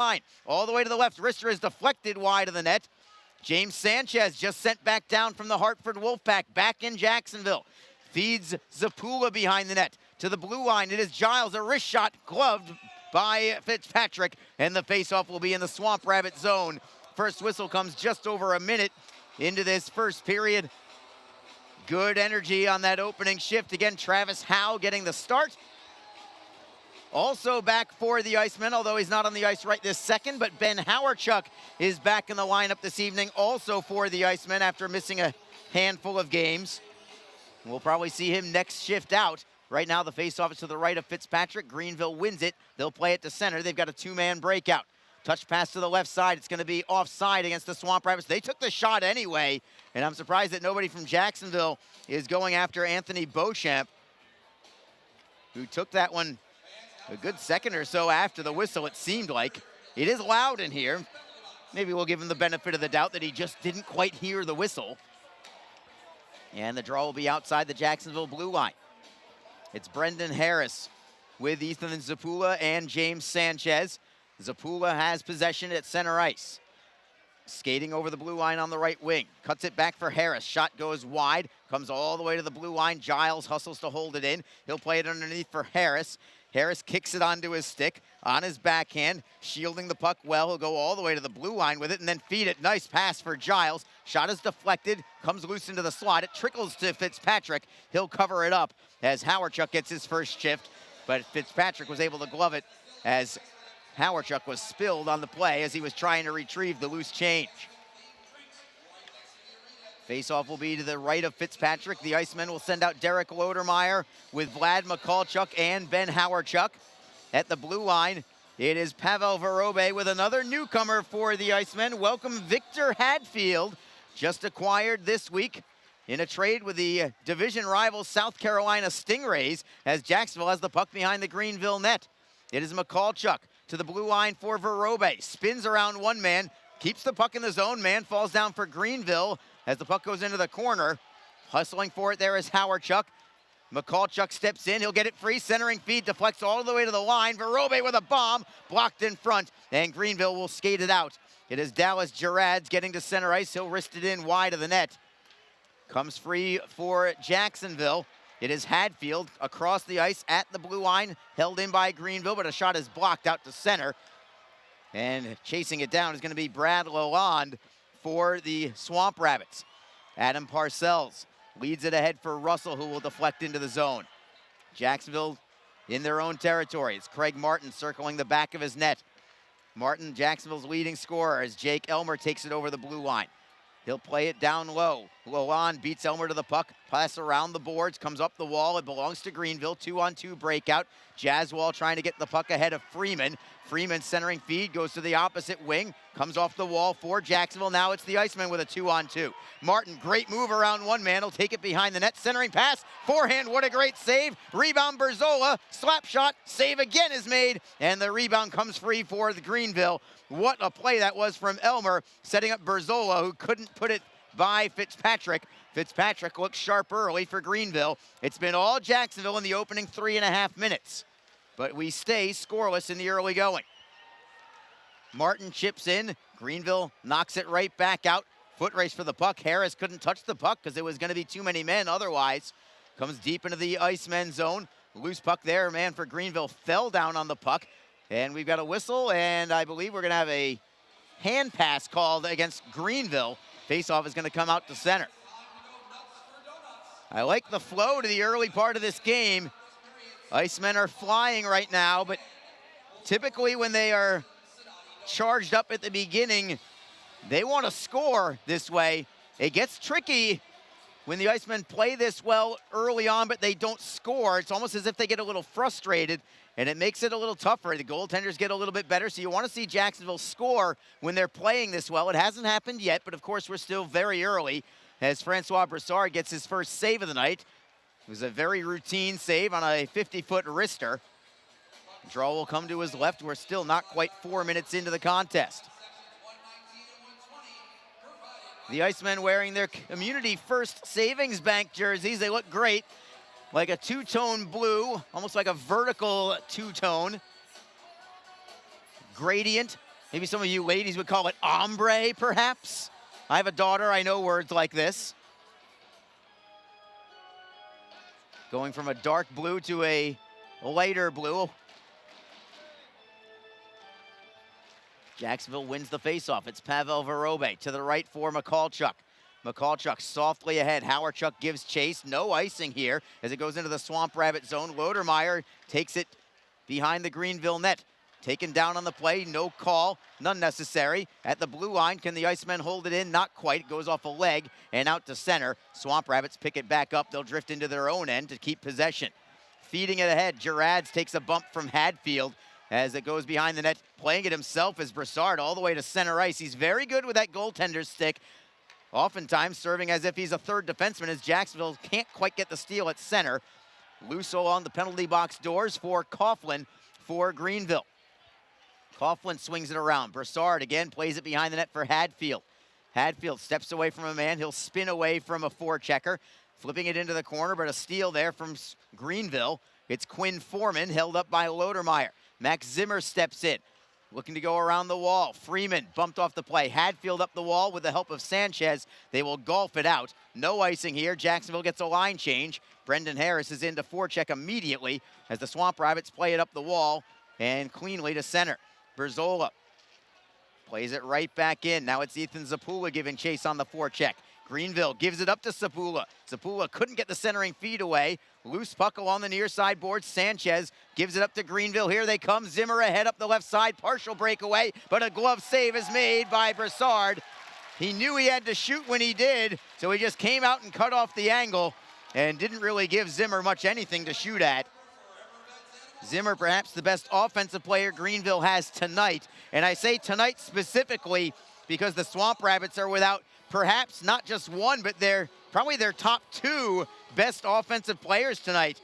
line. All the way to the left, wrister is deflected wide of the net. James Sanchez just sent back down from the Hartford Wolfpack, back in Jacksonville. Feeds Zapula behind the net. To the blue line, it is Giles, a wrist shot, gloved by Fitzpatrick, and the faceoff will be in the Swamp Rabbit zone. First whistle comes just over a minute into this first period. Good energy on that opening shift. Again, Travis Howe getting the start. Also back for the Icemen, although he's not on the ice right this second, but Ben Howarchuk is back in the lineup this evening, also for the Icemen after missing a handful of games. We'll probably see him next shift out. Right now, the faceoff is to the right of Fitzpatrick. Greenville wins it. They'll play it to center. They've got a two-man breakout. Touch pass to the left side. It's going to be offside against the Swamp Rabbits. They took the shot anyway, and I'm surprised that nobody from Jacksonville is going after Anthony Beauchamp, who took that one a good second or so after the whistle, it seemed like. It is loud in here. Maybe we'll give him the benefit of the doubt that he just didn't quite hear the whistle. And the draw will be outside the Jacksonville blue line. It's Brendan Harris with Ethan Zapula and James Sanchez. Zapula has possession at center ice. Skating over the blue line on the right wing. Cuts it back for Harris. Shot goes wide. Comes all the way to the blue line. Giles hustles to hold it in. He'll play it underneath for Harris. Harris kicks it onto his stick on his backhand, shielding the puck well. He'll go all the way to the blue line with it and then feed it. Nice pass for Giles. Shot is deflected, comes loose into the slot. It trickles to Fitzpatrick. He'll cover it up as Howarchuk gets his first shift, but Fitzpatrick was able to glove it as Howarchuk was spilled on the play as he was trying to retrieve the loose change. Faceoff will be to the right of Fitzpatrick. The Icemen will send out Derek Lodermeyer with Vlad Mikulchuk and Ben Howarchuk. At the blue line, it is Pavel Verobe with another newcomer for the Icemen. Welcome Victor Hadfield, just acquired this week in a trade with the division rival South Carolina Stingrays as Jacksonville has the puck behind the Greenville net. It is Mikulchuk to the blue line for Verobe. Spins around one man, keeps the puck in the zone. Man falls down for Greenville as the puck goes into the corner. Hustling for it there is Howarchuk. Mikulchuk steps in. He'll get it free. Centering feed deflects all the way to the line. Verobe with a bomb. Blocked in front. And Greenville will skate it out. It is Dallas Gerads getting to center ice. He'll wrist it in wide of the net. Comes free for Jacksonville. It is Hadfield across the ice at the blue line. Held in by Greenville, but a shot is blocked out to center. And chasing it down is going to be Brad Lalonde for the Swamp Rabbits. Adam Parcells leads it ahead for Russell, who will deflect into the zone. Jacksonville in their own territory. It's Craig Martin circling the back of his net. Martin, Jacksonville's leading scorer, as Jake Elmer takes it over the blue line. He'll play it down low. Lalonde beats Elmer to the puck. Pass around the boards, comes up the wall. It belongs to Greenville. 2-on-2 breakout. Jaswal trying to get the puck ahead of Freeman. Freeman centering feed, goes to the opposite wing. Comes off the wall for Jacksonville. Now it's the Icemen with a 2-on-2. Martin, great move around one man. He'll take it behind the net. Centering pass. Forehand, what a great save. Rebound Berzola. Slap shot. Save again is made. And the rebound comes free for the Greenville. What a play that was from Elmer, setting up Berzola, who couldn't put it by Fitzpatrick. Fitzpatrick looks sharp early for Greenville. It's been all Jacksonville in the opening 3.5 minutes, but we stay scoreless in the early going. Martin chips in. Greenville knocks it right back out. Foot race for the puck. Harris couldn't touch the puck because it was going to be too many men otherwise. Comes deep into the Icemen zone. Loose puck there. Man for Greenville fell down on the puck. And we've got a whistle, and I believe we're going to have a hand pass called against Greenville. Faceoff is going to come out to center. I like the flow to the early part of this game. Icemen are flying right now, but typically when they are charged up at the beginning, they want to score this way. It gets tricky when the Icemen play this well early on, but they don't score. It's almost as if they get a little frustrated, and it makes it a little tougher. The goaltenders get a little bit better, so you want to see Jacksonville score when they're playing this well. It hasn't happened yet, but of course we're still very early as Francois Brassard gets his first save of the night. It was a very routine save on a 50-foot wrister. Draw will come to his left. We're still not quite 4 minutes into the contest. The Icemen wearing their Community First Savings Bank jerseys. They look great. Like a two-tone blue, almost like a vertical two-tone. Gradient Maybe some of you ladies would call it ombre, perhaps. I have a daughter, I know words like this. Going from a dark blue to a lighter blue. Jacksonville wins the faceoff. It's Pavel Vorobey to the right for Michalchuk. Michalchuk softly ahead. Hawerchuk gives chase. No icing here as it goes into the Swamp Rabbit zone. Lodermeyer takes it behind the Greenville net. Taken down on the play, no call, none necessary. At the blue line, can the Icemen hold it in? Not quite, it goes off a leg and out to center. Swamp Rabbits pick it back up. They'll drift into their own end to keep possession. Feeding it ahead, Gerads takes a bump from Hadfield as it goes behind the net. Playing it himself is Broussard all the way to center ice. He's very good with that goaltender's stick, oftentimes serving as if he's a third defenseman as Jacksonville can't quite get the steal at center. Lusso on the penalty box doors for Coughlin for Greenville. Coughlin swings it around. Broussard again plays it behind the net for Hadfield. Hadfield steps away from a man. He'll spin away from a forechecker. Flipping it into the corner, but a steal there from Greenville. It's Quinn Foreman, held up by Lodermeyer. Max Zimmer steps in, looking to go around the wall. Freeman bumped off the play. Hadfield up the wall with the help of Sanchez. They will golf it out. No icing here. Jacksonville gets a line change. Brendan Harris is in to forecheck immediately as the Swamp Rabbits play it up the wall and cleanly to center. Berzola plays it right back in. Now it's Ethan Zapula giving chase on the forecheck. Greenville gives it up to Zapula. Zapula couldn't get the centering feed away. Loose puck along the near side board. Sanchez gives it up to Greenville. Here they come. Zimmer ahead up the left side. Partial breakaway, but a glove save is made by Broussard. He knew he had to shoot when he did, so he just came out and cut off the angle and didn't really give Zimmer much anything to shoot at. Zimmer, perhaps the best offensive player Greenville has tonight. And I say tonight specifically because the Swamp Rabbits are without perhaps not just one, but probably their top two best offensive players tonight.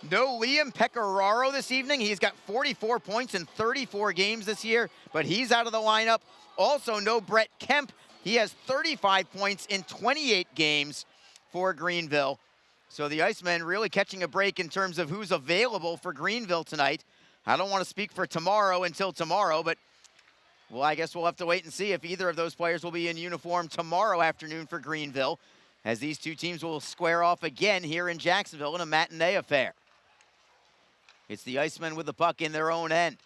No Liam Pecoraro this evening. He's got 44 points in 34 games this year, but he's out of the lineup. Also no Brett Kemp. He has 35 points in 28 games for Greenville. So the Icemen really catching a break in terms of who's available for Greenville tonight. I don't want to speak for tomorrow until tomorrow, but well, I guess we'll have to wait and see if either of those players will be in uniform tomorrow afternoon for Greenville, as these two teams will square off again here in Jacksonville in a matinee affair. It's the Icemen with the puck in their own end.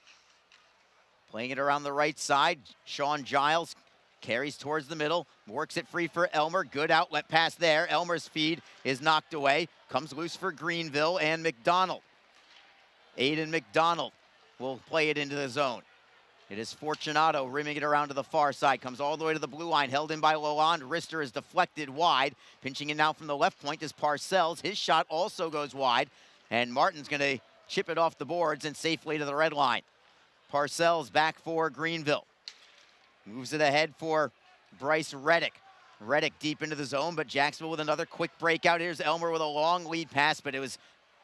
Playing it around the right side, Sean Giles carries towards the middle, works it free for Elmer. Good outlet pass there. Elmer's feed is knocked away. Comes loose for Greenville and McDonald. Aiden McDonald will play it into the zone. It is Fortunato rimming it around to the far side. Comes all the way to the blue line, held in by Lalonde. Rister is deflected wide. Pinching it now from the left point is Parcells. His shot also goes wide. And Martin's going to chip it off the boards and safely to the red line. Parcells back for Greenville. Moves it ahead for Bryce Reddick. Reddick deep into the zone, but Jacksonville with another quick breakout. Here's Elmer with a long lead pass, but it was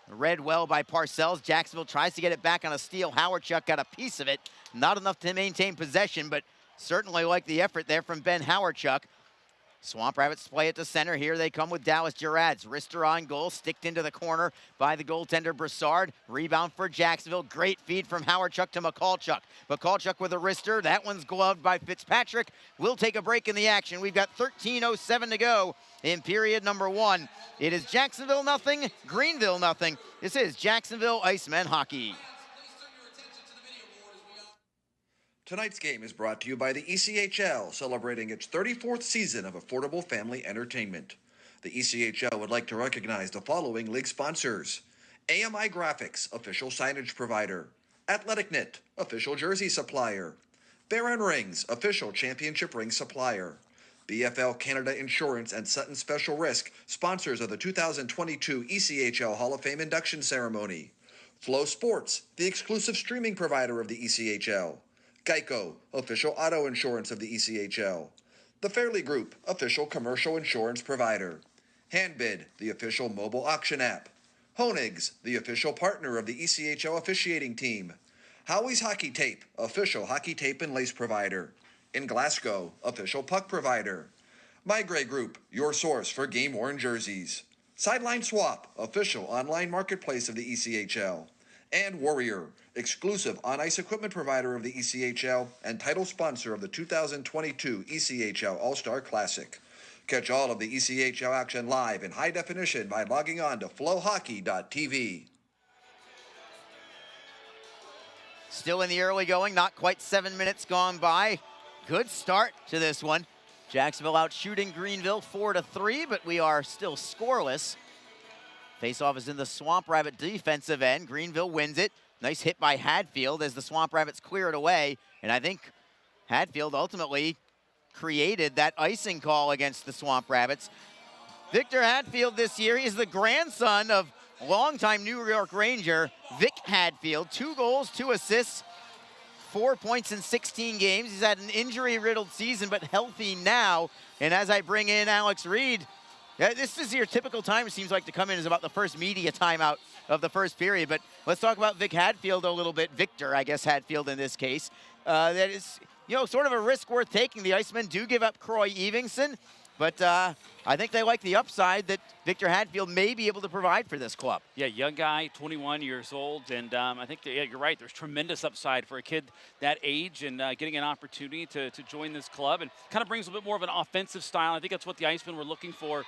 read well by Parcells. Jacksonville tries to get it back on a steal. Hawerchuk got a piece of it. Not enough to maintain possession, but certainly like the effort there from Ben Hawerchuk. Swamp Rabbits play it to center. Here they come with Dallas Gerads. Rister on goal, sticked into the corner by the goaltender Broussard. Rebound for Jacksonville. Great feed from Hawerchuk to Michalchuk. Michalchuk with a Rister. That one's gloved by Fitzpatrick. We'll take a break in the action. We've got 13:07 to go in period number one. It is Jacksonville nothing, Greenville nothing. This is Jacksonville Icemen hockey. Tonight's game is brought to you by the ECHL, celebrating its 34th season of affordable family entertainment. The ECHL would like to recognize the following league sponsors: AMI Graphics, official signage provider; AthleticNet, official jersey supplier; Baron Rings, official championship ring supplier; BFL Canada Insurance and Sutton Special Risk, sponsors of the 2022 ECHL Hall of Fame induction ceremony; Flow Sports, the exclusive streaming provider of the ECHL; Geico, official auto insurance of the ECHL; The Fairley Group, official commercial insurance provider; Handbid, the official mobile auction app; Honig's, the official partner of the ECHL officiating team; Howie's Hockey Tape, official hockey tape and lace provider; In Glasgow, official puck provider; My Grey Group, your source for game-worn jerseys; Sideline Swap, official online marketplace of the ECHL; And Warrior, exclusive on-ice equipment provider of the ECHL and title sponsor of the 2022 ECHL All-Star Classic. Catch all of the ECHL action live in high definition by logging on to flowhockey.tv. Still in the early going, not quite 7 minutes gone by. Good start to this one. Jacksonville out shooting Greenville 4-3, but we are still scoreless. Faceoff is in the Swamp Rabbit defensive end. Greenville wins it. Nice hit by Hadfield as the Swamp Rabbits clear it away. And I think Hadfield ultimately created that icing call against the Swamp Rabbits. Victor Hadfield this year, he is the grandson of longtime New York Ranger Vic Hadfield. 2 goals, 2 assists, 4 points in 16 games. He's had an injury-riddled season, but healthy now. And as I bring in Alex Reed, this is your typical time, it seems like, to come in is about the first media timeout of the first period. But let's talk about Vic Hadfield a little bit. Victor, I guess, Hadfield in this case. That is, sort of a risk worth taking. The Icemen do give up Croy Evingson, but I think they like the upside that Victor Hadfield may be able to provide for this club. Yeah, young guy, 21 years old, and I think you're right. There's tremendous upside for a kid that age and getting an opportunity to join this club, and kind of brings a bit more of an offensive style. I think that's what the Icemen were looking for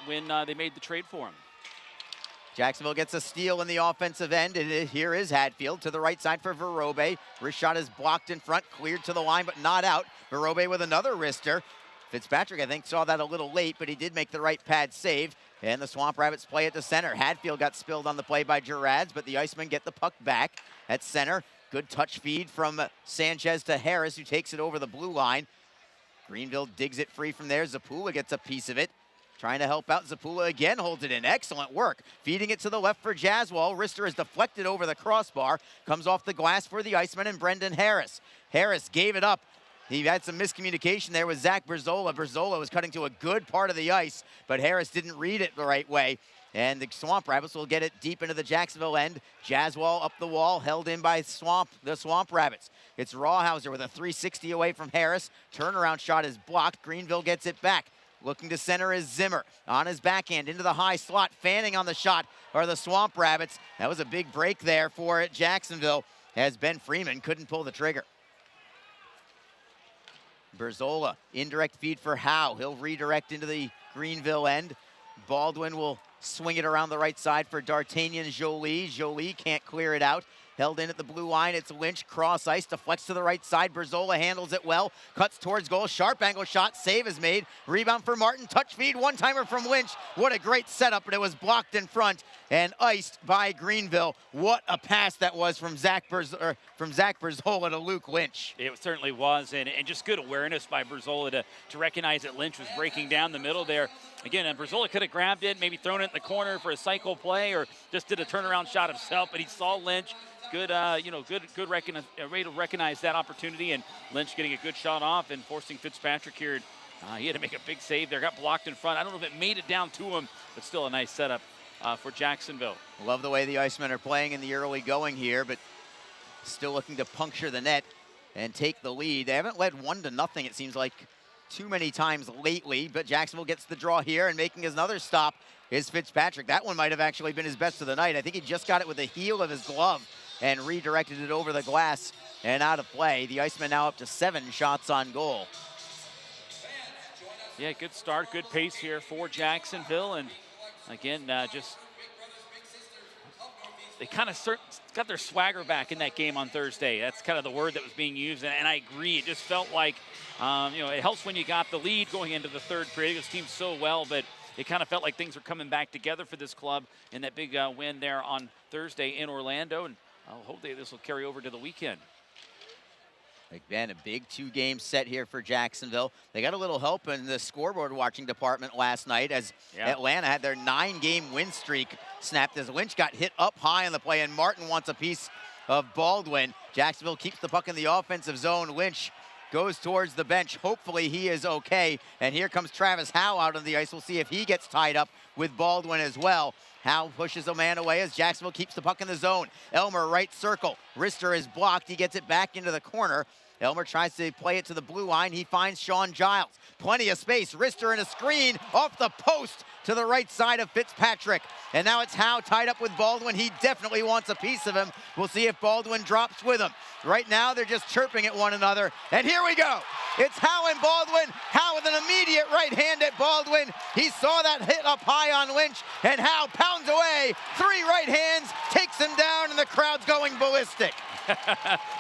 when they made the trade for him. Jacksonville gets a steal in the offensive end, and here is Hadfield to the right side for Verobe. Wrist shot is blocked in front, cleared to the line, but not out. Verobe with another wrister. Fitzpatrick, I think, saw that a little late, but he did make the right pad save. And the Swamp Rabbits play it to center. Hadfield got spilled on the play by Gerads, but the Icemen get the puck back at center. Good touch feed from Sanchez to Harris, who takes it over the blue line. Greenville digs it free from there. Zapula gets a piece of it. Trying to help out. Zapula again holds it in. Excellent work. Feeding it to the left for Jaswal. Rister is deflected over the crossbar. Comes off the glass for the Icemen and Brendan Harris. Harris gave it up. He had some miscommunication there with Zach Berzola. Berzola was cutting to a good part of the ice, but Harris didn't read it the right way. And the Swamp Rabbits will get it deep into the Jacksonville end. Jaswal up the wall, held in by the Swamp Rabbits. It's Rawhauser with a 360 away from Harris. Turnaround shot is blocked. Greenville gets it back. Looking to center is Zimmer. On his backhand into the high slot. Fanning on the shot are the Swamp Rabbits. That was a big break there for Jacksonville as Ben Freeman couldn't pull the trigger. Berzola, indirect feed for Howe. He'll redirect into the Greenville end. Baldwin will swing it around the right side for D'Artagnan Jolie. Jolie can't clear it out. Held in at the blue line, it's Lynch, cross ice, deflects to the right side. Berzola handles it well, cuts towards goal, sharp angle shot, save is made. Rebound for Martin, touch feed, one-timer from Lynch. What a great setup, but it was blocked in front and iced by Greenville. What a pass that was from Zach Berzola to Luke Lynch. It certainly was, and just good awareness by Berzola to recognize that Lynch was breaking down the middle there. Again, Berzola could have grabbed it, maybe thrown it in the corner for a cycle play, or just did a turnaround shot himself, but he saw Lynch. Good, way to recognize that opportunity, and Lynch getting a good shot off and forcing Fitzpatrick here. He had to make a big save there, got blocked in front. I don't know if it made it down to him, but still a nice setup for Jacksonville. Love the way the Icemen are playing in the early going here, but still looking to puncture the net and take the lead. They haven't led 1-0, it seems like, too many times lately, but Jacksonville gets the draw here, and making another stop is Fitzpatrick. That one might have actually been his best of the night. I think he just got it with the heel of his glove and redirected it over the glass and out of play. The Icemen now up to 7 shots on goal. Yeah, good start, good pace here for Jacksonville, and again, they kind of got their swagger back in that game on Thursday. That's kind of the word that was being used, and I agree. It just felt like, it helps when you got the lead going into the third period. This team's so well, but it kind of felt like things were coming back together for this club in that big win there on Thursday in Orlando, and hopefully this will carry over to the weekend. Again, a big 2-game set here for Jacksonville. They got a little help in the scoreboard watching department last night as Atlanta had their 9-game win streak snapped as Lynch got hit up high on the play, and Martin wants a piece of Baldwin. Jacksonville keeps the puck in the offensive zone. Lynch goes towards the bench. Hopefully he is okay. And here comes Travis Howe out on the ice. We'll see if he gets tied up with Baldwin as well. Howe pushes a man away as Jacksonville keeps the puck in the zone. Elmer, right circle. Rister is blocked. He gets it back into the corner. Elmer tries to play it to the blue line. He finds Sean Giles. Plenty of space. Wrister in a screen off the post to the right side of Fitzpatrick. And now it's Howe tied up with Baldwin. He definitely wants a piece of him. We'll see if Baldwin drops with him. Right now, they're just chirping at one another. And here we go. It's Howe and Baldwin. Howe with an immediate right hand at Baldwin. He saw that hit up high on Lynch, and Howe pounds away. 3 right hands, takes him down, and the crowd's going ballistic.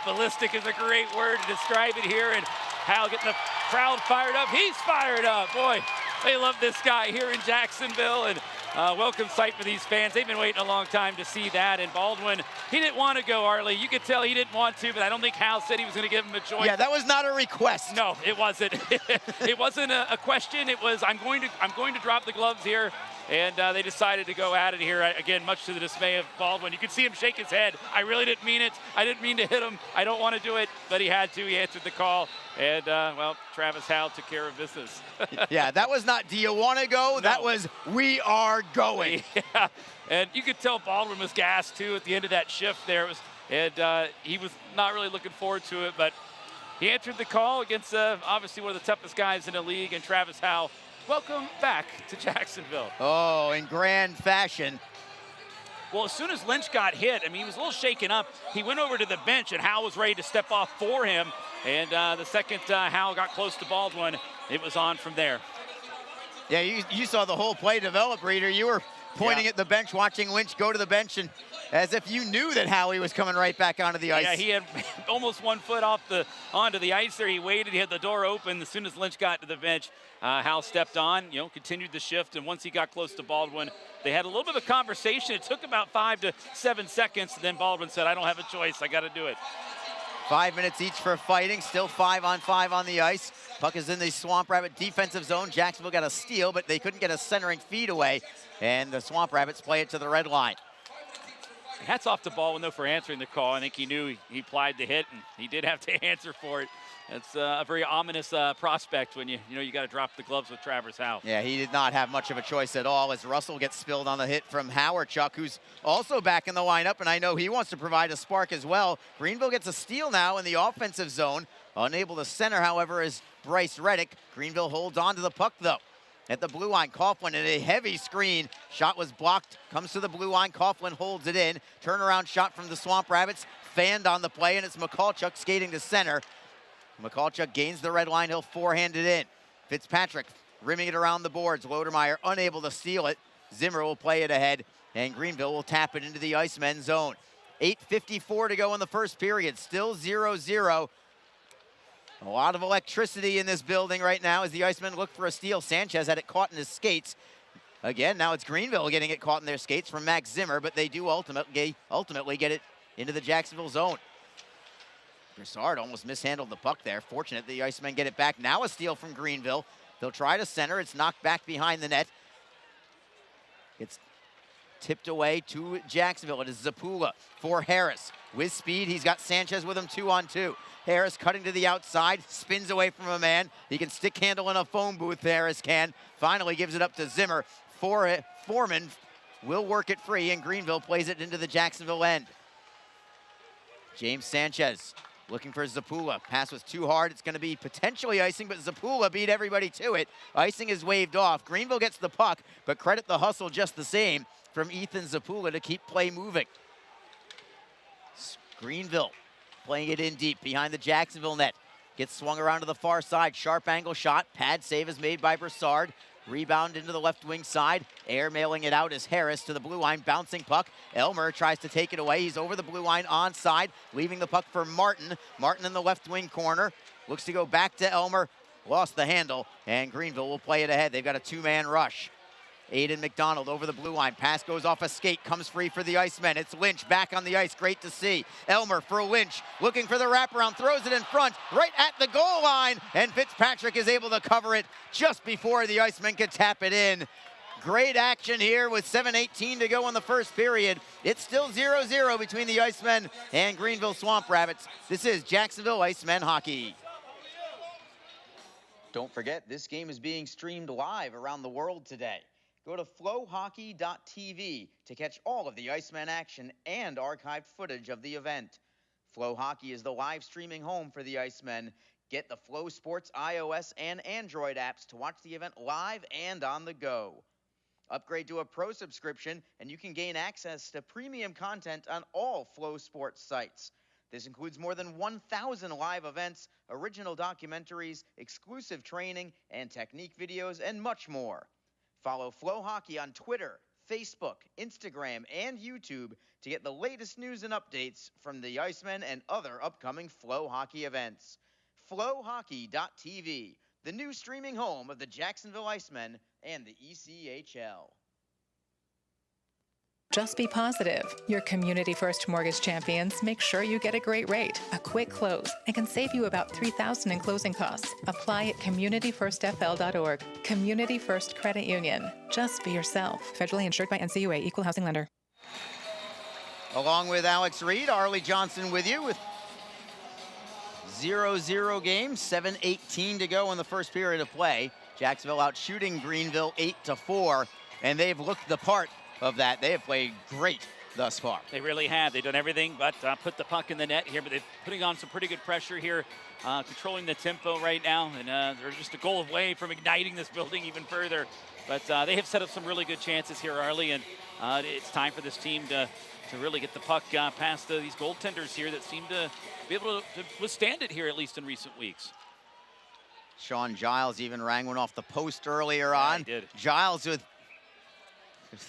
Ballistic is a great word to describe it here, and Howe getting the crowd fired up. He's fired up. Boy, they love this guy here in Jacksonville, and welcome sight for these fans. They've been waiting a long time to see that, and Baldwin, he didn't want to go, Arlie. You could tell he didn't want to, but I don't think Howe said he was going to give him a choice. Yeah, that was not a request. No, it wasn't. It wasn't a question. It was, I'm going to drop the gloves here. And they decided to go at it here, again, much to the dismay of Baldwin. You could see him shake his head. I really didn't mean it. I didn't mean to hit him. I don't want to do it, but he had to. He answered the call. And, well, Travis Howe took care of business. Yeah, that was not, do you want to go? No. That was, we are going. Yeah, and you could tell Baldwin was gassed, too, at the end of that shift there. He was not really looking forward to it, but he answered the call against, obviously, one of the toughest guys in the league, and Travis Howe. Welcome back to Jacksonville. Oh, in grand fashion. Well, as soon as Lynch got hit, I mean, he was a little shaken up. He went over to the bench, and Howe was ready to step off for him. And the second Howe got close to Baldwin, it was on from there. Yeah, you saw the whole play develop, Reader. You were pointing at the bench, watching Lynch go to the bench, and as if you knew that Howie was coming right back onto the ice. Yeah, he had almost 1 foot onto the ice there. He waited, he had the door open. As soon as Lynch got to the bench, Howe stepped on, continued the shift, and once he got close to Baldwin, they had a little bit of a conversation. It took about 5 to 7 seconds, and then Baldwin said, I don't have a choice, I got to do it. 5 minutes each for fighting, still 5-on-5 on the ice. Puck is in the Swamp Rabbit defensive zone. Jacksonville got a steal, but they couldn't get a centering feed away, and the Swamp Rabbits play it to the red line. Hats off to Baldwin, though, for answering the call. I think he knew he applied the hit, and he did have to answer for it. It's a very ominous prospect when you got to drop the gloves with Travis Howe. Yeah, he did not have much of a choice at all as Russell gets spilled on the hit from Chuck, who's also back in the lineup, and I know he wants to provide a spark as well. Greenville gets a steal now in the offensive zone. Unable to center, however, is Bryce Reddick. Greenville holds on to the puck, though. At the blue line, Coughlin in a heavy screen. Shot was blocked, comes to the blue line. Coughlin holds it in. Turnaround shot from the Swamp Rabbits. Fanned on the play, and it's McCallchuk skating to center. McCallchuk gains the red line. He'll forehand it in. Fitzpatrick rimming it around the boards. Lodermeyer unable to steal it. Zimmer will play it ahead, and Greenville will tap it into the Icemen zone. 8:54 to go in the first period. Still 0-0. A lot of electricity in this building right now as the Icemen look for a steal. Sanchez had it caught in his skates. Again, now it's Greenville getting it caught in their skates from Max Zimmer, but they do ultimately get it into the Jacksonville zone. Broussard almost mishandled the puck there. Fortunate the Icemen get it back. Now a steal from Greenville. They'll try to center. It's knocked back behind the net. It's tipped away to Jacksonville. It is Zapula for Harris. With speed, he's got Sanchez with him 2-on-2. Harris cutting to the outside, spins away from a man. He can stick handle in a phone booth, Harris can. Finally gives it up to Zimmer. Foreman will work it free, and Greenville plays it into the Jacksonville end. James Sanchez looking for Zapula. Pass was too hard. It's going to be potentially icing, but Zapula beat everybody to it. Icing is waved off. Greenville gets the puck, but credit the hustle just the same from Ethan Zapula to keep play moving. Greenville playing it in deep behind the Jacksonville net. Gets swung around to the far side. Sharp angle shot. Pad save is made by Broussard. Rebound into the left wing side. Air mailing it out is Harris to the blue line. Bouncing puck. Elmer tries to take it away. He's over the blue line onside. Leaving the puck for Martin. Martin in the left wing corner. Looks to go back to Elmer. Lost the handle. And Greenville will play it ahead. They've got a two-man rush. Aiden McDonald over the blue line. Pass goes off a skate, comes free for the Icemen. It's Lynch back on the ice, great to see. Elmer for Lynch, looking for the wraparound, throws it in front, right at the goal line, and Fitzpatrick is able to cover it just before the Icemen could tap it in. Great action here with 7:18 to go in the first period. It's still 0-0 between the Icemen and Greenville Swamp Rabbits. This is Jacksonville Icemen hockey. Don't forget, this game is being streamed live around the world today. Go to flowhockey.tv to catch all of the Icemen action and archived footage of the event. Flow Hockey is the live streaming home for the Icemen. Get the Flow Sports iOS and Android apps to watch the event live and on the go. Upgrade to a pro subscription and you can gain access to premium content on all Flow Sports sites. This includes more than 1,000 live events, original documentaries, exclusive training and technique videos, and much more. Follow Flow Hockey on Twitter, Facebook, Instagram, and YouTube to get the latest news and updates from the Icemen and other upcoming Flow Hockey events. FlowHockey.tv, the new streaming home of the Jacksonville Icemen and the ECHL. Just be positive. Your Community First Mortgage champions make sure you get a great rate, a quick close, and can save you about $3,000 in closing costs. Apply at communityfirstfl.org. Community First Credit Union. Just be yourself. Federally insured by NCUA, Equal Housing Lender. Along with Alex Reed, Arlie Johnson with you with 0-0 game, 7:18 to go in the first period of play. Jacksonville out shooting Greenville 8-4, and they've looked the part of that. They have played great thus far. They really have. They've done everything but put the puck in the net here, but they're putting on some pretty good pressure here, controlling the tempo right now, and they're just a goal away from igniting this building even further. But they have set up some really good chances here, Arlie, and it's time for this team to really get the puck past these goaltenders here that seem to be able to withstand it here, at least in recent weeks. Sean Giles even rang one off the post earlier on. He did. Giles with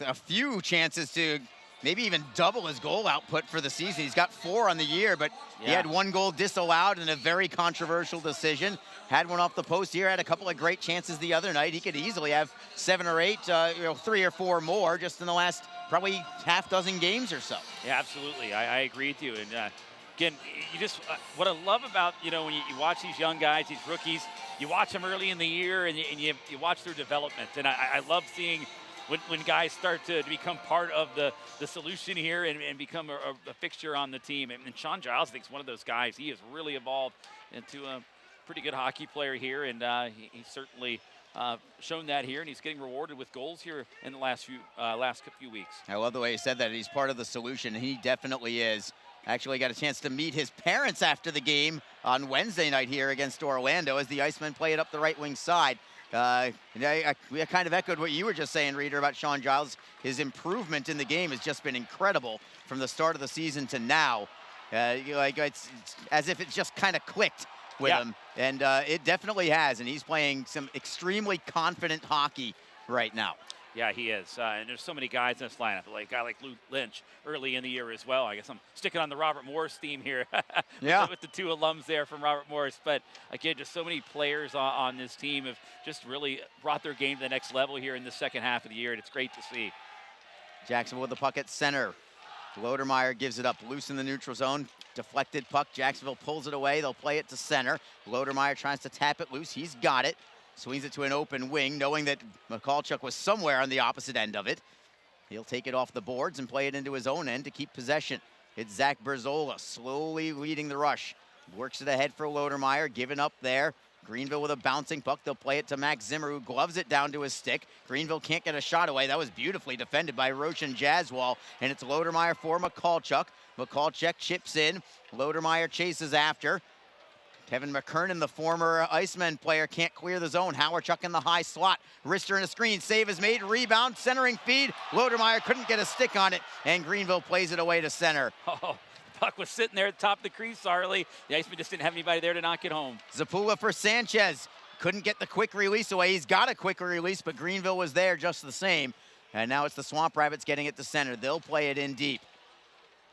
a few chances to maybe even double his goal output for the season. He's got 4 on the year, but he had 1 goal disallowed in a very controversial decision. Had one off the post here, had a couple of great chances the other night. He could easily have 7 or 8, 3 or 4 more just in the last probably half dozen games or so. Yeah, absolutely. I agree with you. And again, you just what I love about, when you watch these young guys, these rookies, you watch them early in the year and you watch their development. And I love seeing when guys start to become part of the solution here and become a fixture on the team. And Sean Giles, I think, is one of those guys. He has really evolved into a pretty good hockey player here, and he's certainly shown that here, and he's getting rewarded with goals here in the last few weeks. I love the way he said that. He's part of the solution, and he definitely is. Actually got a chance to meet his parents after the game on Wednesday night here against Orlando as the Icemen play it up the right wing side. We kind of echoed what you were just saying, Reader, about Sean Giles. His improvement in the game has just been incredible from the start of the season to now. It's as if it just kind of clicked with him, and it definitely has, and he's playing some extremely confident hockey right now. Yeah, he is, and there's so many guys in this lineup, like a guy like Luke Lynch early in the year as well. I guess I'm sticking on the Robert Morris theme here with the 2 alums there from Robert Morris. But again, just so many players on this team have just really brought their game to the next level here in the second half of the year, and it's great to see. Jacksonville with the puck at center. Lodermeyer gives it up loose in the neutral zone. Deflected puck. Jacksonville pulls it away. They'll play it to center. Lodermeyer tries to tap it loose. He's got it. Swings it to an open wing, knowing that Mikulchuk was somewhere on the opposite end of it. He'll take it off the boards and play it into his own end to keep possession. It's Zach Berzola slowly leading the rush. Works it ahead for Lodermeyer, giving up there. Greenville with a bouncing puck. They'll play it to Max Zimmer, who gloves it down to his stick. Greenville can't get a shot away. That was beautifully defended by Roshan Jaswal, and it's Lodermeyer for Mikulchuk. Mikulchuk chips in. Lodermeyer chases after. Kevin McKernan, the former Icemen player, can't clear the zone. Hawerchuk in the high slot. Rister in a screen. Save is made. Rebound. Centering feed. Lodermeyer couldn't get a stick on it, and Greenville plays it away to center. Oh, the puck was sitting there at the top of the crease, Arlie. The Icemen just didn't have anybody there to knock it home. Zapula for Sanchez. Couldn't get the quick release away. He's got a quick release, but Greenville was there just the same. And now it's the Swamp Rabbits getting it to center. They'll play it in deep.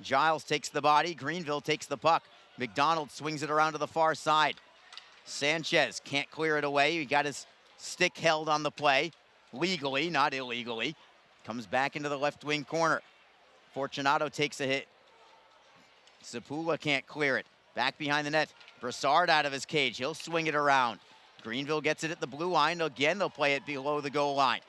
Giles takes the body. Greenville takes the puck. McDonald swings it around to the far side. Sanchez can't clear it away. He got his stick held on the play. Legally, not illegally. Comes back into the left wing corner. Fortunato takes a hit. Zapula can't clear it. Back behind the net. Brassard out of his cage. He'll swing it around. Greenville gets it at the blue line. Again, they'll play it below the goal line.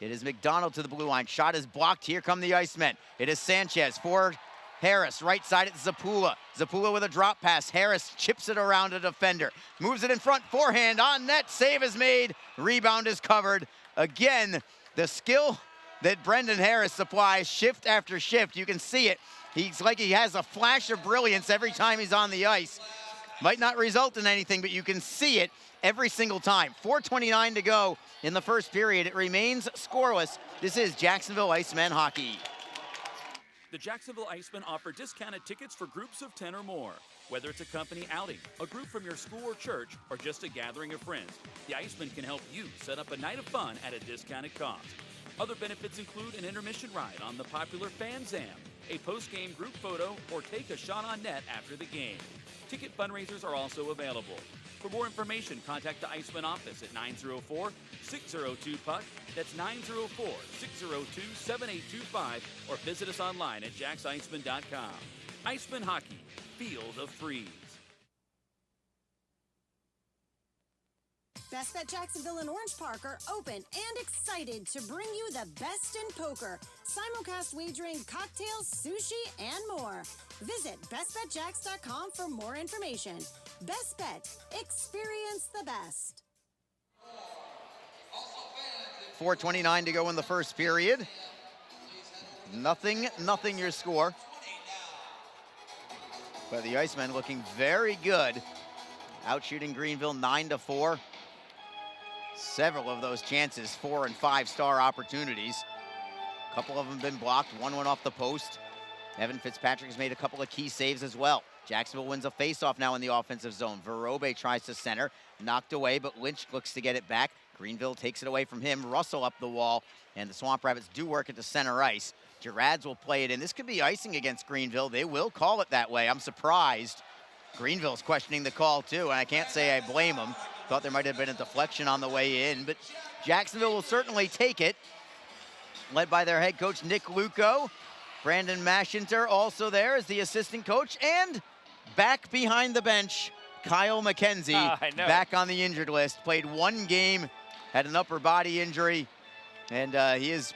It is McDonald to the blue line. Shot is blocked. Here come the Icemen. It is Sanchez for Harris. Right side, it's Zapula. Zapula with a drop pass. Harris chips it around a defender. Moves it in front. Forehand on net. Save is made. Rebound is covered. Again, the skill that Brendan Harris supplies shift after shift. You can see it He's like he has a flash of brilliance every time he's on the ice. Might not result in anything, but you can see it every single time. 4:29 to go in the first period. It remains scoreless. This is Jacksonville Icemen hockey. The Jacksonville Icemen offer discounted tickets for groups of 10 or more. Whether it's a company outing, a group from your school or church, or just a gathering of friends, the Icemen can help you set up a night of fun at a discounted cost. Other benefits include an intermission ride on the popular Fan Zam, a post-game group photo, or take a shot on net after the game. Ticket fundraisers are also available. For more information, contact the Icemen office at 904-602-PUCK. That's 904-602-7825, or visit us online at jacksicemen.com. Icemen Hockey, feel the freeze. Best Bet Jacksonville and Orange Park are open and excited to bring you the best in poker, simulcast wagering, cocktails, sushi, and more. Visit bestbetjacks.com for more information. Best Bet, experience the best. 4:29 to go in the first period. Nothing your score. But the Icemen looking very good. Outshooting Greenville 9-4. Several of those chances, 4- and 5-star opportunities. A couple of them been blocked. One went off the post. Evan Fitzpatrick has made a couple of key saves as well. Jacksonville wins a faceoff now in the offensive zone. Verobe tries to center, knocked away, but Lynch looks to get it back. Greenville takes it away from him. Russell up the wall, and the Swamp Rabbits do work at the center ice. Gerads will play it in. This could be icing against Greenville. They will call it that way. I'm surprised. Greenville's questioning the call too, and I can't say I blame them. Thought there might have been a deflection on the way in, but Jacksonville will certainly take it. Led by their head coach, Nick Luco. Brandon Mashinter also there as the assistant coach, and back behind the bench, Kyle McKenzie, back on the injured list. Played one game, had an upper body injury, and he is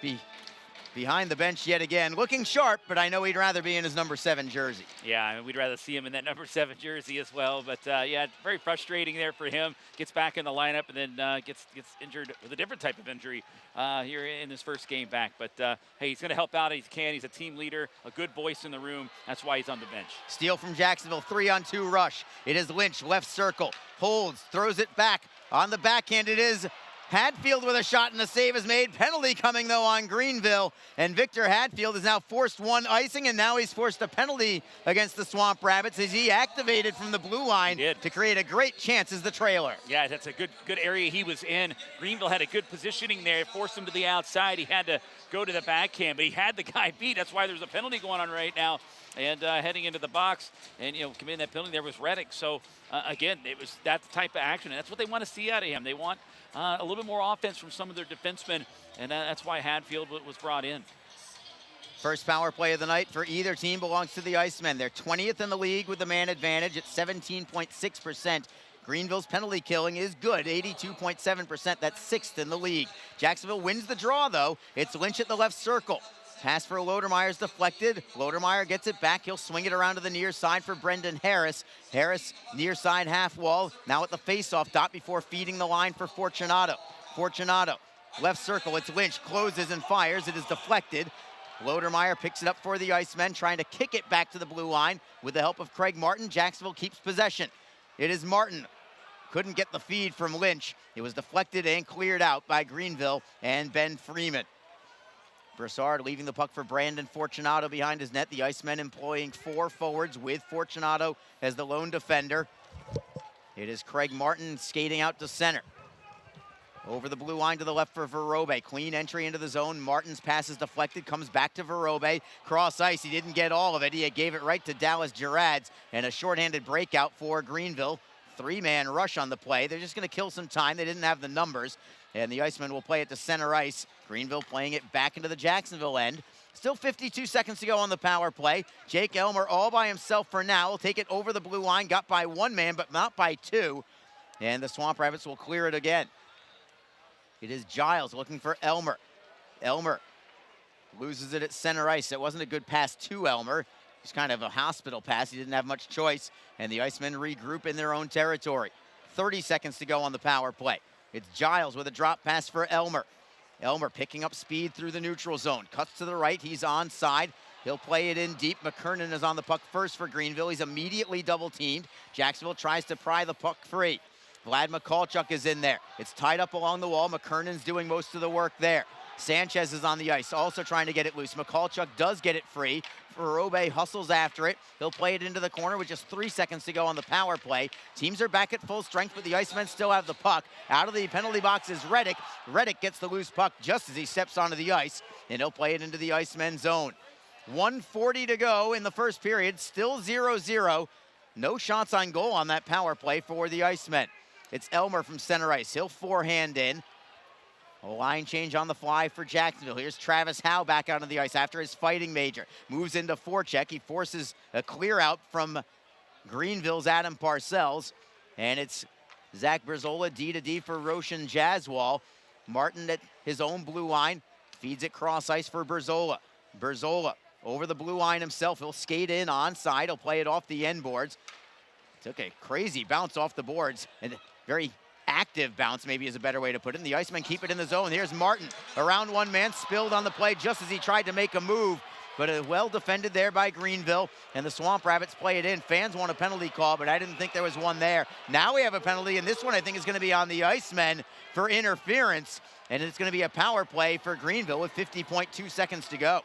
behind the bench yet again. Looking sharp, but I know he'd rather be in his number 7 jersey. Yeah, I mean, we'd rather see him in that number 7 jersey as well. But yeah, very frustrating there for him. Gets back in the lineup and then gets injured with a different type of injury here in his first game back. But hey, he's going to help out as he can. He's a team leader, a good voice in the room. That's why he's on the bench. Steal from Jacksonville, 3-on-2 rush. It is Lynch, left circle, holds, throws it back. On the backhand, it is Hadfield with a shot, and the save is made. Penalty coming, though, on Greenville. And Victor Hadfield has now forced one icing, and now he's forced a penalty against the Swamp Rabbits as he activated from the blue line to create a great chance as the trailer. Yeah, that's a good area he was in. Greenville had a good positioning there, forced him to the outside. He had to go to the backhand, but he had the guy beat. That's why there's a penalty going on right now. And heading into the box, and committing that penalty there was Reddick. So again, it was that type of action, and that's what they want to see out of him. They want a little bit more offense from some of their defensemen, and that's why Hadfield was brought in. First power play of the night for either team belongs to the Icemen. They're 20th in the league with the man advantage at 17.6%. Greenville's penalty killing is good, 82.7%. That's 6th in the league. Jacksonville wins the draw, though. It's Lynch at the left circle. Pass for Lodermeyer's deflected. Lodermeyer gets it back. He'll swing it around to the near side for Brendan Harris. Harris near side half wall. Now at the faceoff dot before feeding the line for Fortunato. Fortunato, left circle. It's Lynch. Closes and fires. It is deflected. Lodermeyer picks it up for the Icemen, trying to kick it back to the blue line with the help of Craig Martin. Jacksonville keeps possession. It is Martin. Couldn't get the feed from Lynch. It was deflected and cleared out by Greenville and Ben Freeman. Broussard leaving the puck for Brandon Fortunato behind his net. The Icemen employing 4 forwards with Fortunato as the lone defender. It is Craig Martin skating out to center. Over the blue line to the left for Verobe. Clean entry into the zone. Martin's pass is deflected, comes back to Verobe. Cross ice, he didn't get all of it. He gave it right to Dallas Gerads, and a shorthanded breakout for Greenville. 3-man rush on the play. They're just going to kill some time. They didn't have the numbers, and the Icemen will play it to center ice. Greenville playing it back into the Jacksonville end. Still 52 seconds to go on the power play. Jake Elmer all by himself for now. Will take it over the blue line. Got by 1 man, but not by 2. And the Swamp Rabbits will clear it again. It is Giles looking for Elmer. Elmer loses it at center ice. It wasn't a good pass to Elmer. It's kind of a hospital pass. He didn't have much choice, and the Icemen regroup in their own territory. 30 seconds to go on the power play. It's Giles with a drop pass for Elmer. Elmer picking up speed through the neutral zone. Cuts to the right. He's onside. He'll play it in deep. McKernan is on the puck first for Greenville. He's immediately double teamed. Jacksonville tries to pry the puck free. Vlad Mikulchuk is in there. It's tied up along the wall. McKernan's doing most of the work there. Sanchez is on the ice, also trying to get it loose. Mikulchuk does get it free. Ferobe hustles after it. He'll play it into the corner with just 3 seconds to go on the power play. Teams are back at full strength, but the Icemen still have the puck. Out of the penalty box is Reddick. Reddick gets the loose puck just as he steps onto the ice, and he'll play it into the Icemen zone. 1:40 to go in the first period, still 0-0. No shots on goal on that power play for the Icemen. It's Elmer from center ice. He'll forehand in. A line change on the fly for Jacksonville. Here's Travis Howe back out on the ice after his fighting major. Moves into forecheck. He forces a clear out from Greenville's Adam Parcells. And it's Zach Brzola, D to D for Roshan Jaswal. Martin at his own blue line. Feeds it cross ice for Brzola. Brzola over the blue line himself. He'll skate in onside. He'll play it off the end boards. Took a crazy bounce off the boards. And very active bounce, maybe is a better way to put it. And the Icemen keep it in the zone. Here's Martin, around one man, spilled on the play just as he tried to make a move, but well defended there by Greenville, and the Swamp Rabbits play it in. Fans want a penalty call, but I didn't think there was one there. Now we have a penalty, and this one I think is going to be on the Icemen for interference, and it's going to be a power play for Greenville with 50.2 seconds to go.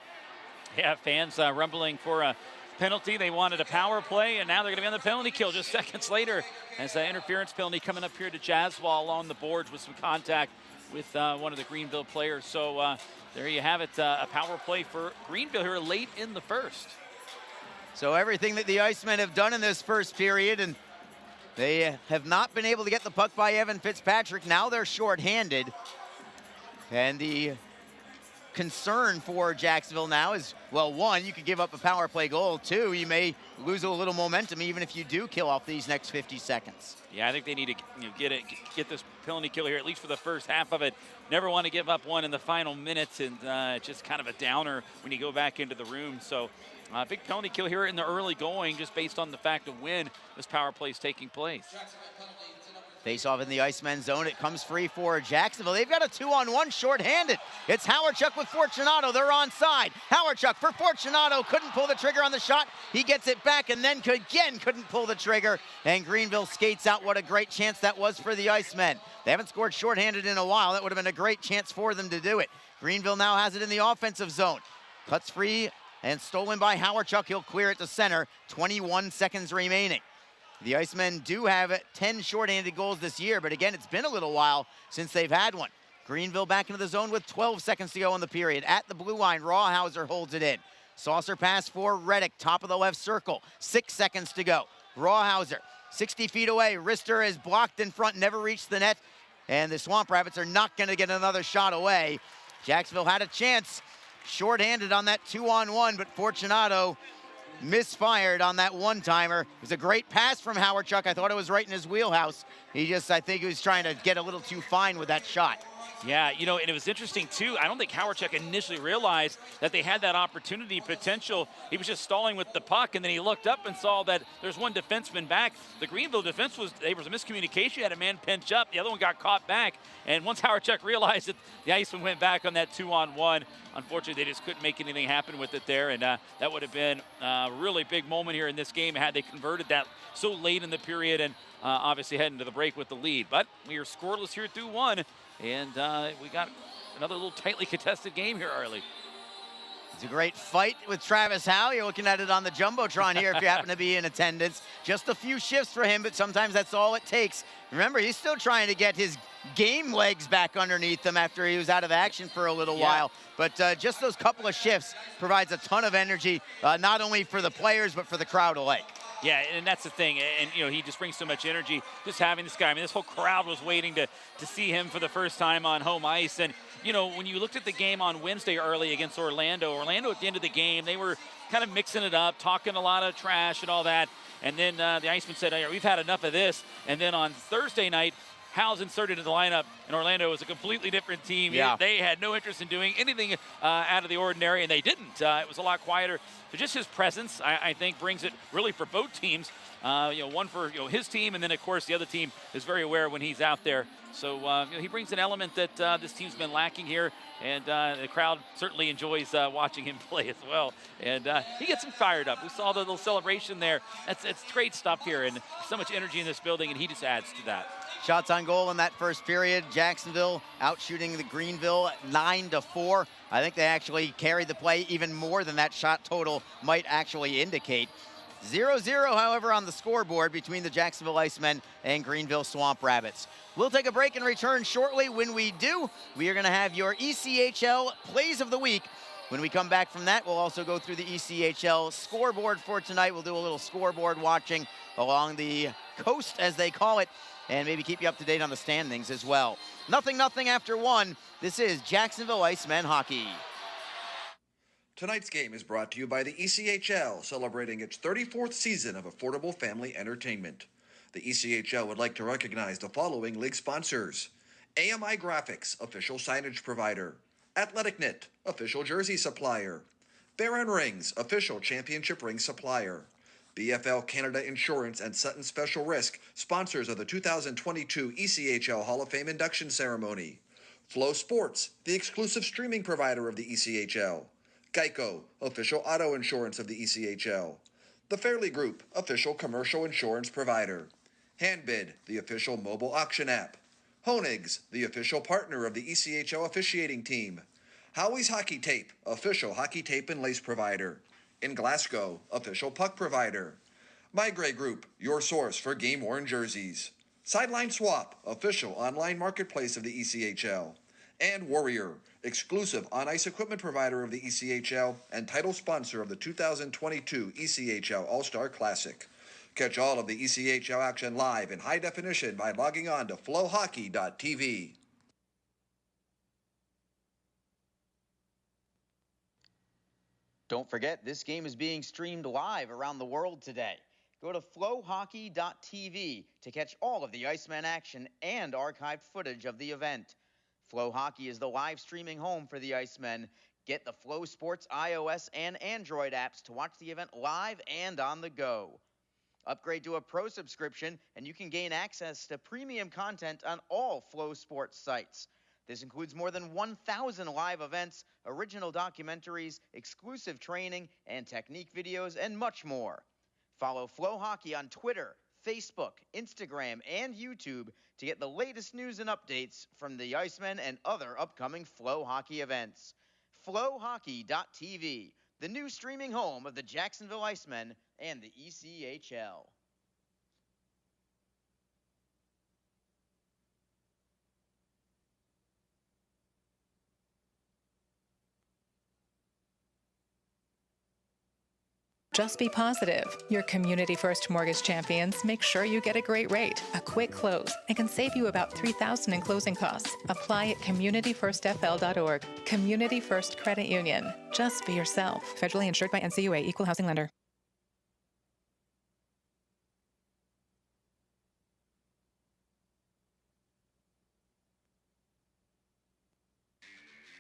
Yeah, fans rumbling for a penalty. They wanted a power play, and now they're going to be on the penalty kill just seconds later as the interference penalty coming up here to Jaswal on the boards with some contact with one of the Greenville players. So there you have it, a power play for Greenville here late in the first. So everything that the Icemen have done in this first period, and they have not been able to get the puck by Evan Fitzpatrick. Now they're shorthanded, and the concern for Jacksonville now is, well, one, you could give up a power play goal. Two, you may lose a little momentum even if you do kill off these next 50 seconds. Yeah, I think they need to get this penalty kill here, at least for the first half of it. Never want to give up one in the final minutes, and just kind of a downer when you go back into the room. So big penalty kill here in the early going, just based on the fact of when this power play is taking place. Face off in the Icemen zone. It comes free for Jacksonville. They've got a 2-on-1 shorthanded. It's Howarchuk with Fortunato. They're onside. Howarchuk for Fortunato. Couldn't pull the trigger on the shot. He gets it back and then again couldn't pull the trigger. And Greenville skates out. What a great chance that was for the Icemen. They haven't scored shorthanded in a while. That would have been a great chance for them to do it. Greenville now has it in the offensive zone. Cuts free and stolen by Howarchuk. He'll clear it to center. 21 seconds remaining. The Icemen do have 10 shorthanded goals this year, but again, it's been a little while since they've had one. Greenville back into the zone with 12 seconds to go in the period. At the blue line, Rawhauser holds it in. Saucer pass for Reddick, top of the left circle. 6 seconds to go. Rawhauser, 60 feet away. Rister is blocked in front, never reached the net, and the Swamp Rabbits are not going to get another shot away. Jacksonville had a chance, shorthanded on that 2-on-1, but Fortunato misfired on that one-timer. It was a great pass from Howarchuk. I thought it was right in his wheelhouse. I think he was trying to get a little too fine with that shot. Yeah, and it was interesting, too. I don't think Howarchuk initially realized that they had that opportunity potential. He was just stalling with the puck, and then he looked up and saw that there's one defenseman back. The Greenville defense there was a miscommunication. Had a man pinch up. The other one got caught back. And once Howarchuk realized it, the Iceman went back on that 2-on-1. Unfortunately, they just couldn't make anything happen with it there, and that would have been a really big moment here in this game had they converted that so late in the period and obviously heading to the break with the lead. But we are scoreless here through one. And we got another little tightly contested game here early. It's a great fight with Travis Howe. You're looking at it on the Jumbotron here if you happen to be in attendance. Just a few shifts for him, but sometimes that's all it takes. Remember, he's still trying to get his game legs back underneath him after he was out of action for a little while. But just those couple of shifts provides a ton of energy, not only for the players, but for the crowd alike. Yeah, and that's the thing, and he just brings so much energy just having this guy. I mean, this whole crowd was waiting to see him for the first time on home ice. And when you looked at the game on Wednesday early against Orlando at the end of the game, they were kind of mixing it up, talking a lot of trash and all that. And then the Iceman said, hey, we've had enough of this. And then on Thursday night, Hal's inserted in the lineup, and Orlando was a completely different team. Yeah. They had no interest in doing anything out of the ordinary, and they didn't. It was a lot quieter. So just his presence, I think, brings it really for both teams one for his team, and then of course the other team is very aware when he's out there. So he brings an element that this team's been lacking here, and the crowd certainly enjoys watching him play as well. And he gets them fired up. We saw the little celebration there. It's great stuff here, and so much energy in this building, and he just adds to that. Shots on goal in that first period. Jacksonville out shooting the Greenville 9-4. I think they actually carried the play even more than that shot total might actually indicate. 0-0, however, on the scoreboard between the Jacksonville Icemen and Greenville Swamp Rabbits. We'll take a break and return shortly. When we do, we are going to have your ECHL Plays of the Week. When we come back from that, we'll also go through the ECHL scoreboard for tonight. We'll do a little scoreboard watching along the coast, as they call it, and maybe keep you up to date on the standings as well. 0-0 after one. This is Jacksonville Icemen hockey. Tonight's game is brought to you by the ECHL, celebrating its 34th season of affordable family entertainment. The ECHL would like to recognize the following league sponsors: AMI Graphics, official signage provider; Athletic Knit, official jersey supplier; Baron Rings, official championship ring supplier; BFL Canada Insurance and Sutton Special Risk, sponsors of the 2022 ECHL Hall of Fame induction ceremony; Flow Sports, the exclusive streaming provider of the ECHL; Geico, official auto insurance of the ECHL; The Fairley Group, official commercial insurance provider; Handbid, the official mobile auction app; Honig's, the official partner of the ECHL officiating team; Howie's Hockey Tape, official hockey tape and lace provider; In Glasgow, official puck provider; My Gray Group, your source for game-worn jerseys; Sideline Swap, official online marketplace of the ECHL; and Warrior, exclusive on-ice equipment provider of the ECHL and title sponsor of the 2022 ECHL All-Star Classic. Catch all of the ECHL action live in high definition by logging on to flowhockey.tv. Don't forget, this game is being streamed live around the world today. Go to flowhockey.tv to catch all of the Iceman action and archived footage of the event. Flow Hockey is the live streaming home for the Icemen. Get the Flow Sports iOS and Android apps to watch the event live and on the go. Upgrade to a pro subscription and you can gain access to premium content on all Flow Sports sites. This includes more than 1,000 live events, original documentaries, exclusive training and technique videos, and much more. Follow Flow Hockey on Twitter, Facebook, Instagram, and YouTube to get the latest news and updates from the Icemen and other upcoming Flow Hockey events. Flowhockey.tv, the new streaming home of the Jacksonville Icemen and the ECHL. Just be positive. Your Community First Mortgage champions make sure you get a great rate, a quick close, and can save you about $3,000 in closing costs. Apply at communityfirstfl.org. Community First Credit Union. Just be yourself. Federally insured by NCUA, Equal Housing Lender.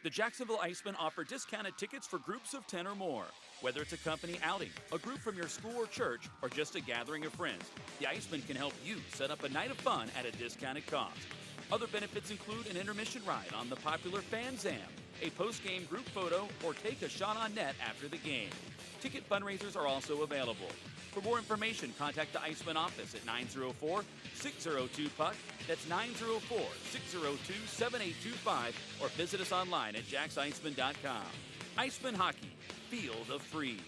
The Jacksonville Icemen offer discounted tickets for groups of 10 or more. Whether it's a company outing, a group from your school or church, or just a gathering of friends, the Icemen can help you set up a night of fun at a discounted cost. Other benefits include an intermission ride on the popular Fan Zam, a post-game group photo, or take a shot on net after the game. Ticket fundraisers are also available. For more information, contact the Iceman office at 904-602-PUCK. That's 904-602-7825, or visit us online at jacksiceman.com. Iceman Hockey, feel the freeze.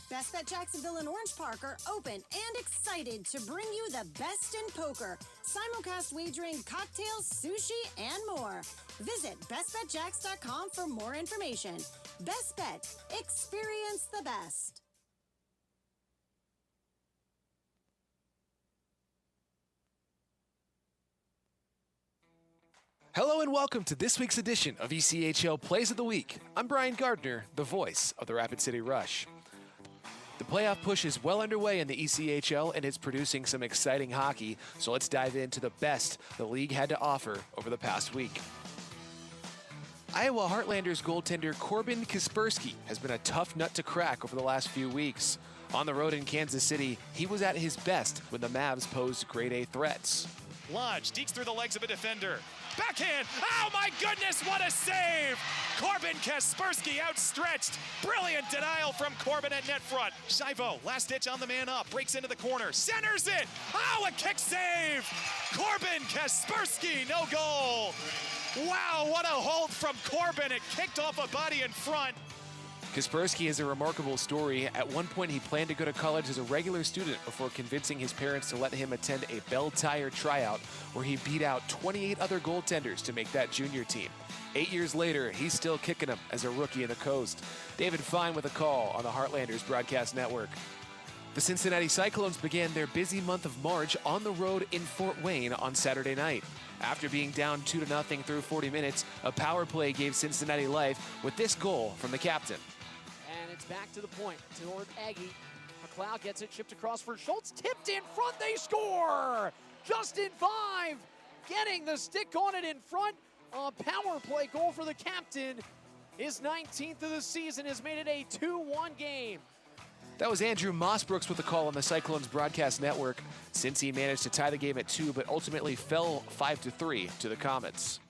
Best Bet Jacksonville and Orange Park are open and excited to bring you the best in poker, simulcast wagering, cocktails, sushi, and more. Visit bestbetjacks.com for more information. Best Bet. Experience the best. Hello and welcome to this week's edition of ECHL Plays of the Week. I'm Brian Gardner, the voice of the Rapid City Rush. The playoff push is well underway in the ECHL and it's producing some exciting hockey, so let's dive into the best the league had to offer over the past week. Iowa Heartlanders goaltender Corbin Kaspersky has been a tough nut to crack over the last few weeks. On the road in Kansas City, he was at his best when the Mavs posed grade A threats. Lodge dekes through the legs of a defender. Backhand! Oh my goodness, what a save! Corbin Kaspersky outstretched. Brilliant denial from Corbin at net front. Shivo, last ditch on the man up, breaks into the corner, centers it! Oh, a kick save! Corbin Kaspersky, no goal! Wow, what a hold from Corbin. It kicked off a body in front. Kaspersky is a remarkable story. At one point, he planned to go to college as a regular student before convincing his parents to let him attend a Bell Tire tryout, where he beat out 28 other goaltenders to make that junior team. 8 years later, he's still kicking them as a rookie in the Coast. David Fine with a call on the Heartlanders Broadcast Network. The Cincinnati Cyclones began their busy month of March on the road in Fort Wayne on Saturday night. After being down 2-0 through 40 minutes, a power play gave Cincinnati life with this goal from the captain. And it's back to the point toward Aggie. McLeod gets it shipped across for Schultz. Tipped in front, they score! Justin 5 getting the stick on it in front. A power play goal for the captain. His 19th of the season has made it a 2-1 game. That was Andrew Mossbrooks with the call on the Cyclones Broadcast Network. Cincy managed to tie the game at 2, but ultimately fell 5-3 to the Comets.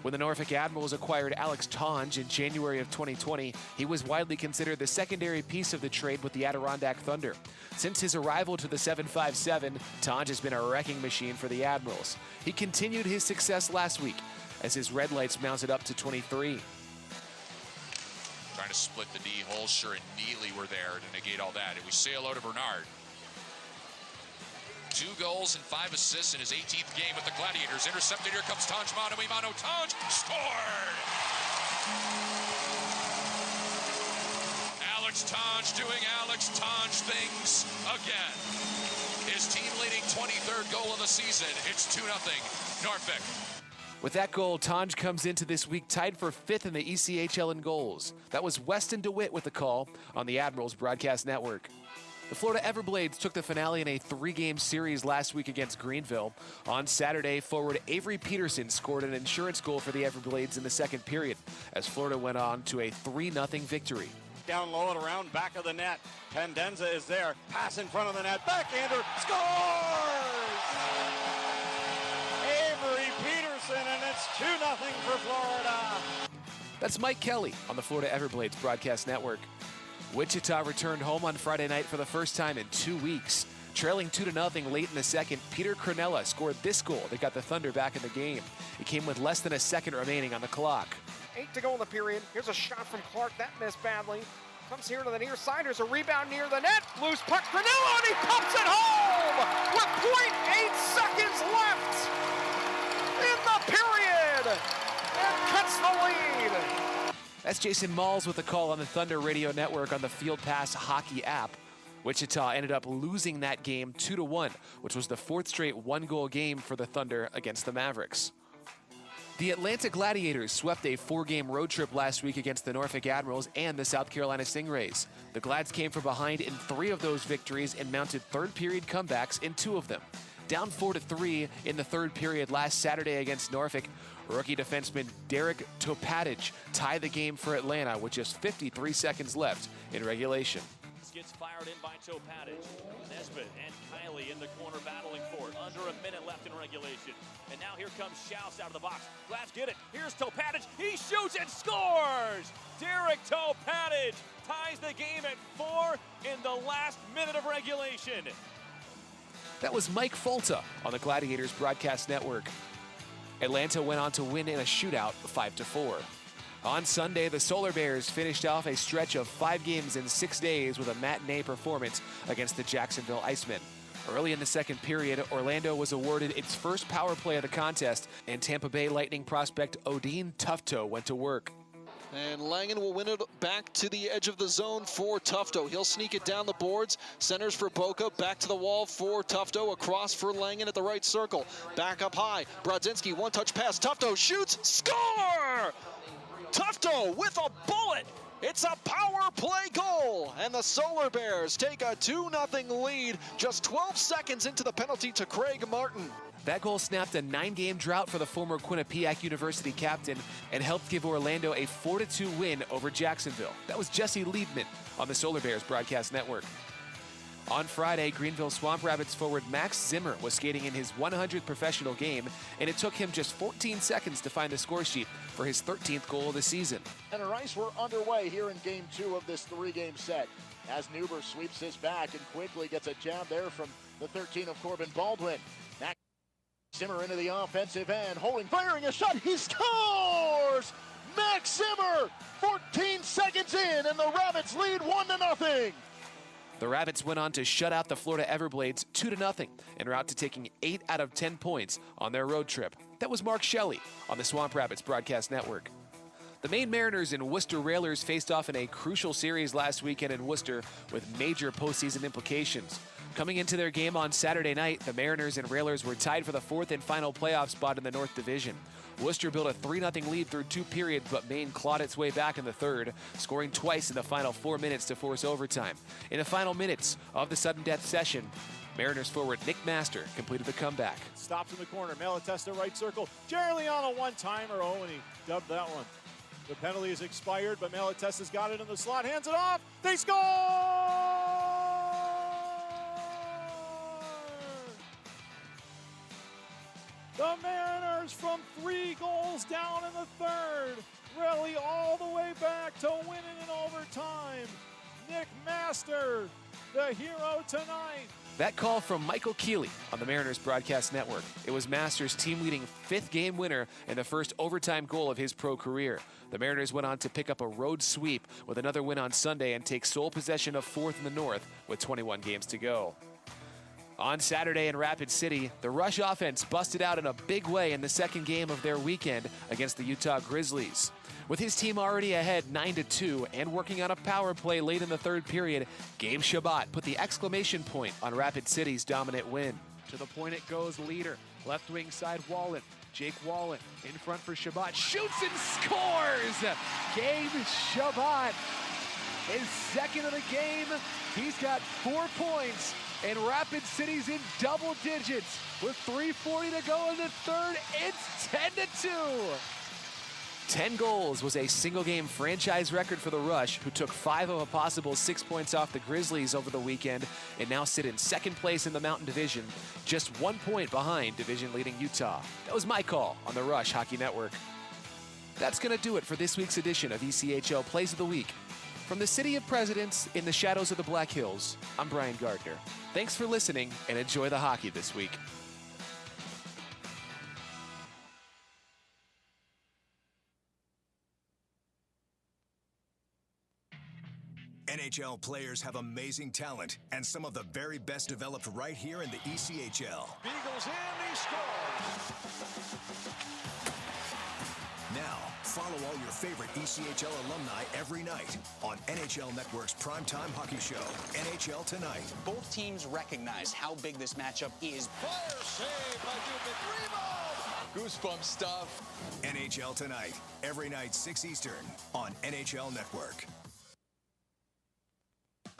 When the Norfolk Admirals acquired Alex Tonge in January of 2020, he was widely considered the secondary piece of the trade with the Adirondack Thunder. Since his arrival to the 757, Tonge has been a wrecking machine for the Admirals. He continued his success last week as his red lights mounted up to 23. Trying to split the D. Holscher and Neely were there to negate all that. And we say hello to Bernard. 2 goals and 5 assists in his 18th game with the Gladiators. Intercepted, here comes Tonge, mano a mano, Tonge scored! Alex Tonge doing Alex Tonge things again. His team-leading 23rd goal of the season. It's 2-0 Norfolk. With that goal, Tonge comes into this week tied for 5th in the ECHL in goals. That was Weston DeWitt with the call on the Admirals Broadcast Network. The Florida Everblades took the finale in a 3-game series last week against Greenville. On Saturday, forward Avery Peterson scored an insurance goal for the Everblades in the second period, as Florida went on to a 3-0 victory. Down low and around back of the net. Pendenza is there. Pass in front of the net. Backhander scores! Avery Peterson, and it's 2-0 for Florida. That's Mike Kelly on the Florida Everblades Broadcast Network. Wichita returned home on Friday night for the first time in 2 weeks. Trailing 2-0 late in the second, Peter Cronella scored this goal that got the Thunder back in the game. It came with less than a second remaining on the clock. 8 to go in the period. Here's a shot from Clark. That missed badly. Comes here to the near side. There's a rebound near the net. Loose puck. Cronella, and he pumps it home with 0.8 seconds left in the period and cuts the lead. That's Jason Malls with the call on the Thunder Radio Network on the Field Pass Hockey app. Wichita ended up losing that game 2-1, which was the 4th straight 1-goal game for the Thunder against the Mavericks. The Atlanta Gladiators swept a 4-game road trip last week against the Norfolk Admirals and the South Carolina Stingrays. The Glads came from behind in 3 of those victories and mounted third-period comebacks in 2 of them. Down 4-3 in the third period last Saturday against Norfolk, rookie defenseman Derek Topatic tied the game for Atlanta with just 53 seconds left in regulation. Gets fired in by Topatic. Nesbitt and Kiley in the corner battling for it. Under a minute left in regulation. And now here comes Schaus out of the box. Glads get it. Here's Topatic. He shoots and scores! Derek Topatic ties the game at 4 in the last minute of regulation. That was Mike Folta on the Gladiators Broadcast Network. Atlanta went on to win in a shootout 5-4. On Sunday, the Solar Bears finished off a stretch of 5 games in 6 days with a matinee performance against the Jacksonville Icemen. Early in the second period, Orlando was awarded its first power play of the contest, and Tampa Bay Lightning prospect Odin Tufto went to work. And Langen will win it back to the edge of the zone for Tufto. He'll sneak it down the boards. Centers for Boca. Back to the wall for Tufto. Across for Langen at the right circle. Back up high. Brodzinski, one-touch pass. Tufto shoots. Score! Tufto with a bullet. It's a power play goal. And the Solar Bears take a 2-0 lead just 12 seconds into the penalty to Craig Martin. That goal snapped a 9-game drought for the former Quinnipiac University captain and helped give Orlando a 4-2 win over Jacksonville. That was Jesse Liebman on the Solar Bears broadcast network. On Friday, Greenville Swamp Rabbits forward Max Zimmer was skating in his 100th professional game, and it took him just 14 seconds to find the score sheet for his 13th goal of the season. And the Ice were underway here in Game 2 of this 3-game set as Newber sweeps his back and quickly gets a jab there from the 13 of Corbin Baldwin. Max Zimmer into the offensive end, holding, firing a shot, he scores! Max Zimmer, 14 seconds in, and the Rabbits lead 1-0. The Rabbits went on to shut out the Florida Everblades 2-0 en route to taking 8 out of 10 points on their road trip. That was Mark Shelley on the Swamp Rabbits broadcast network. The Maine Mariners and Worcester Railers faced off in a crucial series last weekend in Worcester with major postseason implications. Coming into their game on Saturday night, the Mariners and Railers were tied for the 4th and final playoff spot in the North Division. Worcester built a 3-0 lead through 2 periods, but Maine clawed its way back in the third, scoring twice in the final 4 minutes to force overtime. In the final minutes of the sudden death session, Mariners forward Nick Master completed the comeback. Stops in the corner, Malatesta right circle. Jerry Leon a one-timer, and he dubbed that one. The penalty is expired, but Malatesta's got it in the slot, hands it off, they score! The Mariners from 3 goals down in the third, rally all the way back to win it in overtime. Nick Master, the hero tonight. That call from Michael Keeley on the Mariners broadcast network. It was Masters' team-leading 5th game winner and the first overtime goal of his pro career. The Mariners went on to pick up a road sweep with another win on Sunday and take sole possession of 4th in the North with 21 games to go. On Saturday in Rapid City, the Rush offense busted out in a big way in the second game of their weekend against the Utah Grizzlies. With his team already ahead 9-2 and working on a power play late in the third period, Gabe Shabbat put the exclamation point on Rapid City's dominant win. To the point it goes, leader, left wing side Wallen. Jake Wallen in front for Shabbat, shoots and scores! Gabe Shabbat, his second of the game. He's got 4 points. And Rapid City's in double digits with 3:40 to go in the third. It's 10-2. 10 goals was a single-game franchise record for the Rush, who took 5 of a possible 6 points off the Grizzlies over the weekend and now sit in second place in the Mountain Division, just 1 point behind division-leading Utah. That was my call on the Rush Hockey Network. That's going to do it for this week's edition of ECHL Plays of the Week. From the City of Presidents in the shadows of the Black Hills, I'm Brian Gardner. Thanks for listening and enjoy the hockey this week. NHL players have amazing talent, and some of the very best developed right here in the ECHL. Beagles in, he scores! Now, follow all your favorite ECHL alumni every night on NHL Network's primetime hockey show, NHL Tonight. Both teams recognize how big this matchup is. Fire save by Dubin, rebound! Goosebump stuff. NHL Tonight, every night 6 Eastern on NHL Network.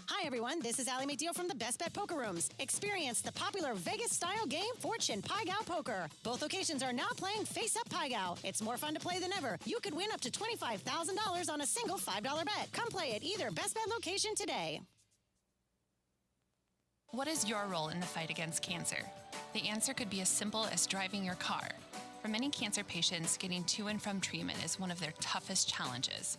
Hi everyone, this is Allie McDeal from the Best Bet Poker Rooms. Experience the popular Vegas-style game Fortune Pai Gow Poker. Both locations are now playing Face Up Pai Gow. It's more fun to play than ever. You could win up to $25,000 on a single $5 bet. Come play at either Best Bet location today. What is your role in the fight against cancer? The answer could be as simple as driving your car. For many cancer patients, getting to and from treatment is one of their toughest challenges.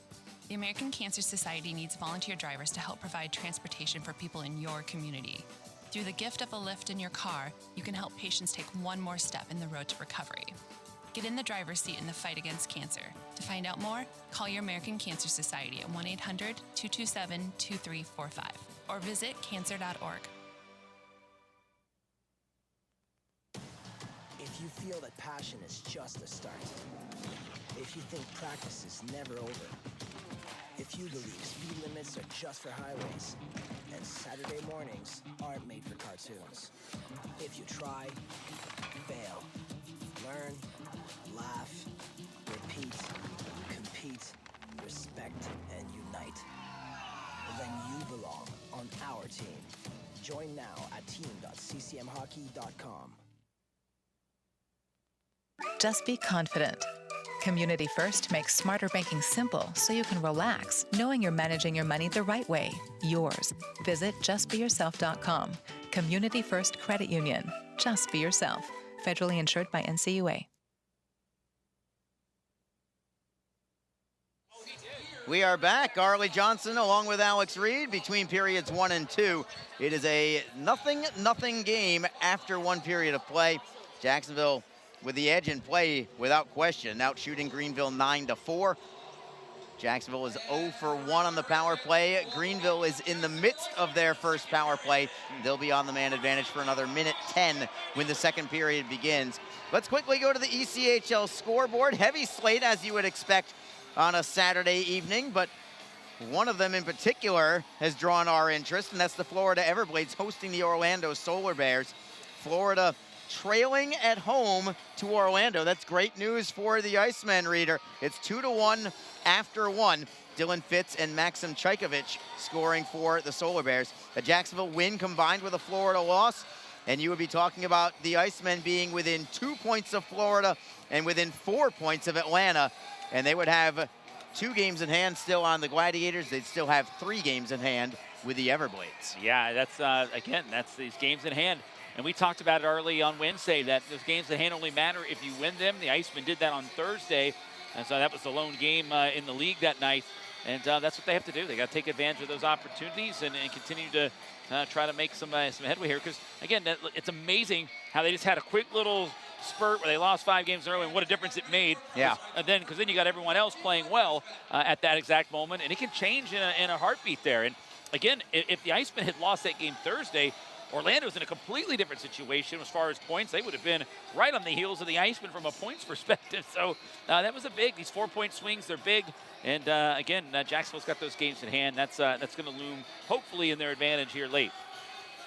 The American Cancer Society needs volunteer drivers to help provide transportation for people in your community. Through the gift of a lift in your car, you can help patients take one more step in the road to recovery. Get in the driver's seat in the fight against cancer. To find out more, call your American Cancer Society at 1-800-227-2345 or visit cancer.org. If you feel that passion is just a start, if you think practice is never over, if you believe speed limits are just for highways, and Saturday mornings aren't made for cartoons. If you try, fail, learn, laugh, repeat, compete, respect, and unite, then you belong on our team. Join now at team.ccmhockey.com. Just be confident. Community First makes smarter banking simple so you can relax, knowing you're managing your money the right way, yours. Visit justbeyourself.com. Community First Credit Union. Just be yourself. Federally insured by NCUA. We are back. Arlie Johnson along with Alex Reed between periods 1 and 2. It is a nothing game after one period of play. Jacksonville with the edge in play without question, out shooting Greenville 9-4. Jacksonville is 0 for 1 on the power play. Greenville is in the midst of their first power play. They'll be on the man advantage for another minute 10 when the second period begins. Let's quickly go to the ECHL scoreboard. Heavy slate, as you would expect on a Saturday evening, but one of them in particular has drawn our interest, and that's the Florida Everblades hosting the Orlando Solar Bears. Florida trailing at home to Orlando. That's great news for the Icemen, Reader. It's 2-1 after one. Dylan Fitz and Maxim Chaykovich scoring for the Solar Bears. A Jacksonville win combined with a Florida loss, and you would be talking about the Icemen being within 2 points of Florida and within 4 points of Atlanta, and they would have 2 games in hand still on the Gladiators. They'd still have 3 games in hand with the Everblades. Yeah, that's, again, that's these games in hand. And we talked about it early on Wednesday that those games at hand only matter if you win them. The Icemen did that on Thursday, and so that was the lone game in the league that night. And that's what they have to do. They got to take advantage of those opportunities and continue to try to make some headway here. Because again, it's amazing how they just had a quick little spurt where they lost 5 games in a row, and what a difference it made. Yeah. Because then you got everyone else playing well at that exact moment, and it can change in a heartbeat there. And again, if the Icemen had lost that game Thursday, Orlando's in a completely different situation as far as points. They would have been right on the heels of the Icemen from a points perspective. So that was these 4-point swings, they're big. And again, Jacksonville's got those games in hand. That's going to loom hopefully in their advantage here late.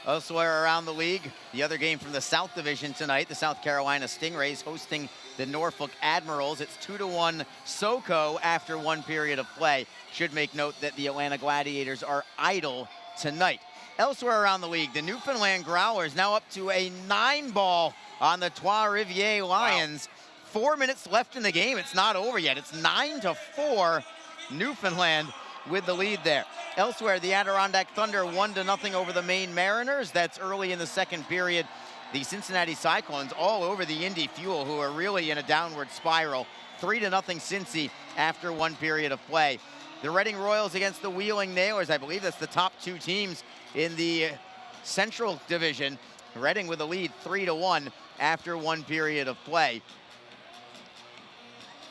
Elsewhere around the league, the other game from the South Division tonight, the South Carolina Stingrays hosting the Norfolk Admirals. It's 2-1 SoCo after one period of play. Should make note that the Atlanta Gladiators are idle tonight. Elsewhere around the league, the Newfoundland Growlers now up to a 9-ball on the Trois-Rivières Lions. Wow. 4 minutes left in the game. It's not over yet. It's 9-4 Newfoundland with the lead there. Elsewhere, the Adirondack Thunder 1-0 over the Maine Mariners. That's early in the second period. The Cincinnati Cyclones all over the Indy Fuel, who are really in a downward spiral. 3-0 Cincy after one period of play. The Reading Royals against the Wheeling Nailers. I believe that's the top 2 teams in the Central Division. Reading with the lead 3-1 after one period of play.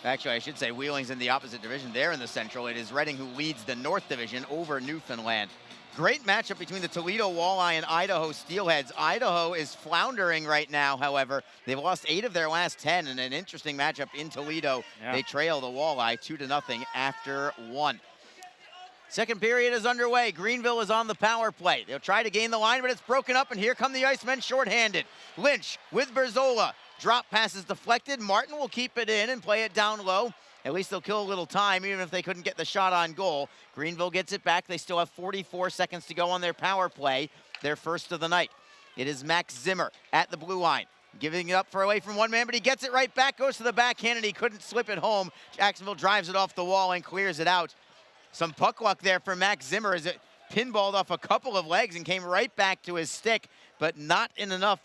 Actually, I should say Wheeling's in the opposite division. They're in the Central. It is Reading who leads the North Division over Newfoundland. Great matchup between the Toledo Walleye and Idaho Steelheads. Idaho is floundering right now, however. They've lost 8 of their last 10 in an interesting matchup in Toledo. Yeah. They trail the Walleye 2-0 after one. Second period is underway. Greenville is on the power play. They'll try to gain the line, but it's broken up, and here come the Icemen shorthanded. Lynch with Berzola. Drop pass is deflected. Martin will keep it in and play it down low. At least they'll kill a little time, even if they couldn't get the shot on goal. Greenville gets it back. They still have 44 seconds to go on their power play, their first of the night. It is Max Zimmer at the blue line, giving it up for away from one man, but he gets it right back, goes to the backhand, and he couldn't slip it home. Jacksonville drives it off the wall and clears it out. Some puck luck there for Max Zimmer as it pinballed off a couple of legs and came right back to his stick, but not in enough,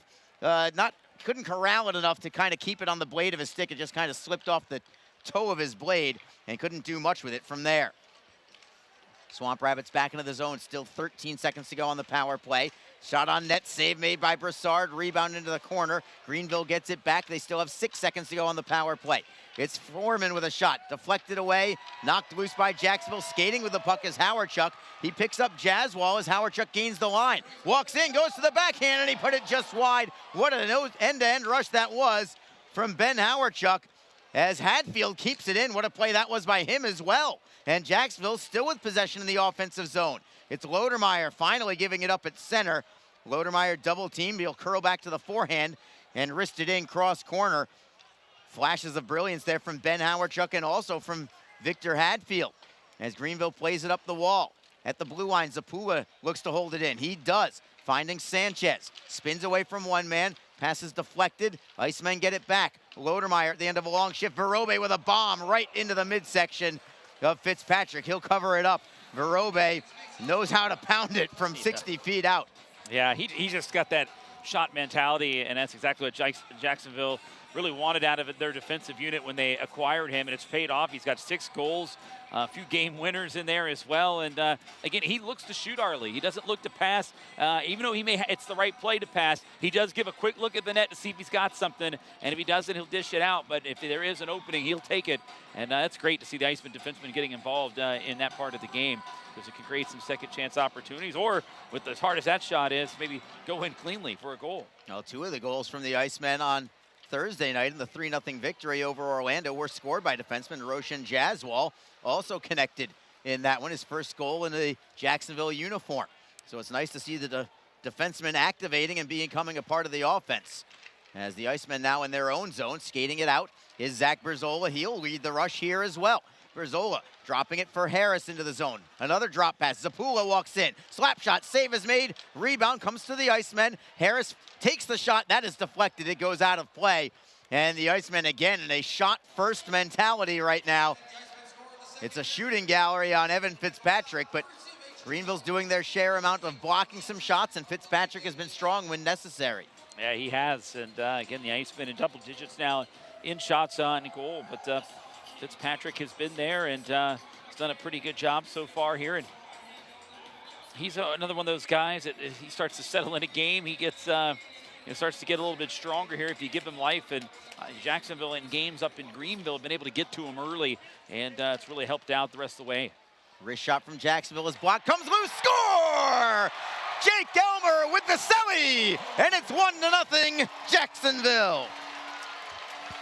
couldn't corral it enough to kind of keep it on the blade of his stick. It just kind of slipped off the toe of his blade and couldn't do much with it from there. Swamp Rabbits back into the zone, still 13 seconds to go on the power play. Shot on net, save made by Broussard, rebound into the corner. Greenville gets it back. They still have 6 seconds to go on the power play. It's Foreman with a shot, deflected away, knocked loose by Jacksonville. Skating with the puck is Howardchuk. He picks up Jaswall as Howardchuk gains the line. Walks in, goes to the backhand, and he put it just wide. What an end-to-end rush that was from Ben Howardchuk as Hadfield keeps it in. What a play that was by him as well. And Jacksonville still with possession in the offensive zone. It's Lodermeyer finally giving it up at center. Lodermeyer double teamed. He'll curl back to the forehand and wrist it in cross corner. Flashes of brilliance there from Ben Howardchuk and also from Victor Hadfield as Greenville plays it up the wall. At the blue line, Zapula looks to hold it in. He does, finding Sanchez. Spins away from one man, Pass is deflected. Icemen get it back. Lodermeyer at the end of a long shift. Verobe with a bomb right into the midsection of Fitzpatrick. He'll cover it up. Verobe knows how to pound it from 60 feet out. Yeah, he just got that shot mentality, and that's exactly what Jacksonville really wanted out of their defensive unit when they acquired him, and it's paid off. He's got 6 goals, a few game winners in there as well, and again, he looks to shoot Arlie. He doesn't look to pass, even though it's the right play to pass. He does give a quick look at the net to see if he's got something, and if he doesn't, he'll dish it out, but if there is an opening, he'll take it, and that's great to see the Iceman defenseman getting involved in that part of the game, because it can create some second chance opportunities, or with as hard as that shot is, maybe go in cleanly for a goal. Well, 2 of the goals from the Icemen on Thursday night in the 3-0 victory over Orlando were scored by defenseman Roshan Jaswal, also connected in that one, his first goal in the Jacksonville uniform. So it's nice to see the defenseman activating and becoming a part of the offense. As the Icemen now in their own zone, skating it out is Zach Berzola. He'll lead the rush here as well. Berzola dropping it for Harris into the zone. Another drop pass. Zapula walks in. Slap shot. Save is made. Rebound comes to the Icemen. Harris takes the shot. That is deflected. It goes out of play. And the Icemen again in a shot-first mentality right now. It's a shooting gallery on Evan Fitzpatrick, but Greenville's doing their share amount of blocking some shots, and Fitzpatrick has been strong when necessary. Yeah, he has. And again, the Icemen in double digits now in shots on goal. But Fitzpatrick has been there and he's done a pretty good job so far here. And he's another one of those guys that he starts to settle in a game. He gets, starts to get a little bit stronger here if you give him life. And Jacksonville in games up in Greenville have been able to get to him early, and it's really helped out the rest of the way. Wrist shot from Jacksonville is blocked, comes loose, score! Jake Elmer with the celly, and it's 1-0 Jacksonville.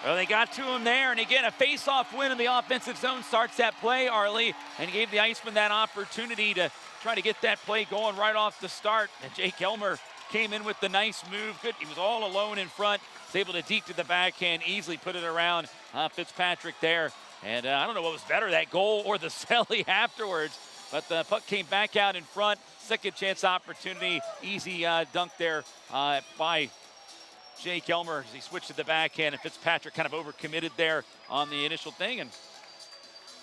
Well, they got to him there, and again, a face-off win in the offensive zone starts that play, Arlie, and gave the Icemen that opportunity to try to get that play going right off the start. And Jake Elmer came in with the nice move. Good, he was all alone in front. Was able to deke to the backhand, easily put it around Fitzpatrick there. And I don't know what was better, that goal or the celly afterwards, but the puck came back out in front. Second chance opportunity, easy dunk there by Jake Elmer as he switched to the backhand, and Fitzpatrick kind of overcommitted there on the initial thing and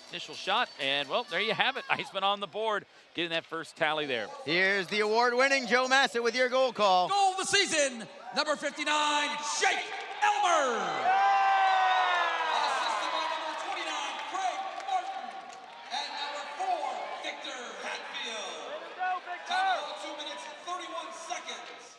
initial shot. And well, there you have it. Iceman on the board, getting that first tally there. Here's the award-winning Joe Massett with your goal call. Goal of the season, number 59, Jake Elmer. Assisted by number 29, Craig Martin. And number 4, Victor Hatfield. Time of 2 minutes and 31 seconds.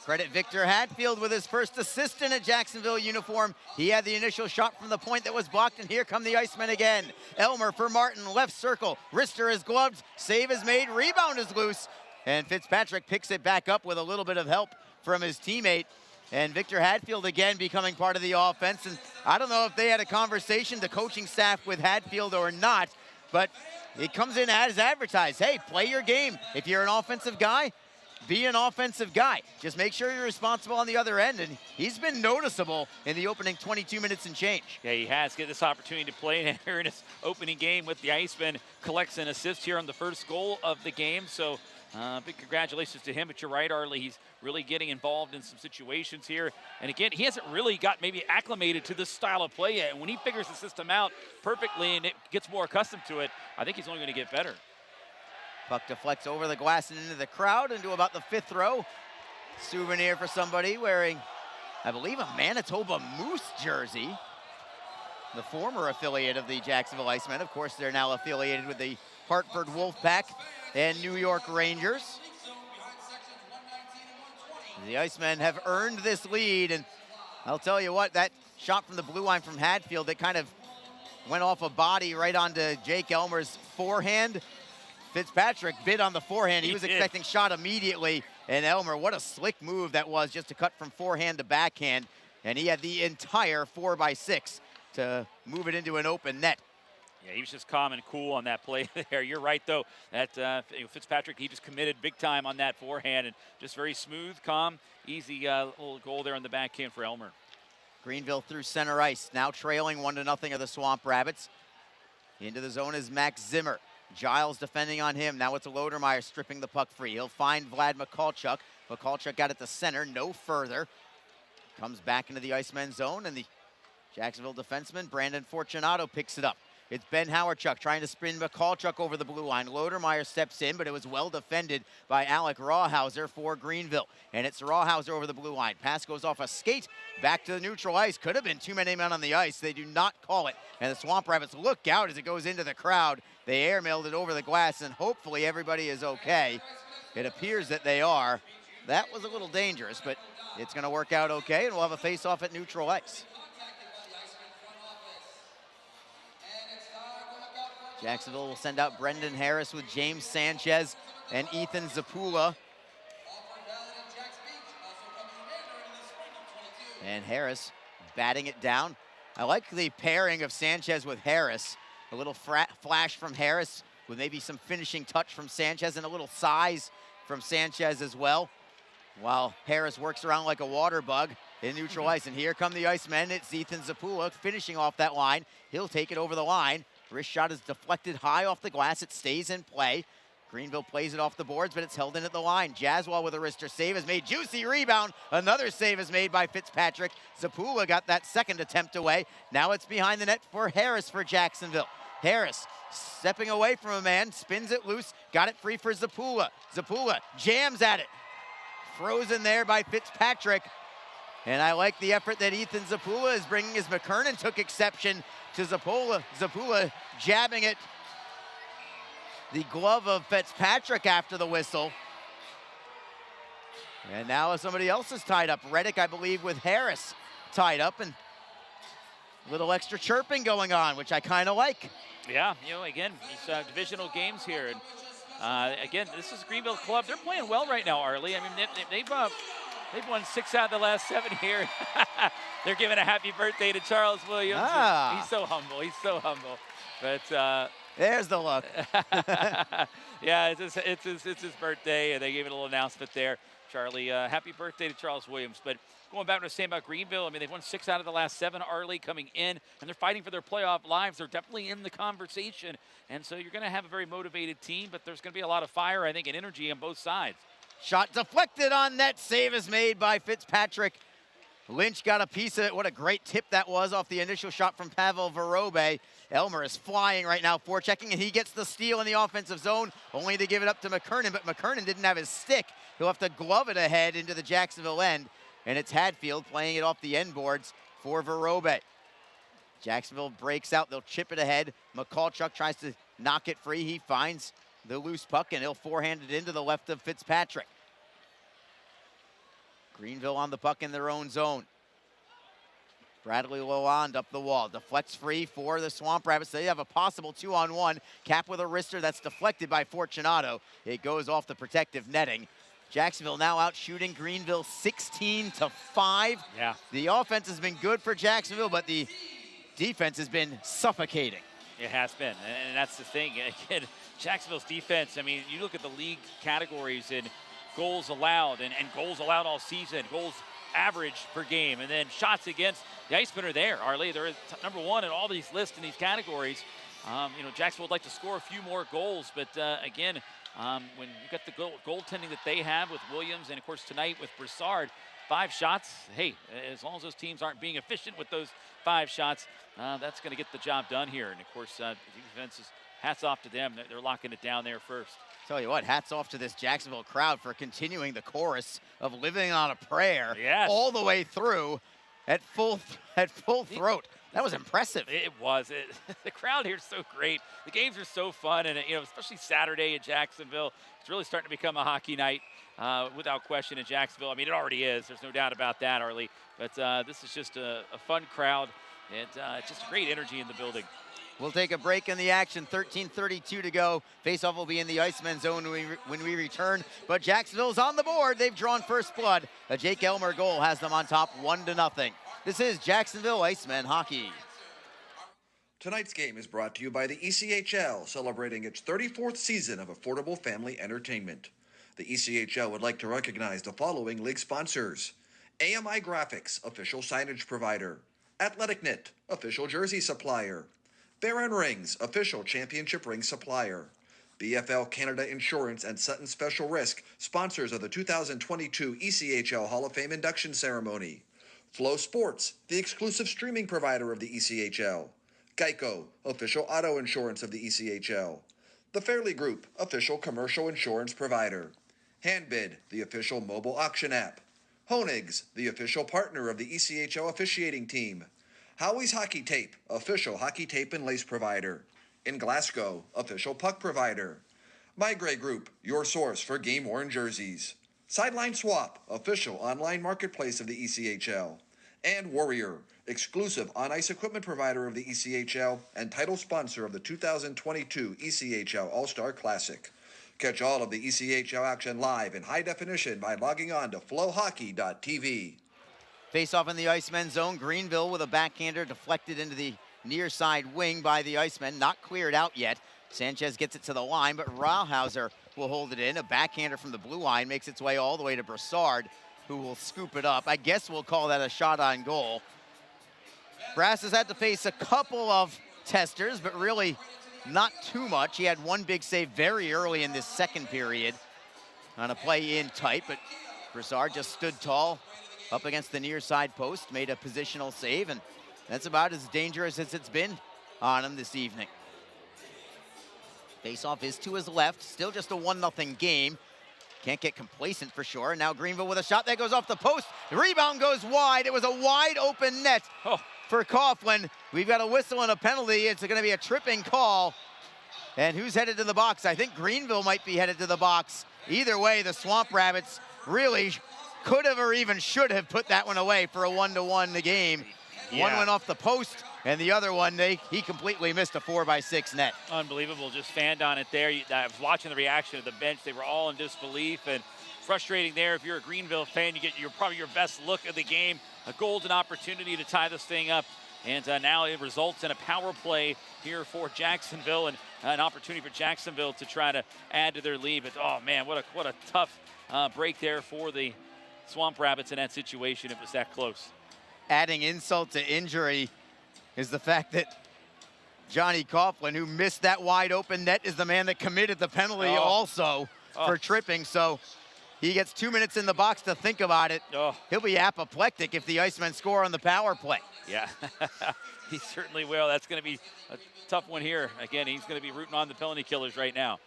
Credit Victor Hatfield with his first assist in a Jacksonville uniform. He had the initial shot from the point that was blocked, and here come the Icemen again. Elmer for Martin, left circle. Wrister is gloved, save is made, rebound is loose, and Fitzpatrick picks it back up with a little bit of help from his teammate. And Victor Hatfield again becoming part of the offense. And I don't know if they had a conversation, the coaching staff, with Hatfield or not, but it comes in as advertised. Hey, play your game. If you're an offensive guy, be an offensive guy. Just make sure you're responsible on the other end, and he's been noticeable in the opening 22 minutes and change. Yeah, he has. Get this opportunity to play here in his opening game with the Icemen. Collects an assist here on the first goal of the game, so big congratulations to him. But you're right, Arlie, he's really getting involved in some situations here. And again, he hasn't really got maybe acclimated to this style of play yet. And when he figures the system out perfectly and it gets more accustomed to it, I think he's only going to get better. Puck deflects over the glass and into the crowd into about the 5th row. Souvenir for somebody wearing, I believe, a Manitoba Moose jersey. The former affiliate of the Jacksonville Icemen. Of course, they're now affiliated with the Hartford Wolfpack and New York Rangers. The Icemen have earned this lead, and I'll tell you what, that shot from the blue line from Hatfield that kind of went off a body right onto Jake Elmer's forehand. Fitzpatrick bid on the forehand. He was expecting shot immediately. And Elmer, what a slick move that was, just to cut from forehand to backhand. And he had the entire 4x6 to move it into an open net. Yeah, he was just calm and cool on that play there. You're right, though. That Fitzpatrick, he just committed big time on that forehand. And just very smooth, calm, easy little goal there on the backhand for Elmer. Greenville through center ice. Now trailing 1-0 of the Swamp Rabbits. Into the zone is Max Zimmer. Giles defending on him. Now it's a Lodermeyer stripping the puck free. He'll find Vlad Mikulchuk. Mikulchuk got it to center, no further. Comes back into the Icemen zone, and the Jacksonville defenseman, Brandon Fortunato, picks it up. It's Ben Howarchuk trying to spin McCallchuk over the blue line. Lodermeyer steps in, but it was well defended by Alec Rawhauser for Greenville. And it's Rawhauser over the blue line. Pass goes off a skate, back to the neutral ice. Could have been too many men on the ice. They do not call it. And the Swamp Rabbits look out as it goes into the crowd. They airmailed it over the glass, and hopefully everybody is okay. It appears that they are. That was a little dangerous, but it's going to work out okay, and we'll have a face-off at neutral ice. Jacksonville will send out Brendan Harris with James Sanchez and Ethan Zapula. And Harris batting it down. I like the pairing of Sanchez with Harris. A little flash from Harris with maybe some finishing touch from Sanchez and a little size from Sanchez as well. While Harris works around like a water bug in neutral ice. And here come the Icemen. It's Ethan Zapula finishing off that line. He'll take it over the line. Wrist shot is deflected high off the glass. It stays in play. Greenville plays it off the boards, but it's held in at the line. Jaswal with a wrister save is made. Juicy rebound. Another save is made by Fitzpatrick. Zapula got that second attempt away. Now it's behind the net for Harris for Jacksonville. Harris stepping away from a man, spins it loose, got it free for Zapula. Zapula jams at it. Frozen there by Fitzpatrick. And I like the effort that Ethan Zapula is bringing as McKernan took exception to Zapula. Zapula jabbing it. The glove of Fitzpatrick after the whistle. And now somebody else is tied up. Reddick, I believe, with Harris tied up, and a little extra chirping going on, which I kind of like. Yeah, you know, again, these divisional games here. And again, this is Greenville Club. They're playing well right now, Arlie. I mean, they've won 6 out of the last 7 here. They're giving a happy birthday to Charles Williams. Ah. He's so humble. He's so humble. But there's the look. yeah, it's his birthday, and they gave it a little announcement there. Charlie, happy birthday to Charles Williams. But going back to what I was saying about Greenville, I mean, they've won 6 out of the last 7, Arlie, coming in, and they're fighting for their playoff lives. They're definitely in the conversation. And so you're going to have a very motivated team, but there's going to be a lot of fire, I think, and energy on both sides. Shot deflected on net. Save is made by Fitzpatrick. Lynch got a piece of it. What a great tip that was off the initial shot from Pavel Vorobey. Elmer is flying right now, forechecking, and he gets the steal in the offensive zone, only to give it up to McKernan, but McKernan didn't have his stick. He'll have to glove it ahead into the Jacksonville end, and it's Hadfield playing it off the end boards for Vorobey. Jacksonville breaks out. They'll chip it ahead. McCallchuk tries to knock it free. He finds the loose puck, and he'll forehand it into the left of Fitzpatrick. Greenville on the puck in their own zone. Bradley Lalonde up the wall. Deflects free for the Swamp Rabbits. They have a possible 2-on-1. Cap with a wrister that's deflected by Fortunato. It goes off the protective netting. Jacksonville now out shooting Greenville 16-5. Yeah. The offense has been good for Jacksonville, but the defense has been suffocating. It has been, and that's the thing. Again, Jacksonville's defense, I mean, you look at the league categories and goals allowed and goals allowed all season, goals average per game, and then shots against. The Icemen are there, Arlie. They're number 1 in all these lists in these categories. You know, Jacksonville would like to score a few more goals, but again, when you got the goaltending that they have with Williams, and of course tonight with Broussard, 5 shots, hey, as long as those teams aren't being efficient with those 5 shots, that's going to get the job done here. And of course, the defense is, hats off to them. They're locking it down there first. Tell you what, hats off to this Jacksonville crowd for continuing the chorus of Living on a Prayer all the way through at full throat. That was impressive. It was. The crowd here is so great. The games are so fun, and you know, especially Saturday in Jacksonville, it's really starting to become a hockey night without question in Jacksonville. I mean, it already is. There's no doubt about that, Arlie. But this is just a fun crowd, and just great energy in the building. We'll take a break in the action. 13:32 to go. Faceoff will be in the Icemen zone when we return. But Jacksonville's on the board. They've drawn first blood. A Jake Elmer goal has them on top 1-0. This is Jacksonville Icemen hockey. Tonight's game is brought to you by the ECHL, celebrating its 34th season of affordable family entertainment. The ECHL would like to recognize the following league sponsors: AMI Graphics, official signage provider; Athletic Knit, official jersey supplier; Baron Rings, official championship ring supplier; BFL Canada Insurance and Sutton Special Risk, sponsors of the 2022 ECHL Hall of Fame induction ceremony; Flow Sports, the exclusive streaming provider of the ECHL. Geico, official auto insurance of the ECHL. The Fairley Group, official commercial insurance provider. Handbid, the official mobile auction app. Honig's, the official partner of the ECHL officiating team. Howie's Hockey Tape, official hockey tape and lace provider. In Glasgow, official puck provider. My Gray Group, your source for game-worn jerseys. Sideline Swap, official online marketplace of the ECHL. And Warrior, exclusive on-ice equipment provider of the ECHL and title sponsor of the 2022 ECHL All-Star Classic. Catch all of the ECHL action live in high definition by logging on to flowhockey.tv. Face-off in the Icemen zone. Greenville with a backhander deflected into the near side wing by the Icemen. Not cleared out yet. Sanchez gets it to the line, but Rauhauser will hold it in. A backhander from the blue line makes its way all the way to Broussard, who will scoop it up. I guess we'll call that a shot on goal. Brass has had to face a couple of testers, but really not too much. He had one big save very early in this second period on a play in tight, but Broussard just stood tall up against the near side post, made a positional save, and that's about as dangerous as it's been on him this evening. Faceoff is to his left, still just a 1-0 game. Can't get complacent for sure. Now Greenville with a shot that goes off the post. The rebound goes wide. It was a wide open net for Coughlin. We've got a whistle and a penalty. It's going to be a tripping call. And who's headed to the box? I think Greenville might be headed to the box. Either way, the Swamp Rabbits really could have or even should have put that one away for a 1-1 game. Yeah. One went off the post, and the other one, he completely missed a 4x6 net. Unbelievable, just fanned on it there. I was watching the reaction of the bench. They were all in disbelief, and frustrating there. If you're a Greenville fan, you get probably your best look of the game, a golden opportunity to tie this thing up. And now it results in a power play here for Jacksonville, and an opportunity for Jacksonville to try to add to their lead. But, oh, man, what a tough break there for the Swamp Rabbits in that situation. It was that close. Adding insult to injury is the fact that Johnny Coughlin, who missed that wide open net, is the man that committed the penalty also for tripping. So he gets 2 minutes in the box to think about it. He'll be apoplectic if the Icemen score on the power play. Yeah, he certainly will. That's going to be a tough one here. Again, he's going to be rooting on the penalty killers right now.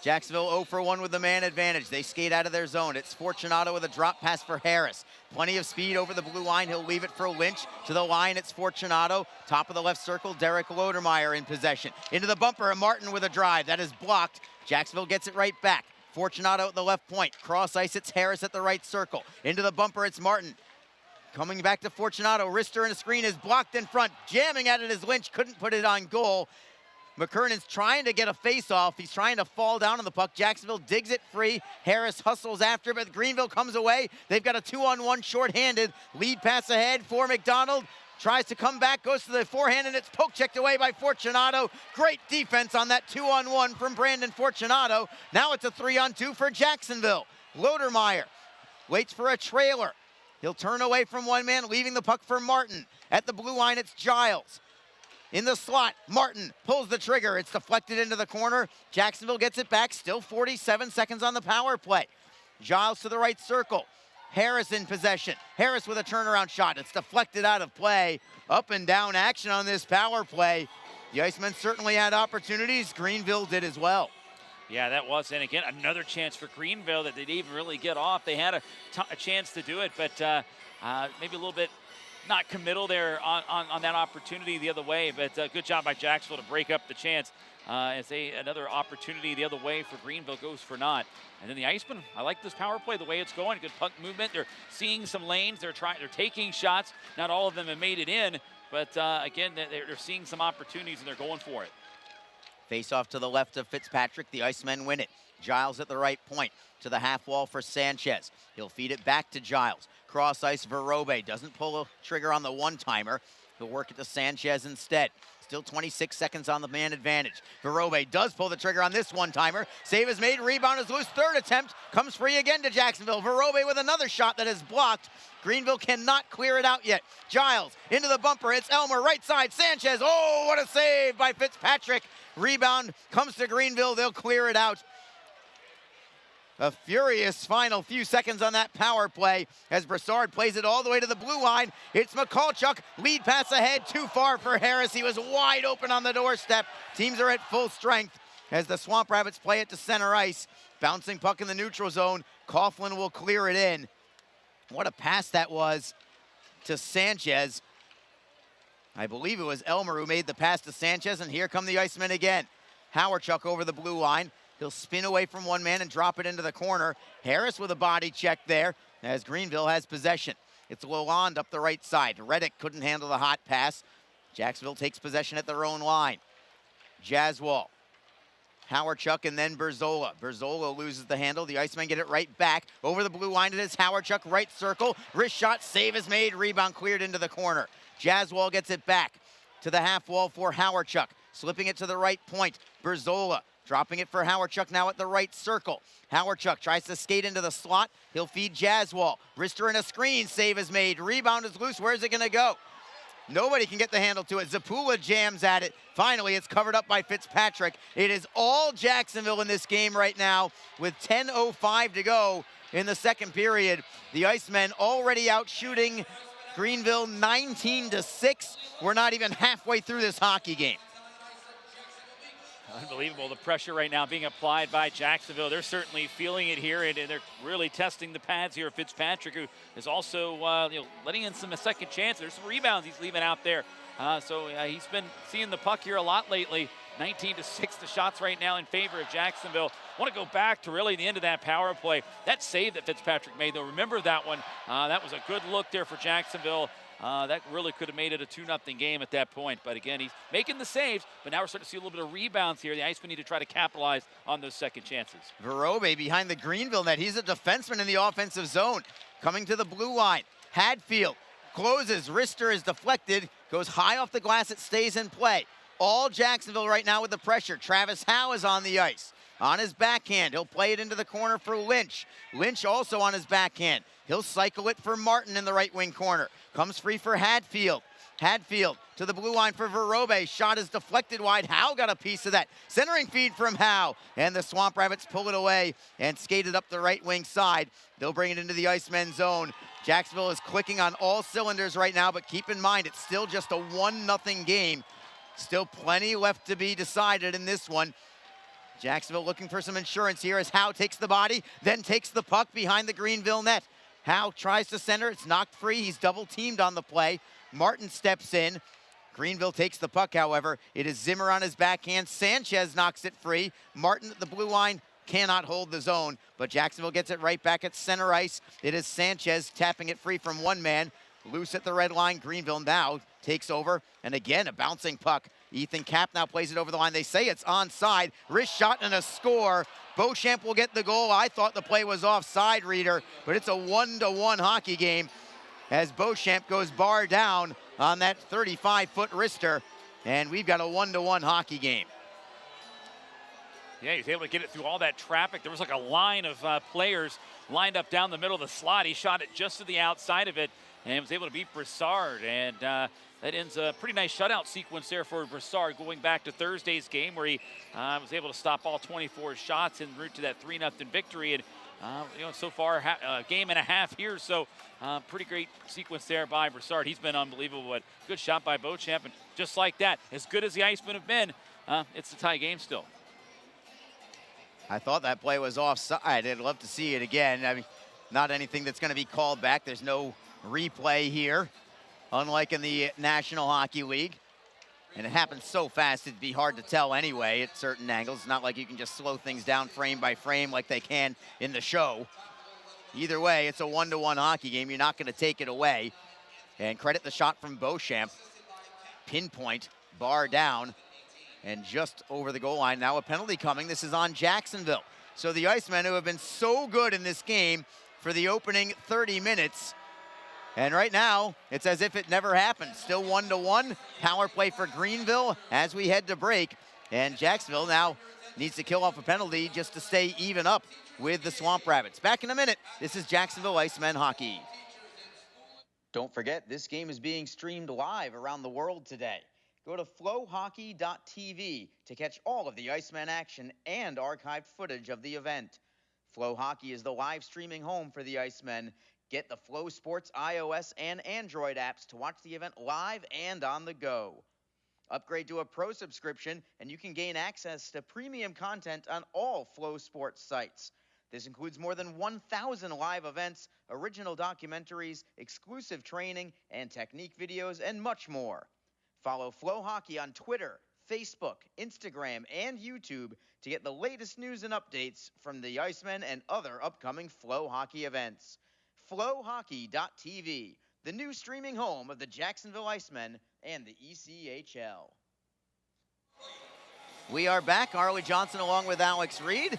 Jacksonville 0 for 1 with the man advantage. They skate out of their zone. It's Fortunato with a drop pass for Harris. Plenty of speed over the blue line. He'll leave it for Lynch. To the line, it's Fortunato. Top of the left circle, Derek Lodermeyer in possession. Into the bumper, and Martin with a drive. That is blocked. Jacksonville gets it right back. Fortunato at the left point. Cross ice, it's Harris at the right circle. Into the bumper, it's Martin. Coming back to Fortunato. Wrister and a screen is blocked in front. Jamming at it is Lynch. Couldn't put it on goal. McKernan's trying to get a face-off. He's trying to fall down on the puck. Jacksonville digs it free. Harris hustles after, but Greenville comes away. They've got a 2-on-1 shorthanded. Lead pass ahead for McDonald. Tries to come back, goes to the forehand, and it's poke checked away by Fortunato. Great defense on that 2-on-1 from Brandon Fortunato. Now it's a 3-on-2 for Jacksonville. Lodermeyer waits for a trailer. He'll turn away from one man, leaving the puck for Martin. At the blue line, it's Giles. In the slot, Martin pulls the trigger. It's deflected into the corner. Jacksonville gets it back. Still 47 seconds on the power play. Giles to the right circle. Harris in possession. Harris with a turnaround shot. It's deflected out of play. Up and down action on this power play. The Icemen certainly had opportunities. Greenville did as well. Yeah, that was, and again, another chance for Greenville that they didn't even really get off. They had a chance to do it, but maybe a little bit not committal there on that opportunity the other way, but good job by Jacksonville to break up the chance as another opportunity the other way for Greenville goes for naught. And then the Icemen, I like this power play, the way it's going, good puck movement. They're seeing some lanes, they're taking shots. Not all of them have made it in, but again, they're seeing some opportunities and they're going for it. Face off to the left of Fitzpatrick. The Icemen win it. Giles at the right point to the half wall for Sanchez. He'll feed it back to Giles. Cross ice, Verobe doesn't pull a trigger on the one-timer. He'll work it to Sanchez instead. Still 26 seconds on the man advantage. Verobe does pull the trigger on this one-timer. Save is made, rebound is loose. Third attempt comes free again to Jacksonville. Verobe with another shot that is blocked. Greenville cannot clear it out yet. Giles into the bumper. It's Elmer, right side. Sanchez. Oh, what a save by Fitzpatrick. Rebound comes to Greenville. They'll clear it out. A furious final few seconds on that power play as Broussard plays it all the way to the blue line. It's Mikulchuk, lead pass ahead, too far for Harris. He was wide open on the doorstep. Teams are at full strength as the Swamp Rabbits play it to center ice. Bouncing puck in the neutral zone. Coughlin will clear it in. What a pass that was to Sanchez. I believe it was Elmer who made the pass to Sanchez, and here come the Icemen again. Hawerchuk over the blue line. He'll spin away from one man and drop it into the corner. Harris with a body check there as Greenville has possession. It's Lalonde up the right side. Reddick couldn't handle the hot pass. Jacksonville takes possession at their own line. Jaswal, Hawerchuk, and then Berzola. Berzola loses the handle. The Icemen get it right back. Over the blue line, it is Hawerchuk, right circle. Wrist shot, save is made. Rebound cleared into the corner. Jaswal gets it back to the half wall for Hawerchuk. Slipping it to the right point. Berzola dropping it for Hawerchuk now at the right circle. Hawerchuk tries to skate into the slot. He'll feed Jaswal. Wrister in a screen. Save is made. Rebound is loose. Where's it going to go? Nobody can get the handle to it. Zapula jams at it. Finally, it's covered up by Fitzpatrick. It is all Jacksonville in this game right now with 10:05 to go in the second period. The Icemen already out shooting Greenville 19-6. We're not even halfway through this hockey game. Unbelievable, the pressure right now being applied by Jacksonville. They're certainly feeling it here, and they're really testing the pads here. Fitzpatrick, who is also letting in some second chances. There's some rebounds he's leaving out there. So he's been seeing the puck here a lot lately. 19-6 the shots right now in favor of Jacksonville. Want to go back to really the end of that power play. That save that Fitzpatrick made, though, remember that one. That was a good look there for Jacksonville. That really could have made it a 2-0 game at that point. But again, he's making the saves, but now we're starting to see a little bit of rebounds here. The Icemen need to try to capitalize on those second chances. Verobe behind the Greenville net. He's a defenseman in the offensive zone. Coming to the blue line. Hadfield closes. Wrister is deflected. Goes high off the glass. It stays in play. All Jacksonville right now with the pressure. Travis Howe is on the ice. On his backhand, he'll play it into the corner for Lynch. Lynch also on his backhand. He'll cycle it for Martin in the right wing corner. Comes free for Hadfield. Hadfield to the blue line for Verobe. Shot is deflected wide. Howe got a piece of that. Centering feed from Howe. And the Swamp Rabbits pull it away and skate it up the right wing side. They'll bring it into the Icemen zone. Jacksonville is clicking on all cylinders right now, but keep in mind, it's still just a 1-0 game. Still plenty left to be decided in this one. Jacksonville looking for some insurance here as Howe takes the body, then takes the puck behind the Greenville net. Howe tries to center. It's knocked free. He's double teamed on the play. Martin steps in. Greenville takes the puck, however. It is Zimmer on his backhand. Sanchez knocks it free. Martin at the blue line cannot hold the zone, but Jacksonville gets it right back at center ice. It is Sanchez tapping it free from one man. Loose at the red line. Greenville now takes over. And again, a bouncing puck. Ethan Kapp now plays it over the line. They say it's onside. Wrist shot and a score. Beauchamp will get the goal. I thought the play was offside, Reader, but it's a 1-1 hockey game as Beauchamp goes bar down on that 35-foot wrister, and we've got a 1-1 hockey game. Yeah, he was able to get it through all that traffic. There was like a line of players lined up down the middle of the slot. He shot it just to the outside of it and was able to beat Broussard. And that ends a pretty nice shutout sequence there for Broussard, going back to Thursday's game where he was able to stop all 24 shots en route to that 3-0 victory. And so far a game and a half here, so pretty great sequence there by Broussard. He's been unbelievable, but good shot by Beauchamp. And just like that, as good as the Icemen have been, it's a tie game still. I thought that play was offside. I'd love to see it again. I mean, not anything that's going to be called back. There's no replay here, unlike in the National Hockey League. And it happens so fast, it'd be hard to tell anyway at certain angles. It's not like you can just slow things down frame by frame like they can in the show. Either way, it's a 1-1 hockey game. You're not going to take it away. And credit the shot from Beauchamp. Pinpoint, bar down, and just over the goal line. Now a penalty coming. This is on Jacksonville. So the Icemen, who have been so good in this game for the opening 30 minutes, and right now, it's as if it never happened. Still 1-1. Power play for Greenville as we head to break. And Jacksonville now needs to kill off a penalty just to stay even up with the Swamp Rabbits. Back in a minute. This is Jacksonville Icemen hockey. Don't forget, this game is being streamed live around the world today. Go to flowhockey.tv to catch all of the Icemen action and archived footage of the event. Flow Hockey is the live streaming home for the Icemen. Get the Flow Sports iOS and Android apps to watch the event live and on the go. Upgrade to a pro subscription and you can gain access to premium content on all Flow Sports sites. This includes more than 1,000 live events, original documentaries, exclusive training and technique videos, and much more. Follow Flow Hockey on Twitter, Facebook, Instagram, and YouTube to get the latest news and updates from the Icemen and other upcoming Flow Hockey events. FlowHockey.tv, the new streaming home of the Jacksonville Icemen and the ECHL. We are back. Harley Johnson along with Alex Reed.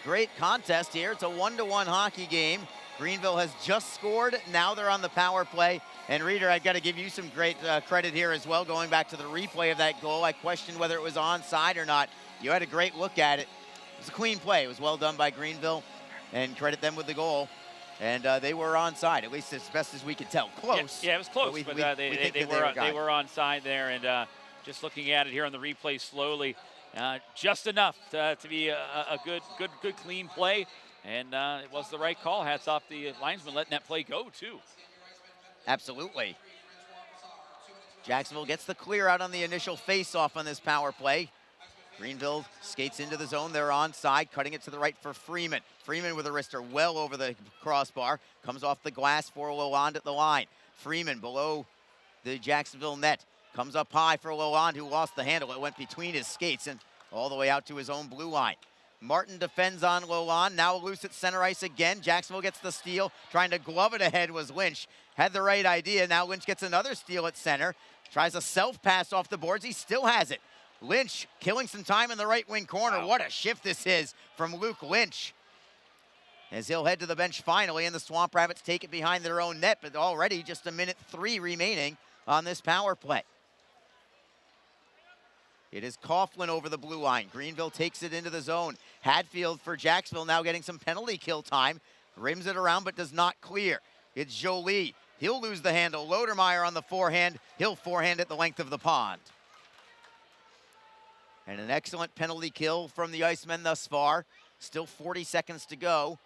Great contest here. It's a 1-1 hockey game. Greenville has just scored. Now they're on the power play. And Reeder, I've got to give you some great credit here as well. Going back to the replay of that goal, I questioned whether it was onside or not. You had a great look at it. It was a clean play. It was well done by Greenville, and credit them with the goal. And they were onside, at least as best as we could tell. Close. Yeah, it was close, but they were onside there. And just looking at it here on the replay slowly, just enough to be a good, clean play. And it was the right call. Hats off the linesman letting that play go, too. Absolutely. Jacksonville gets the clear out on the initial face-off on this power play. Greenville skates into the zone. They're onside, cutting it to the right for Freeman. Freeman with a wrister well over the crossbar. Comes off the glass for Lalonde at the line. Freeman below the Jacksonville net. Comes up high for Lalonde, who lost the handle. It went between his skates and all the way out to his own blue line. Martin defends on Lalonde, now loose at center ice again. Jacksonville gets the steal. Trying to glove it ahead was Lynch. Had the right idea. Now Lynch gets another steal at center. Tries a self-pass off the boards. He still has it. Lynch killing some time in the right wing corner. Wow. What a shift this is from Luke Lynch. As he'll head to the bench finally, and the Swamp Rabbits take it behind their own net, but already just 1:03 remaining on this power play. It is Coughlin over the blue line. Greenville takes it into the zone. Hadfield for Jacksonville now getting some penalty kill time. Rims it around but does not clear. It's Jolie. He'll lose the handle. Lodermeyer on the forehand. He'll forehand it the length of the pond. And an excellent penalty kill from the Icemen thus far. Still 40 seconds to go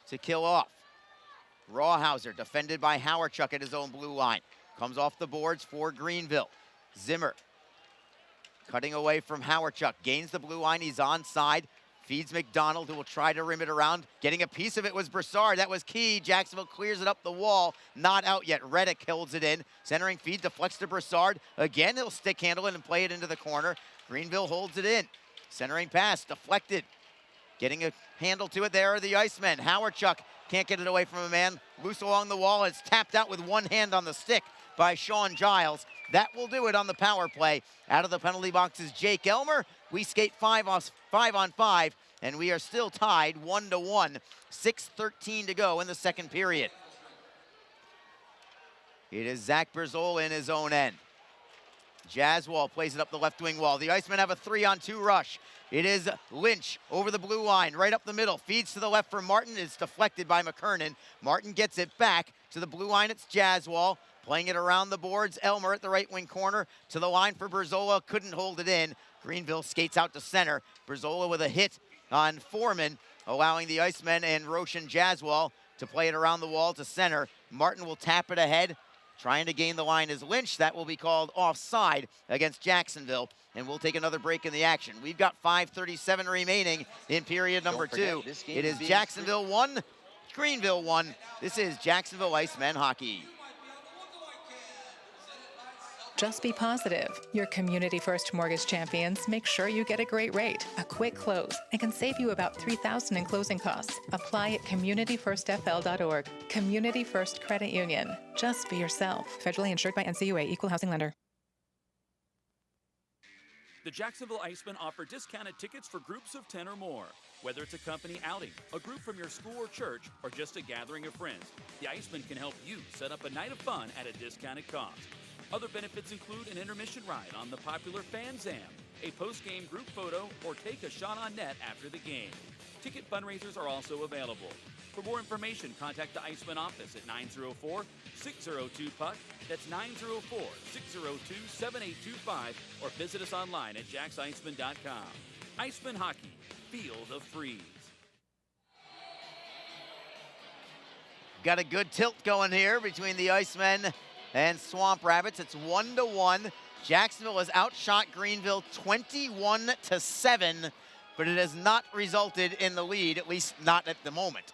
to kill off. Rawhauser defended by Howarchuk at his own blue line. Comes off the boards for Greenville. Zimmer cutting away from Howarchuk. Gains the blue line. He's onside. Feeds McDonald, who will try to rim it around. Getting a piece of it was Broussard. That was key. Jacksonville clears it up the wall. Not out yet. Reddick holds it in. Centering feed deflects to Broussard. Again, he'll stick handle it and play it into the corner. Greenville holds it in. Centering pass deflected. Getting a handle to it there are the Icemen. Howarchuk can't get it away from a man. Loose along the wall. It's tapped out with one hand on the stick by Sean Giles. That will do it on the power play. Out of the penalty box is Jake Elmer. We skate 5 on 5, and we are still tied 1-1. 6:13 to go in the second period. It is Zach Berzola in his own end. Jaswall plays it up the left wing wall. The Icemen have a 3-on-2 rush. It is Lynch over the blue line, right up the middle. Feeds to the left for Martin. It's deflected by McKernan. Martin gets it back to the blue line. It's Jaswall. Playing it around the boards. Elmer at the right wing corner. To the line for Berzola. Couldn't hold it in. Greenville skates out to center. Berzola with a hit on Foreman, allowing the Icemen and Roshan Jaswall to play it around the wall to center. Martin will tap it ahead. Trying to gain the line is Lynch. That will be called offside against Jacksonville. And we'll take another break in the action. We've got 5:37 remaining in period number 2. It is Jacksonville 1, Greenville 1. This is Jacksonville Icemen hockey. Just be positive. Your Community First Mortgage champions make sure you get a great rate, a quick close, and can save you about $3,000 in closing costs. Apply at communityfirstfl.org. Community First Credit Union. Just be yourself. Federally insured by NCUA, Equal Housing Lender. The Jacksonville Icemen offer discounted tickets for groups of 10 or more. Whether it's a company outing, a group from your school or church, or just a gathering of friends, the Icemen can help you set up a night of fun at a discounted cost. Other benefits include an intermission ride on the popular Fan Zam, a post-game group photo, or take a shot on net after the game. Ticket fundraisers are also available. For more information, contact the Icemen office at 904-602-PUCK. That's 904-602-7825, or visit us online at jacksicemen.com. Icemen Hockey, feel the freeze. Got a good tilt going here between the Icemen and Swamp Rabbits. It's 1-1. Jacksonville has outshot Greenville 21-7, but it has not resulted in the lead, at least not at the moment.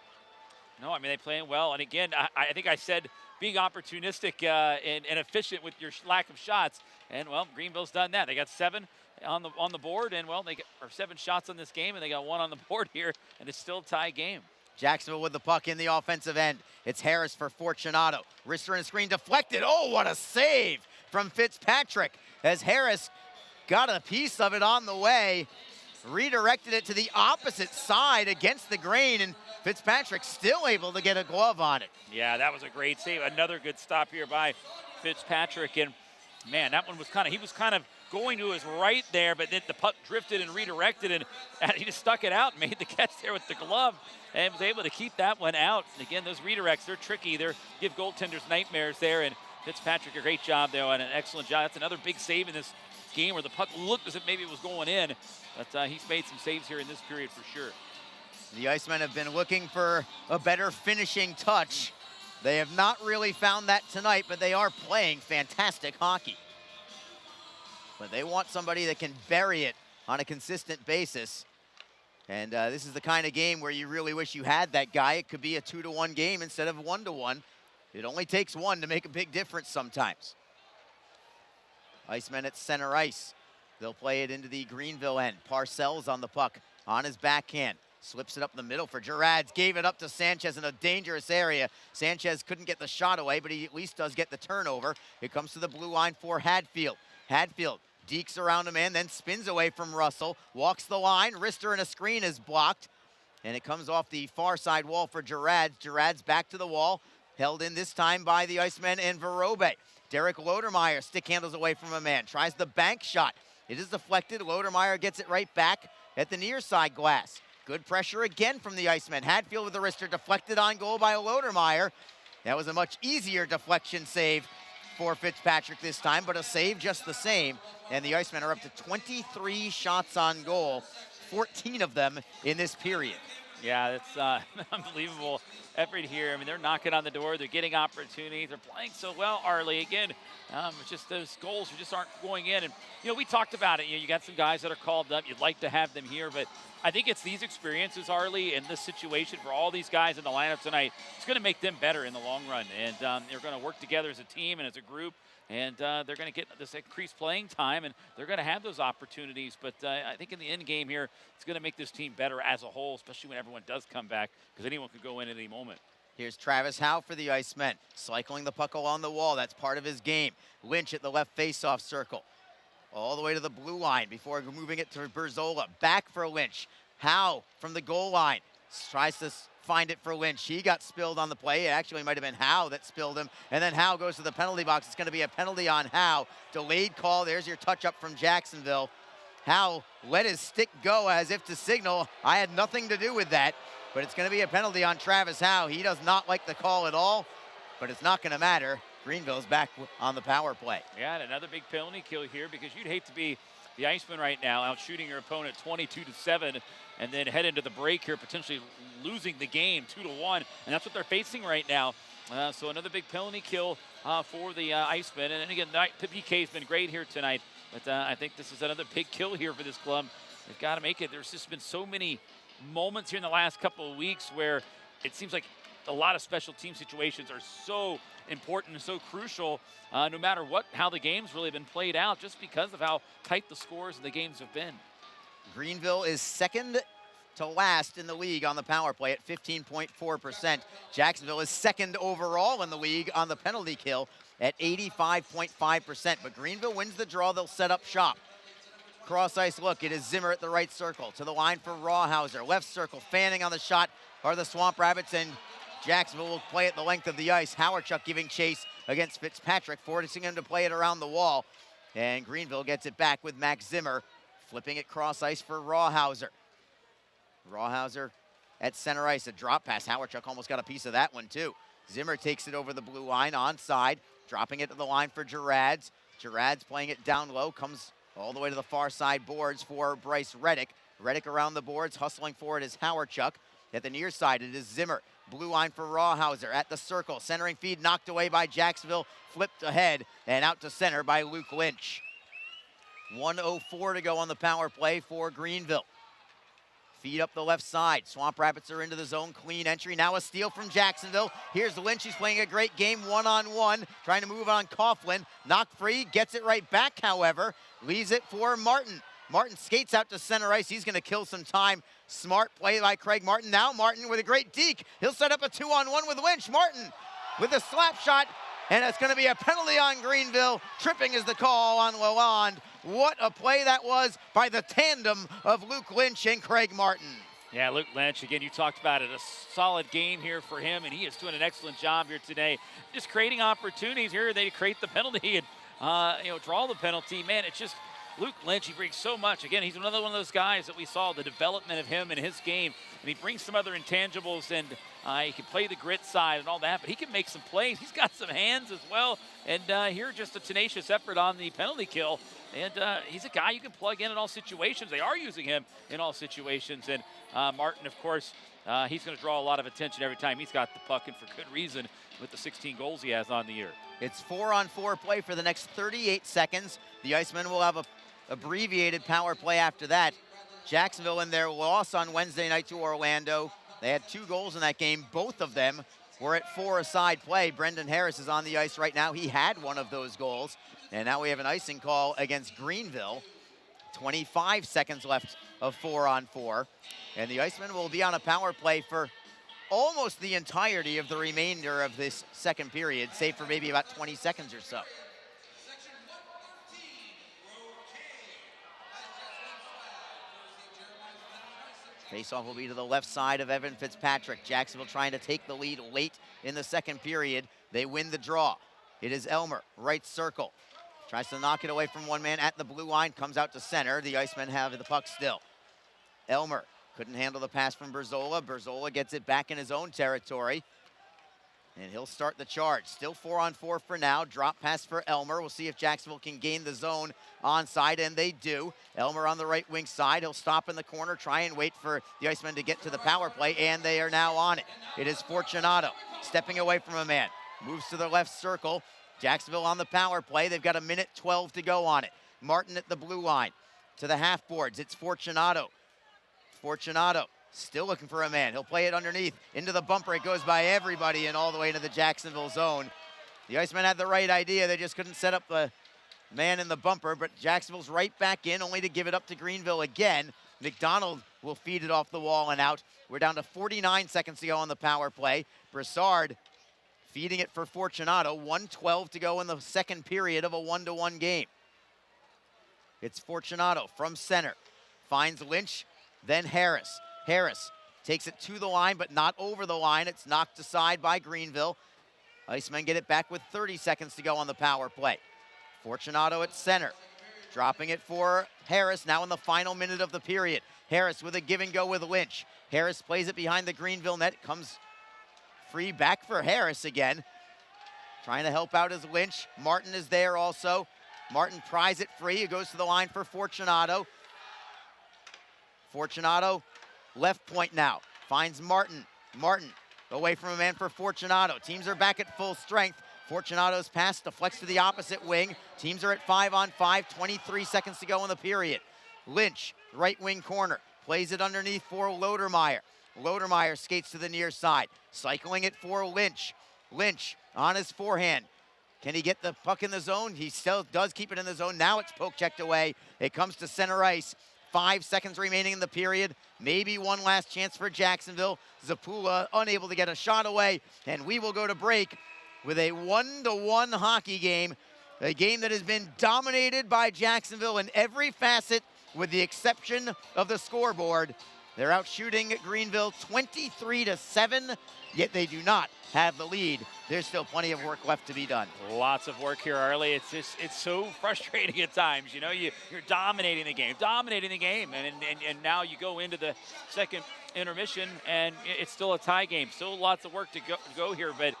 No, I mean, they playing well. And again, I think I said being opportunistic and efficient with your lack of shots. And, well, Greenville's done that. They got 7 on the board, and, well, they got 7 shots on this game, and they got 1 on the board here, and it's still a tie game. Jacksonville with the puck in the offensive end. It's Harris for Fortunato. Wrister and screen deflected. Oh, what a save from Fitzpatrick as Harris got a piece of it on the way, redirected it to the opposite side against the grain, and Fitzpatrick still able to get a glove on it. Yeah, that was a great save. Another good stop here by Fitzpatrick, and man, that one was he was kind of going to his right there, but then the puck drifted and redirected, and he just stuck it out and made the catch there with the glove and was able to keep that one out. And again, those redirects, they're tricky. They give goaltenders nightmares there, and Fitzpatrick, a great job there and an excellent job. That's another big save in this game where the puck looked as if maybe it was going in, but he's made some saves here in this period for sure. The Icemen have been looking for a better finishing touch. They have not really found that tonight, but they are playing fantastic hockey. But they want somebody that can bury it on a consistent basis. And this is the kind of game where you really wish you had that guy. It could be a 2-1 game instead of 1-1. It only takes one to make a big difference sometimes. Icemen at center ice. They'll play it into the Greenville end. Parcells on the puck on his backhand. Slips it up the middle for Gerards. Gave it up to Sanchez in a dangerous area. Sanchez couldn't get the shot away, but he at least does get the turnover. It comes to the blue line for Hadfield. Hadfield dekes around a man, then spins away from Russell. Walks the line. Wrister and a screen is blocked. And it comes off the far side wall for Gerards. Gerards back to the wall. Held in this time by the Icemen and Verobe. Derek Lodermeyer stick handles away from a man. Tries the bank shot. It is deflected. Lodermeyer gets it right back at the near side glass. Good pressure again from the Icemen. Hadfield with the wrister, deflected on goal by Lodermeyer. That was a much easier deflection save for Fitzpatrick this time, but a save just the same. And the Icemen are up to 23 shots on goal, 14 of them in this period. Yeah, that's unbelievable effort here. I mean, they're knocking on the door. They're getting opportunities. They're playing so well, Arlie. Again, it's just those goals just aren't going in. And, you know, we talked about it. You got some guys that are called up. You'd like to have them here. But I think it's these experiences, Arlie, in this situation for all these guys in the lineup tonight. It's going to make them better in the long run. And they're going to work together as a team and as a group. And they're going to get this increased playing time, and they're going to have those opportunities. But I think in the end game here, it's going to make this team better as a whole, especially when everyone does come back, because anyone could go in at any moment. Here's Travis Howe for the Icemen, cycling the puck along the wall. That's part of his game. Lynch at the left faceoff circle, all the way to the blue line before moving it to Berzola. Back for Lynch. Howe from the goal line tries to find it for Lynch. He got spilled on the play. It actually might have been Howe that spilled him. And then Howe goes to the penalty box. It's going to be a penalty on Howe. Delayed call. There's your touch up from Jacksonville. Howe let his stick go as if to signal, I had nothing to do with that. But it's going to be a penalty on Travis Howe. He does not like the call at all, but it's not going to matter. Greenville's back on the power play. Yeah, and another big penalty kill here, because you'd hate to be the Icemen right now out shooting your opponent 22-7 and then head into the break here, potentially losing the game 2-1, and that's what they're facing right now. So another big penalty kill for the Icemen. And again, PK has been great here tonight, but I think this is another big kill here for this club. They've got to make it. There's just been so many moments here in the last couple of weeks where it seems like a lot of special team situations are so important and so crucial, no matter how the game's really been played out, just because of how tight the scores of the games have been. Greenville is second to last in the league on the power play at 15.4%. Jacksonville is second overall in the league on the penalty kill at 85.5%. But Greenville wins the draw. They'll set up shop. Cross ice look. It is Zimmer at the right circle. To the line for Rawhauser. Left circle. Fanning on the shot are the Swamp Rabbits, and Jacksonville will play it the length of the ice. Howarchuk giving chase against Fitzpatrick, forcing him to play it around the wall. And Greenville gets it back with Max Zimmer, flipping it cross ice for Rawhauser. Rawhauser at center ice, a drop pass. Howarchuk almost got a piece of that one too. Zimmer takes it over the blue line, onside, dropping it to the line for Gerards. Gerards playing it down low, comes all the way to the far side boards for Bryce Reddick. Reddick around the boards, hustling forward is Howarchuk. At the near side, it is Zimmer. Blue line for Rawhauser at the circle. Centering feed knocked away by Jacksonville. Flipped ahead and out to center by Luke Lynch. 1:04 to go on the power play for Greenville. Feed up the left side. Swamp Rapids are into the zone. Clean entry. Now a steal from Jacksonville. Here's Lynch. He's playing a great game one-on-one. Trying to move on Coughlin. Knocked free. Gets it right back, however. Leaves it for Martin. Martin skates out to center ice. He's going to kill some time. Smart play by Craig Martin. Now Martin with a great deke. He'll set up a 2-on-1 with Lynch. Martin with a slap shot. And it's going to be a penalty on Greenville. Tripping is the call on Lalonde. What a play that was by the tandem of Luke Lynch and Craig Martin. Yeah, Luke Lynch, again, you talked about it, a solid game here for him, and he is doing an excellent job here today. Just creating opportunities here. They create the penalty and, draw the penalty. Man, it's just Luke Lynch, he brings so much. Again, he's another one of those guys that we saw the development of him in his game, and he brings some other intangibles, and he can play the grit side and all that, but he can make some plays. He's got some hands as well, and here just a tenacious effort on the penalty kill. And he's a guy you can plug in all situations. They are using him in all situations. And Martin, of course, he's going to draw a lot of attention every time he's got the puck, and for good reason with the 16 goals he has on the year. It's 4-on-4 play for the next 38 seconds. The Icemen will have a abbreviated power play after that. Jacksonville, in their loss on Wednesday night to Orlando, they had 2 goals in that game. Both of them were at 4-a-side play. Brendan Harris is on the ice right now. He had one of those goals. And now we have an icing call against Greenville. 25 seconds left of 4-on-4. And the Icemen will be on a power play for almost the entirety of the remainder of this second period, save for maybe about 20 seconds or so. Faceoff will be to the left side of Evan Fitzpatrick. Jacksonville trying to take the lead late in the second period. They win the draw. It is Elmer, right circle. Tries to knock it away from one man at the blue line, comes out to center. The Icemen have the puck still. Elmer couldn't handle the pass from Berzola. Berzola gets it back in his own territory. And he'll start the charge. Still 4-on-4 for now. Drop pass for Elmer. We'll see if Jacksonville can gain the zone onside, and they do. Elmer on the right wing side. He'll stop in the corner, try and wait for the Icemen to get to the power play, and they are now on it. It is Fortunato stepping away from a man. Moves to the left circle. Jacksonville on the power play. They've got 1:12 to go on it. Martin at the blue line. To the half boards. It's Fortunato. Fortunato still looking for a man. He'll play it underneath. Into the bumper. It goes by everybody and all the way into the Jacksonville zone. The Icemen had the right idea. They just couldn't set up the man in the bumper, but Jacksonville's right back in, only to give it up to Greenville again. McDonald will feed it off the wall and out. We're down to 49 seconds to go on the power play. Broussard feeding it for Fortunato. 1:12 to go in the second period of a 1-to-1 game. It's Fortunato from center. Finds Lynch, then Harris. Harris takes it to the line, but not over the line. It's knocked aside by Greenville. Icemen get it back with 30 seconds to go on the power play. Fortunato at center. Dropping it for Harris now in the final minute of the period. Harris with a give and go with Lynch. Harris plays it behind the Greenville net. Comes free back for Harris again. Trying to help out is Lynch. Martin is there also. Martin pries it free. It goes to the line for Fortunato. Fortunato, left point now. Finds Martin. Martin away from a man for Fortunato. Teams are back at full strength. Fortunato's pass deflects to the opposite wing. Teams are at 5-on-5. 23 seconds to go in the period. Lynch, right wing corner. Plays it underneath for Lodermeyer. Lodermeyer skates to the near side. Cycling it for Lynch. Lynch on his forehand. Can he get the puck in the zone? He still does keep it in the zone. Now it's poke checked away. It comes to center ice. 5 seconds remaining in the period. Maybe one last chance for Jacksonville. Zapula unable to get a shot away. And we will go to break with a 1-to-1 hockey game. A game that has been dominated by Jacksonville in every facet with the exception of the scoreboard. They're out shooting Greenville 23-7, yet they do not have the lead. There's still plenty of work left to be done. Lots of work here, Arlie. It's so frustrating at times. You know, you're dominating the game, and now you go into the second intermission, and it's still a tie game. Still lots of work to go here, but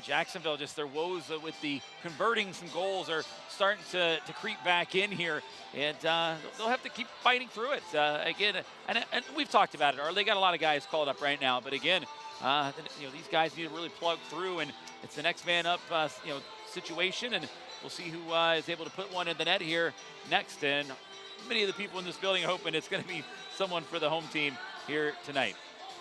Jacksonville, just their woes with the converting some goals are starting to creep back in here, and they'll have to keep fighting through it. Again, and we've talked about it, Arlie. They got a lot of guys called up right now, but again, these guys need to really plug through, and it's the next man up, situation, and we'll see who is able to put one in the net here next. And many of the people in this building are hoping it's going to be someone for the home team here tonight.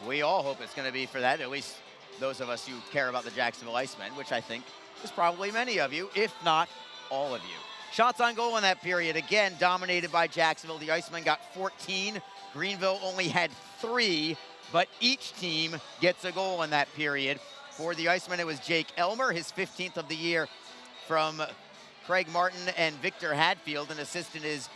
We all hope it's going to be for that, at least those of us who care about the Jacksonville Icemen, which I think is probably many of you, if not all of you. Shots on goal in that period, again, dominated by Jacksonville. The Icemen got 14. Greenville only had 3, but each team gets a goal in that period. For the Icemen, it was Jake Elmer, his 15th of the year, from Craig Martin and Victor Hadfield, an assist in his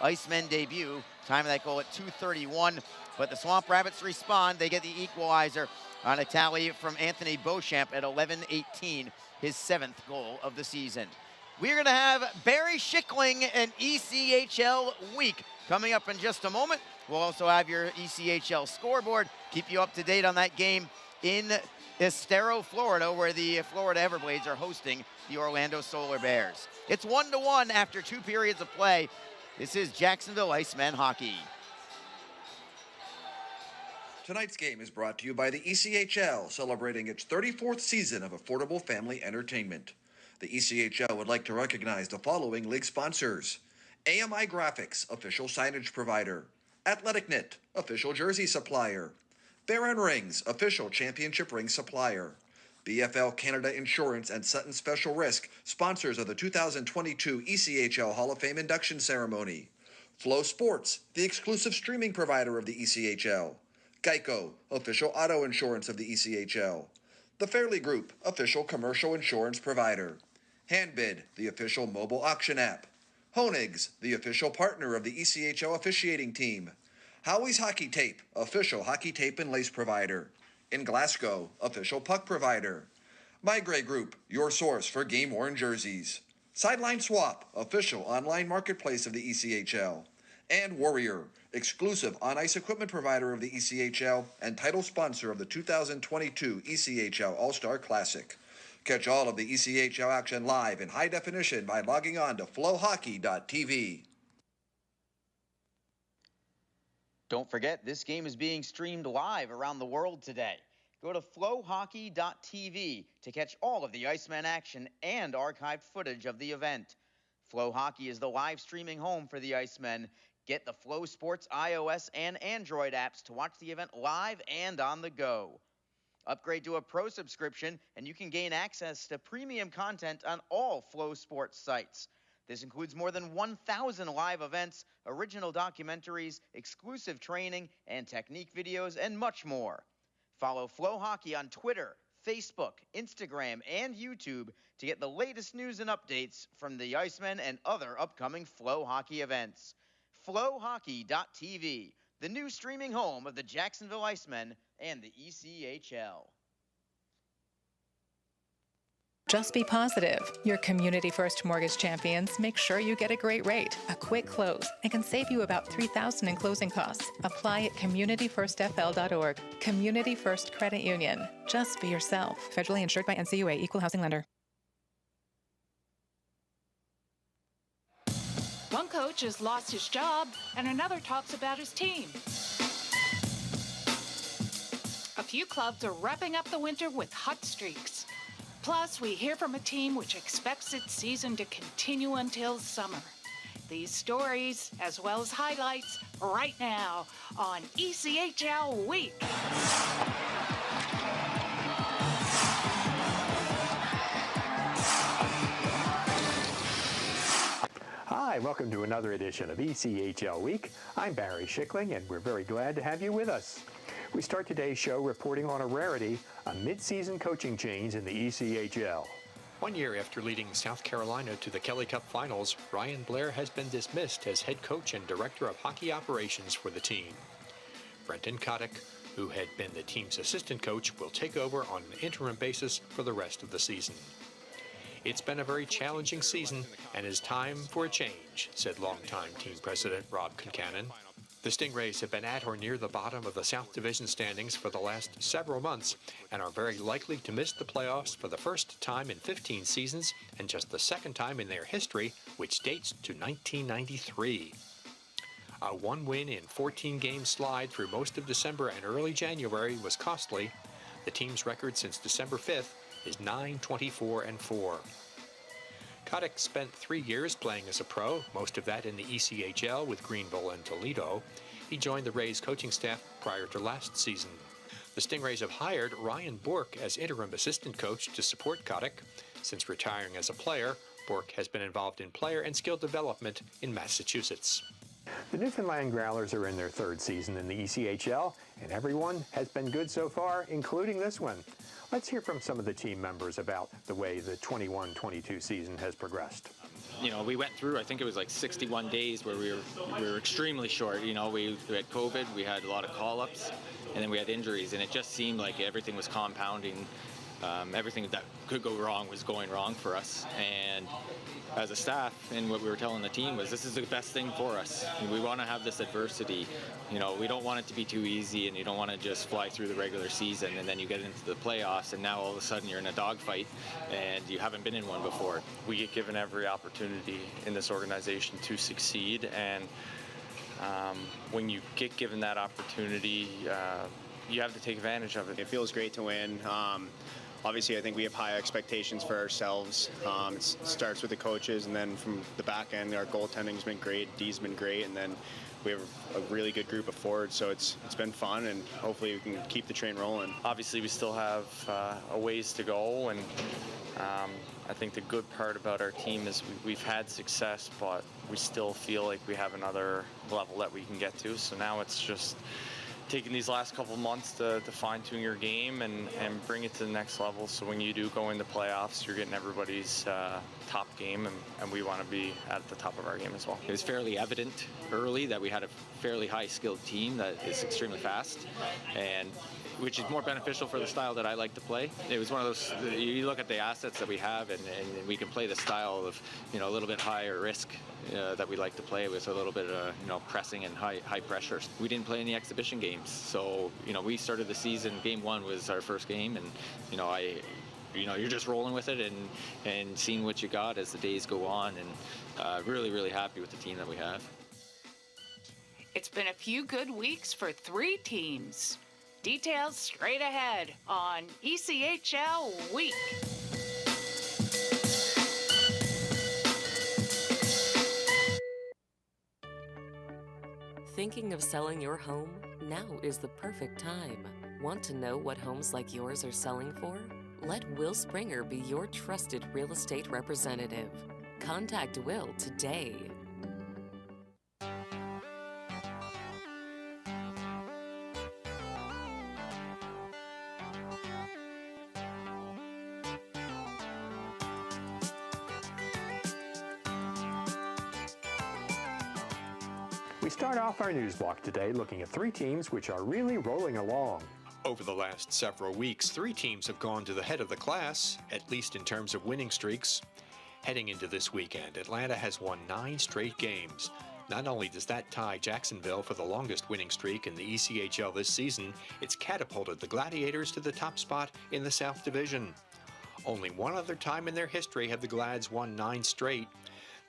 Icemen debut. Time of that goal at 2:31. But the Swamp Rabbits respond. They get the equalizer on a tally from Anthony Beauchamp at 11:18, his 7th goal of the season. We're going to have Barry Schickling and ECHL Week coming up in just a moment. We'll also have your ECHL scoreboard, keep you up to date on that game in Estero, Florida, where the Florida Everblades are hosting the Orlando Solar Bears. It's 1-1 after 2 periods of play. This is Jacksonville Icemen hockey. Tonight's game is brought to you by the ECHL, celebrating its 34th season of affordable family entertainment. The ECHL would like to recognize the following league sponsors: AMI Graphics, official signage provider; AthleticNet, official jersey supplier; Baron Rings, official championship ring supplier; BFL Canada Insurance and Sutton Special Risk, sponsors of the 2022 ECHL Hall of Fame induction ceremony; Flow Sports, the exclusive streaming provider of the ECHL; Geico, official auto insurance of the ECHL; The Fairley Group, official commercial insurance provider; Handbid, the official mobile auction app; Honig's, the official partner of the ECHL officiating team; Howie's Hockey Tape, official hockey tape and lace provider; In Glasgow, official puck provider; My Gray Group, your source for game-worn jerseys; Sideline Swap, official online marketplace of the ECHL; and Warrior, exclusive on-ice equipment provider of the ECHL and title sponsor of the 2022 ECHL All-Star Classic. Catch all of the ECHL action live in high definition by logging on to flowhockey.tv. Don't forget, this game is being streamed live around the world today. Go to flowhockey.tv to catch all of the Iceman action and archived footage of the event. Flow Hockey is the live streaming home for the Icemen. Get the Flow Sports iOS and Android apps to watch the event live and on the go. Upgrade to a pro subscription and you can gain access to premium content on all Flow Sports sites. This includes more than 1,000 live events, original documentaries, exclusive training and technique videos, and much more. Follow Flow Hockey on Twitter, Facebook, Instagram, and YouTube to get the latest news and updates from the Icemen and other upcoming Flow Hockey events. flowhockey.tv, the new streaming home of the Jacksonville Icemen and the ECHL. Just be positive. Your Community First Mortgage champions make sure you get a great rate, a quick close, and can save you about $3,000 in closing costs. Apply at communityfirstfl.org. Community First Credit Union. Just be yourself. Federally insured by NCUA, Equal Housing Lender. One coach has lost his job, and another talks about his team. A few clubs are wrapping up the winter with hot streaks. Plus, we hear from a team which expects its season to continue until summer. These stories, as well as highlights, right now on ECHL Week. Hi, welcome to another edition of ECHL Week. I'm Barry Schickling, and we're very glad to have you with us. We start today's show reporting on a rarity, a mid-season coaching change in the ECHL. 1 year after leading South Carolina to the Kelly Cup Finals, Ryan Blair has been dismissed as head coach and director of hockey operations for the team. Brenton Kotick, who had been the team's assistant coach, will take over on an interim basis for the rest of the season. It's been a very challenging season and it's time for a change, said longtime team president Rob Concannon. The Stingrays have been at or near the bottom of the South Division standings for the last several months and are very likely to miss the playoffs for the first time in 15 seasons and just the second time in their history, which dates to 1993. A 1-win in 14-game slide through most of December and early January was costly, The team's record since December 5th is 9-24-4. Kotick spent 3 years playing as a pro, most of that in the ECHL with Greenville and Toledo. He joined the Rays coaching staff prior to last season. The Stingrays have hired Ryan Bourque as interim assistant coach to support Kotick. Since retiring as a player, Bourque has been involved in player and skill development in Massachusetts. The Newfoundland Growlers are in their 3rd season in the ECHL, and everyone has been good so far, including this one. Let's hear from some of the team members about the way the 21-22 season has progressed. You know, we went through, I think it was like 61 days where we were extremely short. You know, we had COVID, we had a lot of call-ups, and then we had injuries, and it just seemed like everything was compounding. Everything that could go wrong was going wrong for us. And as a staff, and what we were telling the team was, this is the best thing for us. We want to have this adversity. You know, we don't want it to be too easy, and you don't want to just fly through the regular season and then you get into the playoffs and now all of a sudden you're in a dogfight and you haven't been in one before. We get given every opportunity in this organization to succeed, and when you get given that opportunity, you have to take advantage of it. It feels great to win. Obviously, I think we have high expectations for ourselves. It starts with the coaches, and then from the back end, our goaltending's been great, D's been great, and then we have a really good group of forwards, so it's been fun, and hopefully we can keep the train rolling. Obviously, we still have a ways to go, and I think the good part about our team is we've had success, but we still feel like we have another level that we can get to. So now it's just taking these last couple months to fine-tune your game and bring it to the next level. So when you do go into playoffs, you're getting everybody's top game, and we want to be at the top of our game as well. It was fairly evident early that we had a fairly high-skilled team that is extremely fast, and which is more beneficial for the style that I like to play. It was one of those, you look at the assets that we have, and we can play the style of, you know, a little bit higher risk that we like to play with, a little bit of, you know, pressing and high pressure. We didn't play any exhibition games, so, you know, we started the season, game 1 was our first game, and, you know, you're just rolling with it and seeing what you got as the days go on, and really, really happy with the team that we have. It's been a few good weeks for 3 teams. Details straight ahead on ECHL Week. Thinking of selling your home? Now is the perfect time. Want to know what homes like yours are selling for? Let Will Springer be your trusted real estate representative. Contact Will today. We start off our news block today looking at 3 teams which are really rolling along. Over the last several weeks, 3 teams have gone to the head of the class, at least in terms of winning streaks. Heading into this weekend, Atlanta has won 9 straight games. Not only does that tie Jacksonville for the longest winning streak in the ECHL this season, it's catapulted the Gladiators to the top spot in the South Division. Only one other time in their history have the Glads won 9 straight.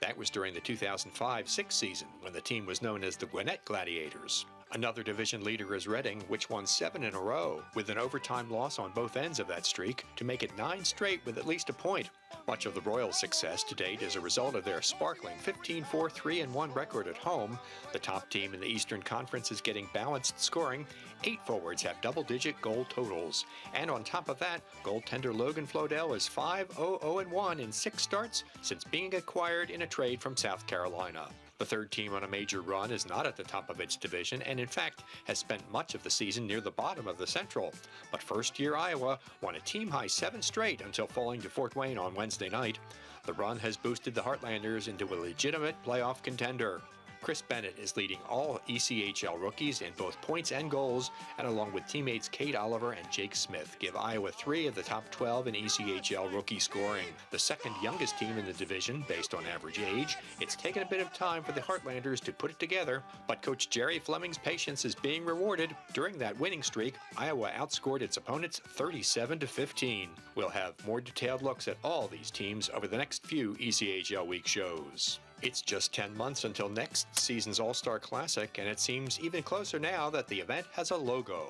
That was during the 2005-06 season, when the team was known as the Gwinnett Gladiators. Another division leader is Reading, which won 7 in a row, with an overtime loss on both ends of that streak to make it 9 straight with at least a point. Much of the Royals' success to date is a result of their sparkling 15-4-3-1 record at home. The top team in the Eastern Conference is getting balanced scoring. 8 forwards have double-digit goal totals. And on top of that, goaltender Logan Flodell is 5-0-0-1 in 6 starts since being acquired in a trade from South Carolina. The third team on a major run is not at the top of its division and, in fact, has spent much of the season near the bottom of the Central. But first-year Iowa won a team-high 7 straight until falling to Fort Wayne on Wednesday night. The run has boosted the Heartlanders into a legitimate playoff contender. Chris Bennett is leading all ECHL rookies in both points and goals, and along with teammates Kate Oliver and Jake Smith, give Iowa 3 of the top 12 in ECHL rookie scoring. The second youngest team in the division, based on average age, it's taken a bit of time for the Heartlanders to put it together, but Coach Jerry Fleming's patience is being rewarded. During that winning streak, Iowa outscored its opponents 37-15. We'll have more detailed looks at all these teams over the next few ECHL Week shows. It's just 10 months until next season's All-Star Classic, and it seems even closer now that the event has a logo.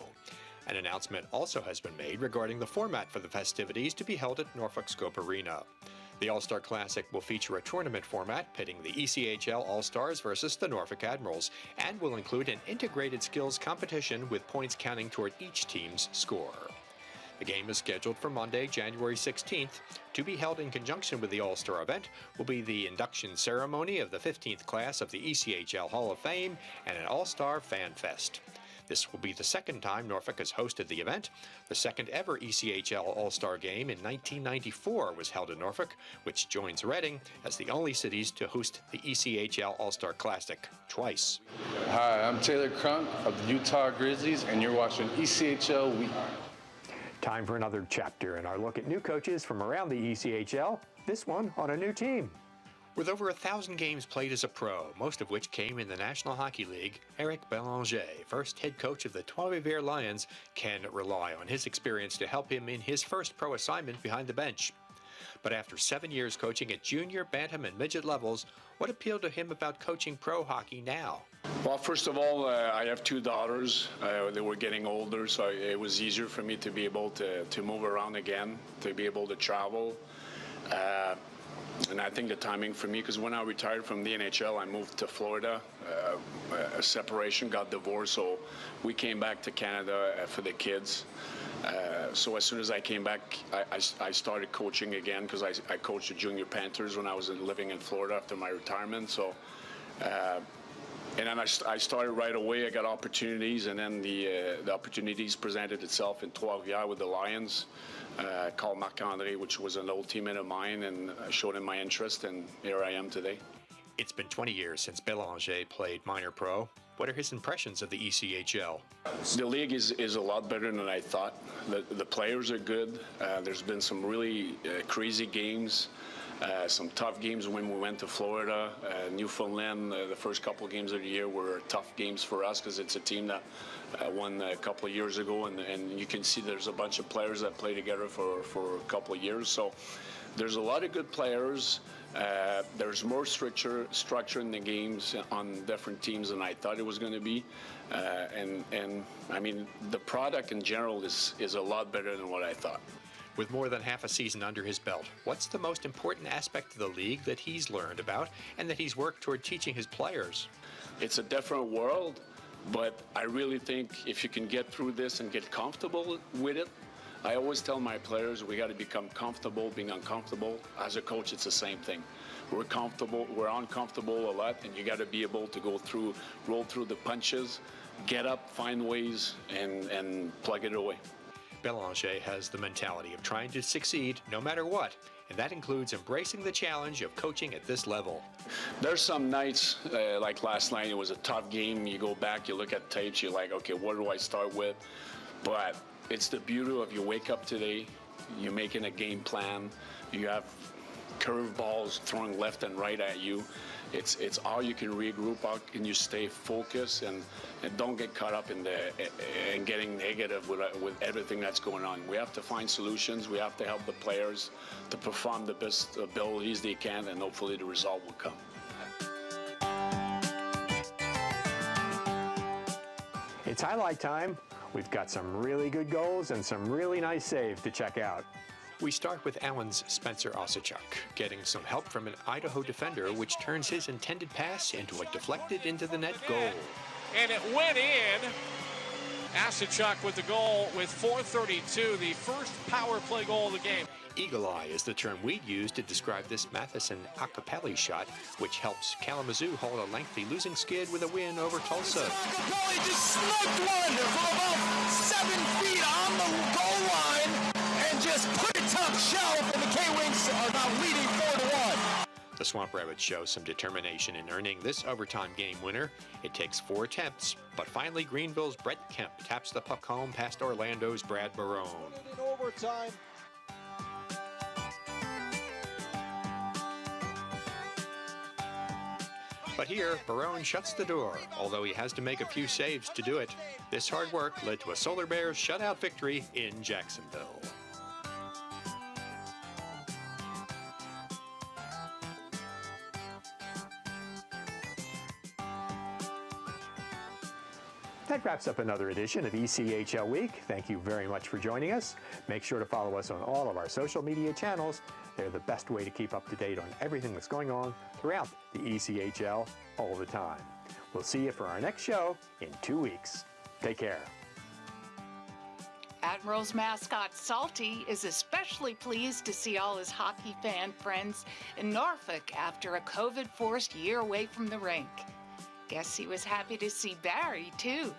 An announcement also has been made regarding the format for the festivities to be held at Norfolk Scope Arena. The All-Star Classic will feature a tournament format pitting the ECHL All-Stars versus the Norfolk Admirals, and will include an integrated skills competition with points counting toward each team's score. The game is scheduled for Monday, January 16th. To be held in conjunction with the All-Star event will be the induction ceremony of the 15th class of the ECHL Hall of Fame and an All-Star Fan Fest. This will be the second time Norfolk has hosted the event. The second ever ECHL All-Star Game in 1994 was held in Norfolk, which joins Reading as the only cities to host the ECHL All-Star Classic twice. Hi, I'm Taylor Crunk of the Utah Grizzlies, and you're watching ECHL Week. Time for another chapter in our look at new coaches from around the ECHL, this one on a new team. With over 1,000 games played as a pro, most of which came in the National Hockey League, Eric Belanger, first head coach of the Trois-Rivières Lions, can rely on his experience to help him in his first pro assignment behind the bench. But after 7 years coaching at junior, bantam, and midget levels, what appealed to him about coaching pro hockey now? Well, first of all, I have 2 daughters. They were getting older, so it was easier for me to be able to move around again, to be able to travel. And I think the timing for me, because when I retired from the NHL, I moved to Florida. A separation, got divorced, so we came back to Canada for the kids. So as soon as I came back, I started coaching again, because I coached the Junior Panthers when I was living in Florida after my retirement. So, and then I started right away. I got opportunities, and then the opportunities presented itself in Trois-Rivières with the Lions. Called Marc-André, which was an old teammate of mine, and showed him my interest, and here I am today. It's been 20 years since Belanger played minor pro. What are his impressions of the ECHL? The league is a lot better than I thought. The players are good. There's been some really crazy games, some tough games when we went to Florida. Newfoundland, the first couple of games of the year were tough games for us because it's a team that won a couple of years ago, and you can see there's a bunch of players that play together for a couple of years. So there's a lot of good players. There's more structure in the games on different teams than I thought it was going to be. And I mean, the product in general is a lot better than what I thought. With more than half a season under his belt, what's the most important aspect of the league that he's learned about and that he's worked toward teaching his players? It's a different world, but I really think if you can get through this and get comfortable with it, I always tell my players we got to become comfortable being uncomfortable. As a coach, it's the same thing. We're uncomfortable a lot, and you got to be able to roll through the punches, get up, find ways, and plug it away. Belanger has the mentality of trying to succeed no matter what, and that includes embracing the challenge of coaching at this level. There's some nights, like last night, it was a tough game. You go back, you look at tapes, you're like, okay, what do I start with? But it's the beauty of you wake up today, you're making a game plan, you have curve balls throwing left and right at you. It's how you can regroup, how can you stay focused and don't get caught up in getting negative with everything that's going on. We have to find solutions. We have to help the players to perform the best abilities they can, and hopefully the result will come. It's highlight time. We've got some really good goals and some really nice saves to check out. We start with Allen's Spencer Osachuk, getting some help from an Idaho defender, which turns his intended pass into a deflected into the net goal. And it went in. Osachuk with the goal with 4:32, the first power play goal of the game. Eagle eye is the term we'd use to describe this Matheson Acapelli shot, which helps Kalamazoo hold a lengthy losing skid with a win over Tulsa. Acapelli just smoked one from about 7 feet on the goal line and just put a tough shelf, and the K-Wings are now leading 4-1. The Swamp Rabbits show some determination in earning this overtime game winner. It takes 4 attempts, but finally Greenville's Brett Kemp taps the puck home past Orlando's Brad Barone. In overtime. But here, Barone shuts the door, although he has to make a few saves to do it. This hard work led to a Solar Bears shutout victory in Jacksonville. That wraps up another edition of ECHL Week. Thank you very much for joining us. Make sure to follow us on all of our social media channels. They're the best way to keep up to date on everything that's going on throughout the ECHL all the time. We'll see you for our next show in 2 weeks. Take care. Admirals mascot Salty is especially pleased to see all his hockey fan friends in Norfolk after a COVID-forced year away from the rink. Guess he was happy to see Barry, too.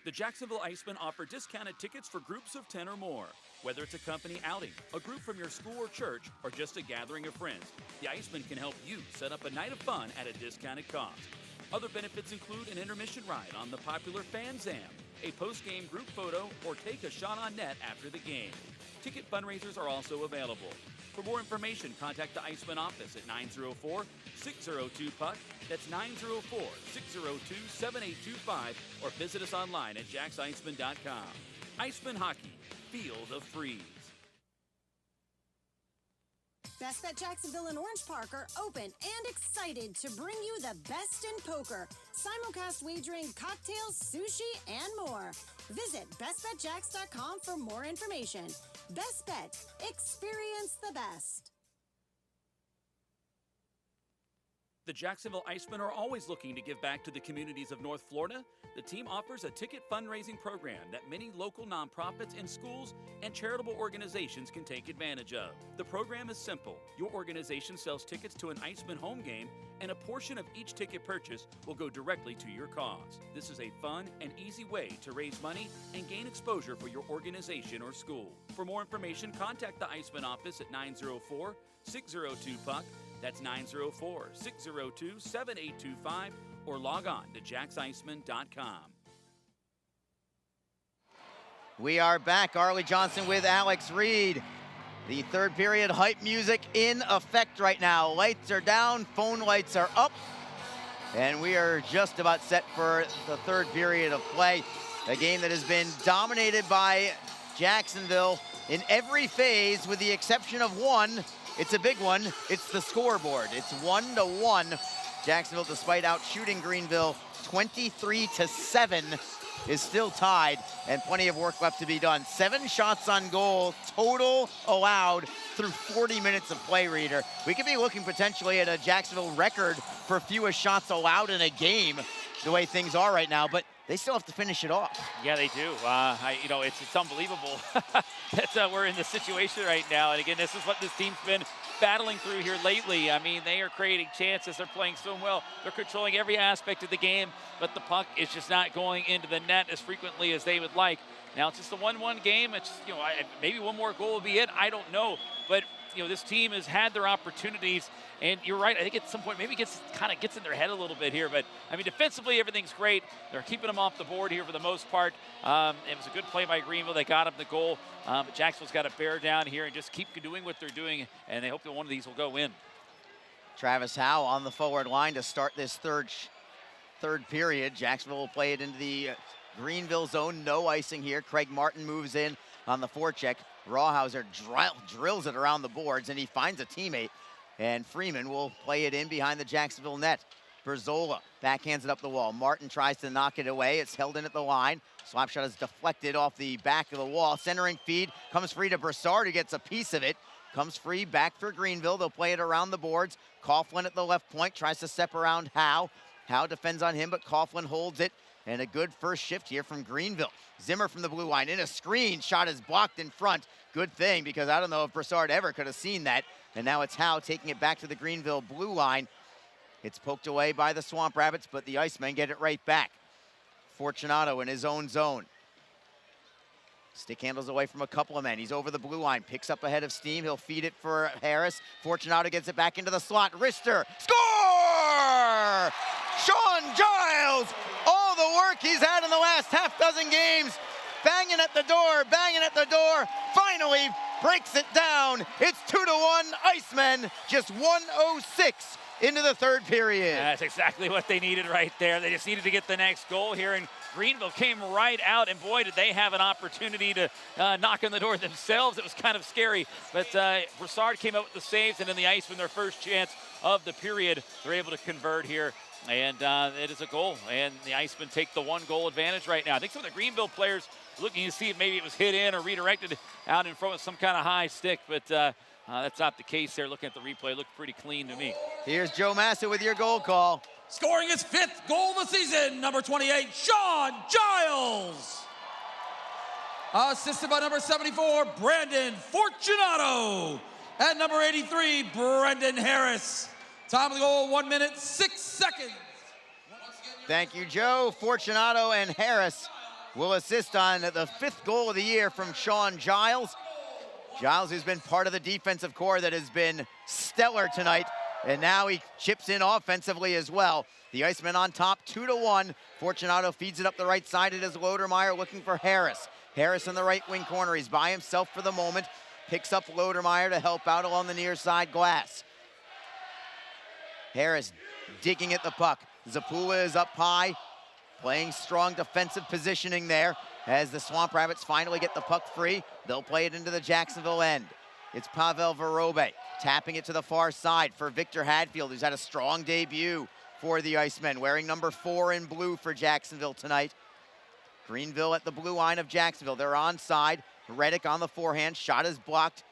The Jacksonville Icemen offer discounted tickets for groups of 10 or more. Whether it's a company outing, a group from your school or church, or just a gathering of friends, the Icemen can help you set up a night of fun at a discounted cost. Other benefits include an intermission ride on the popular Fan Zam, a post-game group photo, or take a shot on net after the game. Ticket fundraisers are also available. For more information, contact the Icemen office at 904-602-PUCK. That's 904-602-7825, or visit us online at jacksicemen.com. Icemen Hockey, feel the freeze. Best Bet Jacksonville and Orange Park are open and excited to bring you the best in poker, simulcast wagering, cocktails, sushi, and more. Visit bestbetjacks.com for more information. Best Bet. Experience the best. The Jacksonville Icemen are always looking to give back to the communities of North Florida. The team offers a ticket fundraising program that many local nonprofits and schools and charitable organizations can take advantage of. The program is simple. Your organization sells tickets to an Icemen home game, and a portion of each ticket purchase will go directly to your cause. This is a fun and easy way to raise money and gain exposure for your organization or school. For more information, contact the Icemen office at 904-602-PUCK. That's 904-602-7825, or log on to jacksicemen.com. We are back. Arlie Johnson with Alex Reed. The third period hype music in effect right now. Lights are down, phone lights are up, and we are just about set for the third period of play. A game that has been dominated by Jacksonville in every phase with the exception of one. It's a big one. It's the scoreboard. It's 1-1. Jacksonville, despite out shooting Greenville 23-7, is still tied, and plenty of work left to be done. 7 shots on goal total allowed through 40 minutes of play, Reader. We could be looking potentially at a Jacksonville record for fewest shots allowed in a game, the way things are right now, but they still have to finish it off. Yeah, they do. It's unbelievable that we're in this situation right now. And again, this is what this team's been battling through here lately. I mean, they are creating chances. They're playing so well. They're controlling every aspect of the game, but the puck is just not going into the net as frequently as they would like. Now, it's just a 1-1 game. It's, maybe one more goal will be it. I don't know. But, this team has had their opportunities. And you're right, I think at some point maybe kind of gets in their head a little bit here. But, I mean, defensively, everything's great. They're keeping them off the board here for the most part. It was a good play by Greenville. They got him the goal. But Jacksonville's got to bear down here and just keep doing what they're doing, and they hope that one of these will go in. Travis Howe on the forward line to start this third period. Jacksonville will play it into the Greenville zone. No icing here. Craig Martin moves in on the forecheck. Rawhauser drills it around the boards, and he finds a teammate. And Freeman will play it in behind the Jacksonville net. Berzola backhands it up the wall. Martin tries to knock it away. It's held in at the line. Slap shot is deflected off the back of the wall. Centering feed comes free to Broussard, who gets a piece of it. Comes free back for Greenville. They'll play it around the boards. Coughlin at the left point tries to step around Howe. Howe defends on him, but Coughlin holds it. And a good first shift here from Greenville. Zimmer from the blue line in a screen. Shot is blocked in front. Good thing, because I don't know if Broussard ever could have seen that. And now it's Howe taking it back to the Greenville blue line. It's poked away by the Swamp Rabbits, but the Icemen get it right back. Fortunato in his own zone. Stick handles away from a couple of men. He's over the blue line, picks up ahead of steam. He'll feed it for Harris. Fortunato gets it back into the slot. Rister, score! Sean Giles, all the work he's had in the last half dozen games. Banging at the door, finally breaks it down. It's 2-1 Icemen, just 1:06 into the third period. That's exactly what they needed right there. They just needed to get the next goal here, and Greenville came right out, and boy, did they have an opportunity to knock on the door themselves. It was kind of scary, but Broussard came out with the saves, and then the Icemen, their first chance of the period, they're able to convert here, and it is a goal, and the Icemen take the 1-goal advantage right now. I think some of the Greenville players looking to see if maybe it was hit in or redirected out in front of some kind of high stick, but that's not the case there. Looking at the replay, it looked pretty clean to me. Here's Joe Massa with your goal call. Scoring his 5th goal of the season, number 28, Sean Giles. Assisted by number 74, Brandon Fortunato. And number 83, Brendan Harris. Time of the goal, 1 minute, 6 seconds. Thank you, Joe. Fortunato and Harris will assist on the 5th goal of the year from Sean Giles. Giles, who's been part of the defensive core that has been stellar tonight, and now he chips in offensively as well. The Icemen on top, 2-1. Fortunato feeds it up the right side. It is Lodermeyer looking for Harris. Harris in the right wing corner. He's by himself for the moment. Picks up Lodermeyer to help out along the near side glass. Harris digging at the puck. Zapula is up high, playing strong defensive positioning there. As the Swamp Rabbits finally get the puck free, they'll play it into the Jacksonville end. It's Pavel Verobe tapping it to the far side for Victor Hadfield, who's had a strong debut for the Icemen, wearing number 4 in blue for Jacksonville tonight. Greenville at the blue line of Jacksonville. They're onside. Reddick on the forehand. Shot is blocked.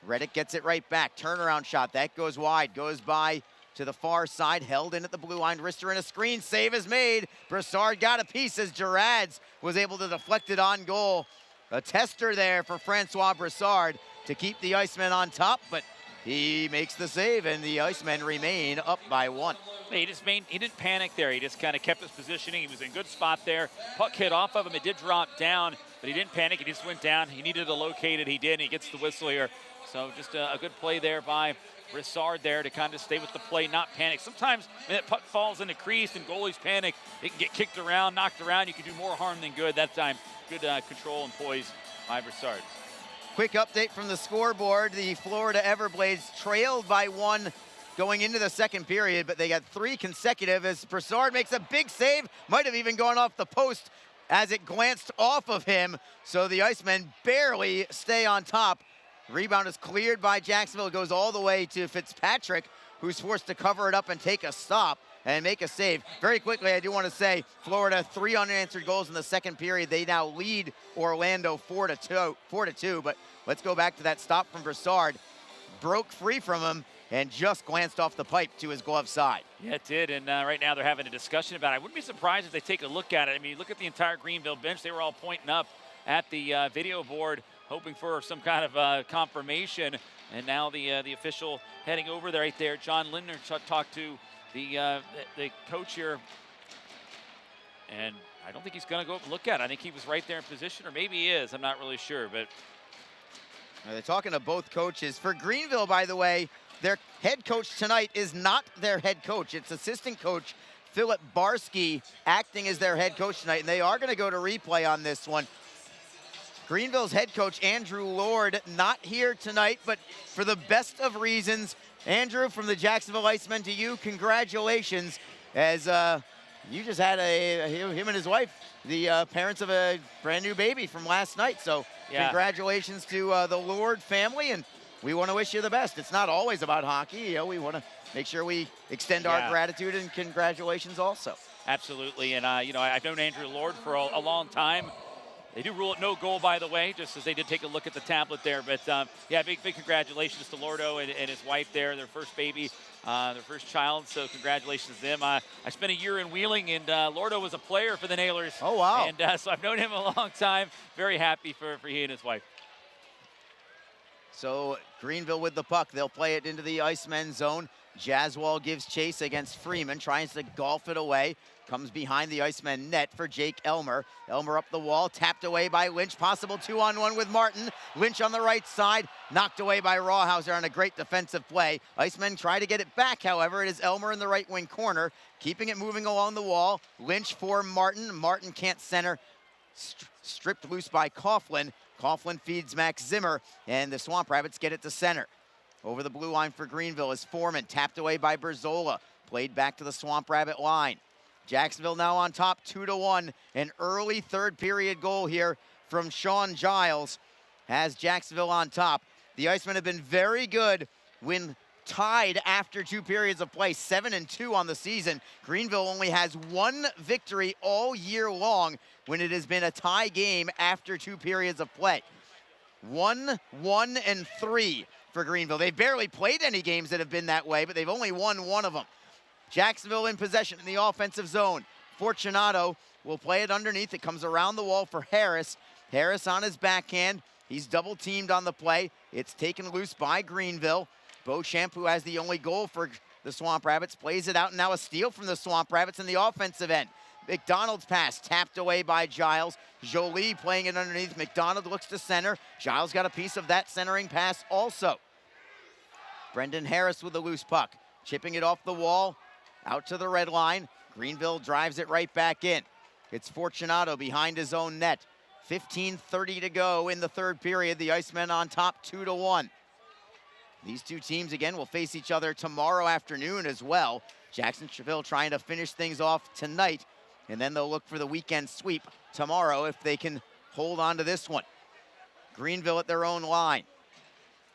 Reddick gets it right back. Turnaround shot. That goes wide. Goes by to the far side. Held in at the blue line. Rister in a screen. Save is made. Broussard got a piece as Gerads was able to deflect it on goal. A tester there for Francois Broussard to keep the Icemen on top, but he makes the save, and the Icemen remain up by 1. He didn't panic there. He just kind of kept his positioning. He was in good spot there. Puck hit off of him. It did drop down, but he didn't panic. He just went down. He needed to locate it. He did, and he gets the whistle here. So just a good play there by Broussard there to kind of stay with the play, not panic. Sometimes when that puck falls in the crease and goalies panic, it can get kicked around, knocked around. You can do more harm than good. That time, good control and poise by Broussard. Quick update from the scoreboard. The Florida Everblades trailed by 1 going into the second period, but they got 3 consecutive as Broussard makes a big save. Might have even gone off the post as it glanced off of him. So the Icemen barely stay on top. Rebound is cleared by Jacksonville. It goes all the way to Fitzpatrick, who's forced to cover it up and take a stop and make a save. Very quickly, I do want to say, Florida 3 unanswered goals in the second period. They now lead Orlando 4-2. But let's go back to that stop from Broussard. Broke free from him and just glanced off the pipe to his glove side. Yeah, it did, and right now they're having a discussion about it. I wouldn't be surprised if they take a look at it. I mean, look at the entire Greenville bench. They were all pointing up at the video board, hoping for some kind of confirmation. And now the official heading over there right there. John Lindner talked to the coach here, and I don't think he's going to go up and look at it. I think he was right there in position, or maybe he is. I'm not really sure, but they're talking to both coaches. For Greenville, by the way, their head coach tonight is not their head coach. It's assistant coach Philip Barsky acting as their head coach tonight, and they are going to go to replay on this one. Greenville's head coach, Andrew Lord, not here tonight, but for the best of reasons. Andrew, from the Jacksonville Icemen to you, congratulations, as you just had him and his wife, the parents of a brand new baby from last night. So yeah. Congratulations to the Lord family, and we want to wish you the best. It's not always about hockey. You know, we want to make sure we extend our gratitude and congratulations also. Absolutely, and you know, I've known Andrew Lord for a long time. They do rule it no goal, by the way, just as they did take a look at the tablet there. But, yeah, big congratulations to Lordo and his wife there, their first baby, their first child. So congratulations to them. I spent a year in Wheeling, and Lordo was a player for the Nailers. Oh, wow. And so I've known him a long time. Very happy for he and his wife. So Greenville with the puck. They'll play it into the Icemen zone. Jaswal gives chase against Freeman, tries to golf it away. Comes behind the Icemen net for Jake Elmer. Elmer up the wall, tapped away by Lynch. Possible 2-on-1 with Martin. Lynch on the right side, knocked away by Rawhauser on a great defensive play. Icemen try to get it back, however. It is Elmer in the right wing corner, keeping it moving along the wall. Lynch for Martin. Martin can't center. Stripped loose by Coughlin. Coughlin feeds Max Zimmer, and the Swamp Rabbits get it to center. Over the blue line for Greenville is Foreman, tapped away by Berzola. Played back to the Swamp Rabbit line. Jacksonville now on top 2-1. An early third period goal here from Sean Giles has Jacksonville on top. The Icemen have been very good when tied after 2 periods of play, 7-2 on the season. Greenville only has 1 victory all year long when it has been a tie game after 2 periods of play. 1-1-3 for Greenville. They've barely played any games that have been that way, but they've only won 1 of them. Jacksonville in possession in the offensive zone. Fortunato will play it underneath. It comes around the wall for Harris. Harris on his backhand. He's double teamed on the play. It's taken loose by Greenville. Beauchamp, who has the only goal for the Swamp Rabbits, plays it out, and now a steal from the Swamp Rabbits in the offensive end. McDonald's pass tapped away by Giles. Jolie playing it underneath. McDonald looks to center. Giles got a piece of that centering pass also. Brendan Harris with the loose puck. Chipping it off the wall, out to the red line. Greenville drives it right back in. It's Fortunato behind his own net. 15:30 to go in the third period. The Icemen on top 2-1. These two teams, again, will face each other tomorrow afternoon as well. Jacksonville trying to finish things off tonight, and then they'll look for the weekend sweep tomorrow if they can hold on to this one. Greenville at their own line.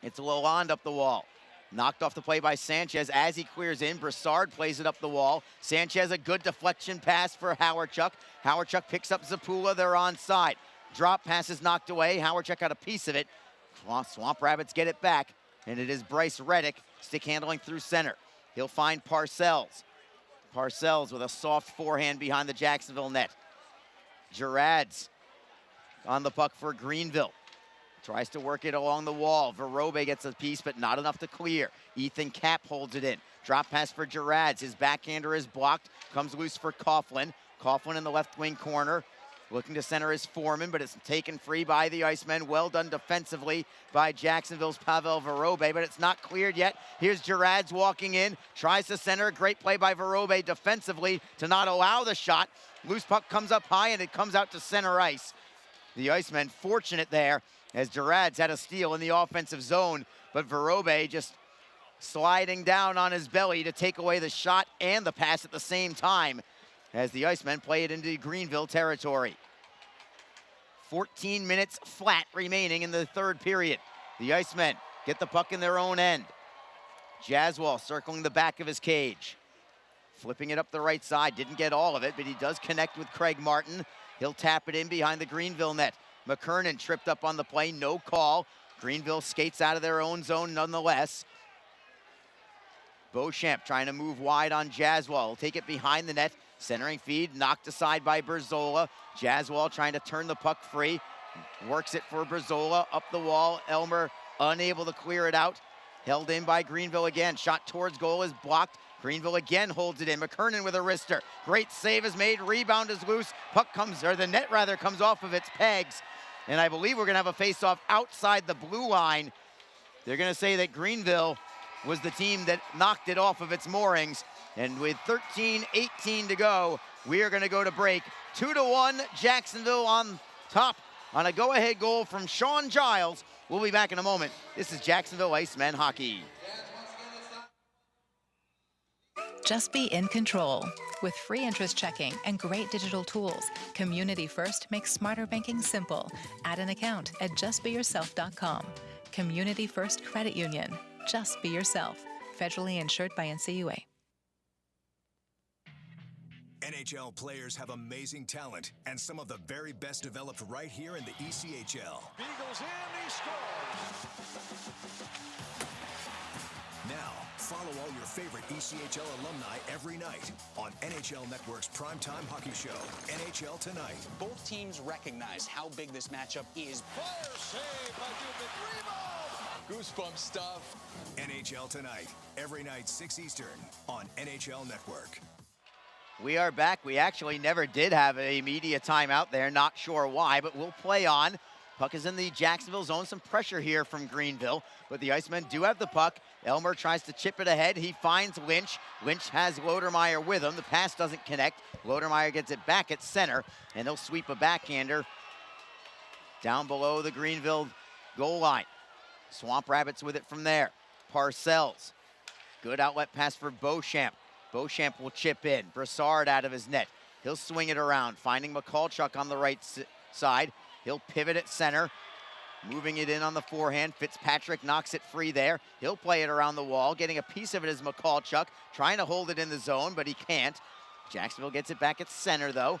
It's Lalonde up the wall. Knocked off the play by Sanchez as he clears in. Broussard plays it up the wall. Sanchez, a good deflection pass for Howardchuk. Howardchuk picks up Zapula. They're onside. Drop pass is knocked away. Howardchuk got a piece of it. Swamp Rabbits get it back, and it is Bryce Reddick stick handling through center. He'll find Parcells. Parcells with a soft forehand behind the Jacksonville net. Gerard's on the puck for Greenville. Tries to work it along the wall. Verobe gets a piece, but not enough to clear. Ethan Kapp holds it in. Drop pass for Gerard's. His backhander is blocked. Comes loose for Coughlin. Coughlin in the left wing corner. Looking to center is Foreman, but it's taken free by the Icemen. Well done defensively by Jacksonville's Pavel Verobe, but it's not cleared yet. Here's Gerard's walking in. Tries to center. Great play by Verobe defensively to not allow the shot. Loose puck comes up high, and it comes out to center ice. The Icemen fortunate there, as Gerard's had a steal in the offensive zone, but Verobe just sliding down on his belly to take away the shot and the pass at the same time as the Icemen play it into Greenville territory. 14 minutes flat remaining in the third period. The Icemen get the puck in their own end. Jaswal circling the back of his cage. Flipping it up the right side, didn't get all of it, but he does connect with Craig Martin. He'll tap it in behind the Greenville net. McKernan tripped up on the play, no call. Greenville skates out of their own zone nonetheless. Beauchamp trying to move wide on Jaswal. He'll take it behind the net. Centering feed, knocked aside by Berzola. Jaswal trying to turn the puck free. Works it for Berzola, up the wall. Elmer unable to clear it out. Held in by Greenville again. Shot towards goal is blocked. Greenville again holds it in. McKernan with a wrister. Great save is made. Rebound is loose. Puck comes, or the net rather, comes off of its pegs. And I believe we're going to have a face-off outside the blue line. They're going to say that Greenville was the team that knocked it off of its moorings. And with 13:18 to go, we are going to go to break. 2-1, Jacksonville on top on a go-ahead goal from Sean Giles. We'll be back in a moment. This is Jacksonville Icemen hockey. Just be in control. With free interest checking and great digital tools, Community First makes smarter banking simple. Add an account at justbeyourself.com. Community First Credit Union. Just be yourself. Federally insured by NCUA. NHL players have amazing talent, and some of the very best developed right here in the ECHL. Beagles in, he scores. Now, follow all your favorite ECHL alumni every night on NHL Network's primetime hockey show, NHL Tonight. Both teams recognize how big this matchup is. Fire save by Dubik. Rebound. Goosebump stuff. NHL Tonight, every night 6 Eastern on NHL Network. We are back. We actually never did have a media timeout there. Not sure why, but we'll play on. Puck is in the Jacksonville zone. Some pressure here from Greenville, but the Icemen do have the puck. Elmer tries to chip it ahead. He finds Lynch. Lynch has Lodermeyer with him. The pass doesn't connect. Lodermeyer gets it back at center, and they'll sweep a backhander down below the Greenville goal line. Swamp Rabbits with it from there. Parcells. Good outlet pass for Beauchamp. Beauchamp will chip in. Brassard out of his net. He'll swing it around, finding McCallchuck on the right side. He'll pivot at center, moving it in on the forehand. Fitzpatrick knocks it free there. He'll play it around the wall. Getting a piece of it is McCallchuck, trying to hold it in the zone, but he can't. Jacksonville gets it back at center, though.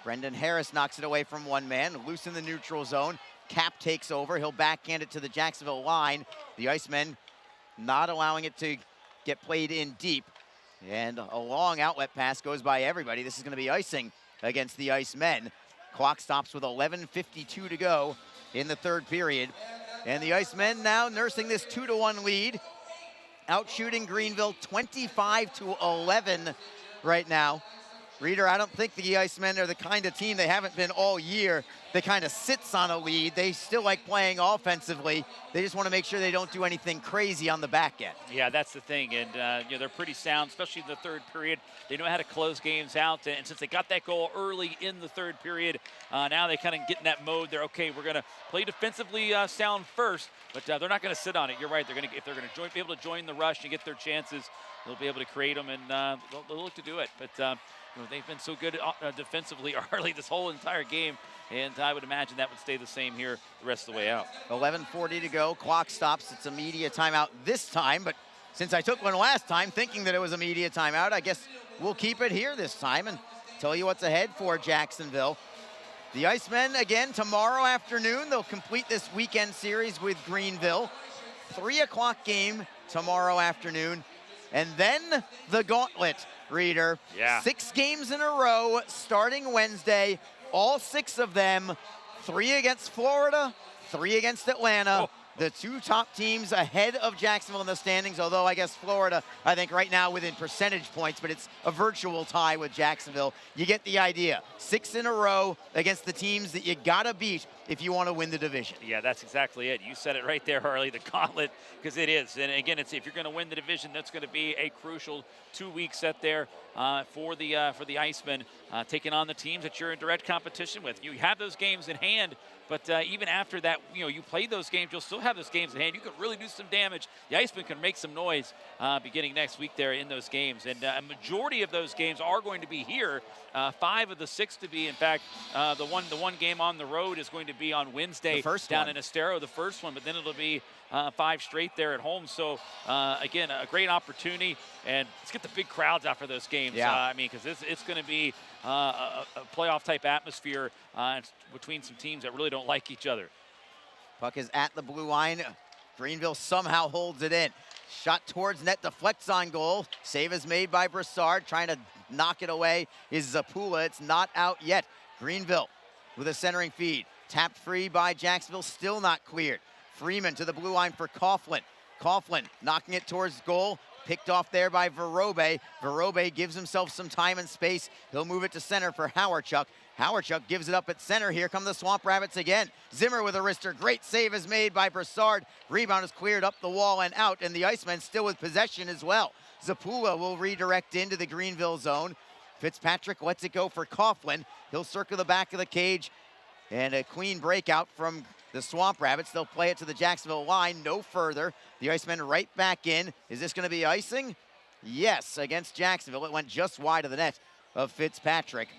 Brendan Harris knocks it away from one man, loose in the neutral zone. Cap takes over. He'll backhand it to the Jacksonville line. The Icemen not allowing it to get played in deep. And a long outlet pass goes by everybody. This is going to be icing against the Icemen. Clock stops with 11:52 to go in the third period. And the Icemen now nursing this 2-1 lead. Out shooting Greenville 25-11 right now. Reader, I don't think the Icemen are the kind of team, they haven't been all year, that kind of sits on a lead. They still like playing offensively. They just want to make sure they don't do anything crazy on the back end. Yeah, that's the thing. And, they're pretty sound, especially in the third period. They know how to close games out. And since they got that goal early in the third period, now they kind of get in that mode. They're, okay, we're going to play defensively sound first, but they're not going to sit on it. You're right. If they're going to be able to join the rush and get their chances, they'll be able to create them, and they'll look to do it. But they've been so good defensively early this whole entire game, and I would imagine that would stay the same here the rest of the way out. 11:40 to go. Clock stops. It's a media timeout this time, but since I took one last time thinking that it was a media timeout, I guess we'll keep it here this time and tell you what's ahead for Jacksonville. The Icemen, again, tomorrow afternoon, they'll complete this weekend series with Greenville. 3 o'clock game tomorrow afternoon. And then the gauntlet, Reader. Yeah. 6 games in a row starting Wednesday. All 6 of them, 3 against Florida, 3 against Atlanta. The 2 top teams ahead of Jacksonville in the standings, although I guess Florida, I think right now within percentage points, but it's a virtual tie with Jacksonville. You get the idea. 6 in a row against the teams that you gotta beat if you want to win the division. Yeah, that's exactly it. You said it right there, Harley, the gauntlet, because it is. And again, if you're going to win the division, that's going to be a crucial 2-week set there for the Icemen, taking on the teams that you're in direct competition with. You have those games in hand, but even after that, you play those games, you'll still have those games in hand. You could really do some damage. The Icemen can make some noise beginning next week there in those games. And a majority of those games are going to be here. 5 of the 6 to be. In fact, the one game on the road is going to be on Wednesday down in Estero, the first one, but then it'll be 5 straight there at home. So, again, a great opportunity, and let's get the big crowds out for those games. Yeah. Because it's going to be a playoff-type atmosphere between some teams that really don't like each other. Puck is at the blue line. Greenville somehow holds it in. Shot towards net, deflects on goal. Save is made by Brassard. Trying to knock it away is Zapula. It's not out yet. Greenville with a centering feed. Tapped free by Jacksonville, still not cleared. Freeman to the blue line for Coughlin. Coughlin knocking it towards goal. Picked off there by Verobe. Verobe gives himself some time and space. He'll move it to center for Howarchuk. Howarchuk gives it up at center. Here come the Swamp Rabbits again. Zimmer with a wrister. Great save is made by Brassard. Rebound is cleared up the wall and out, and the Icemen still with possession as well. Zapula will redirect into the Greenville zone. Fitzpatrick lets it go for Coughlin. He'll circle the back of the cage, and a clean breakout from the Swamp Rabbits. They'll play it to the Jacksonville line, no further. The Icemen right back in. Is this going to be icing? Yes, against Jacksonville. It went just wide of the net of Fitzpatrick.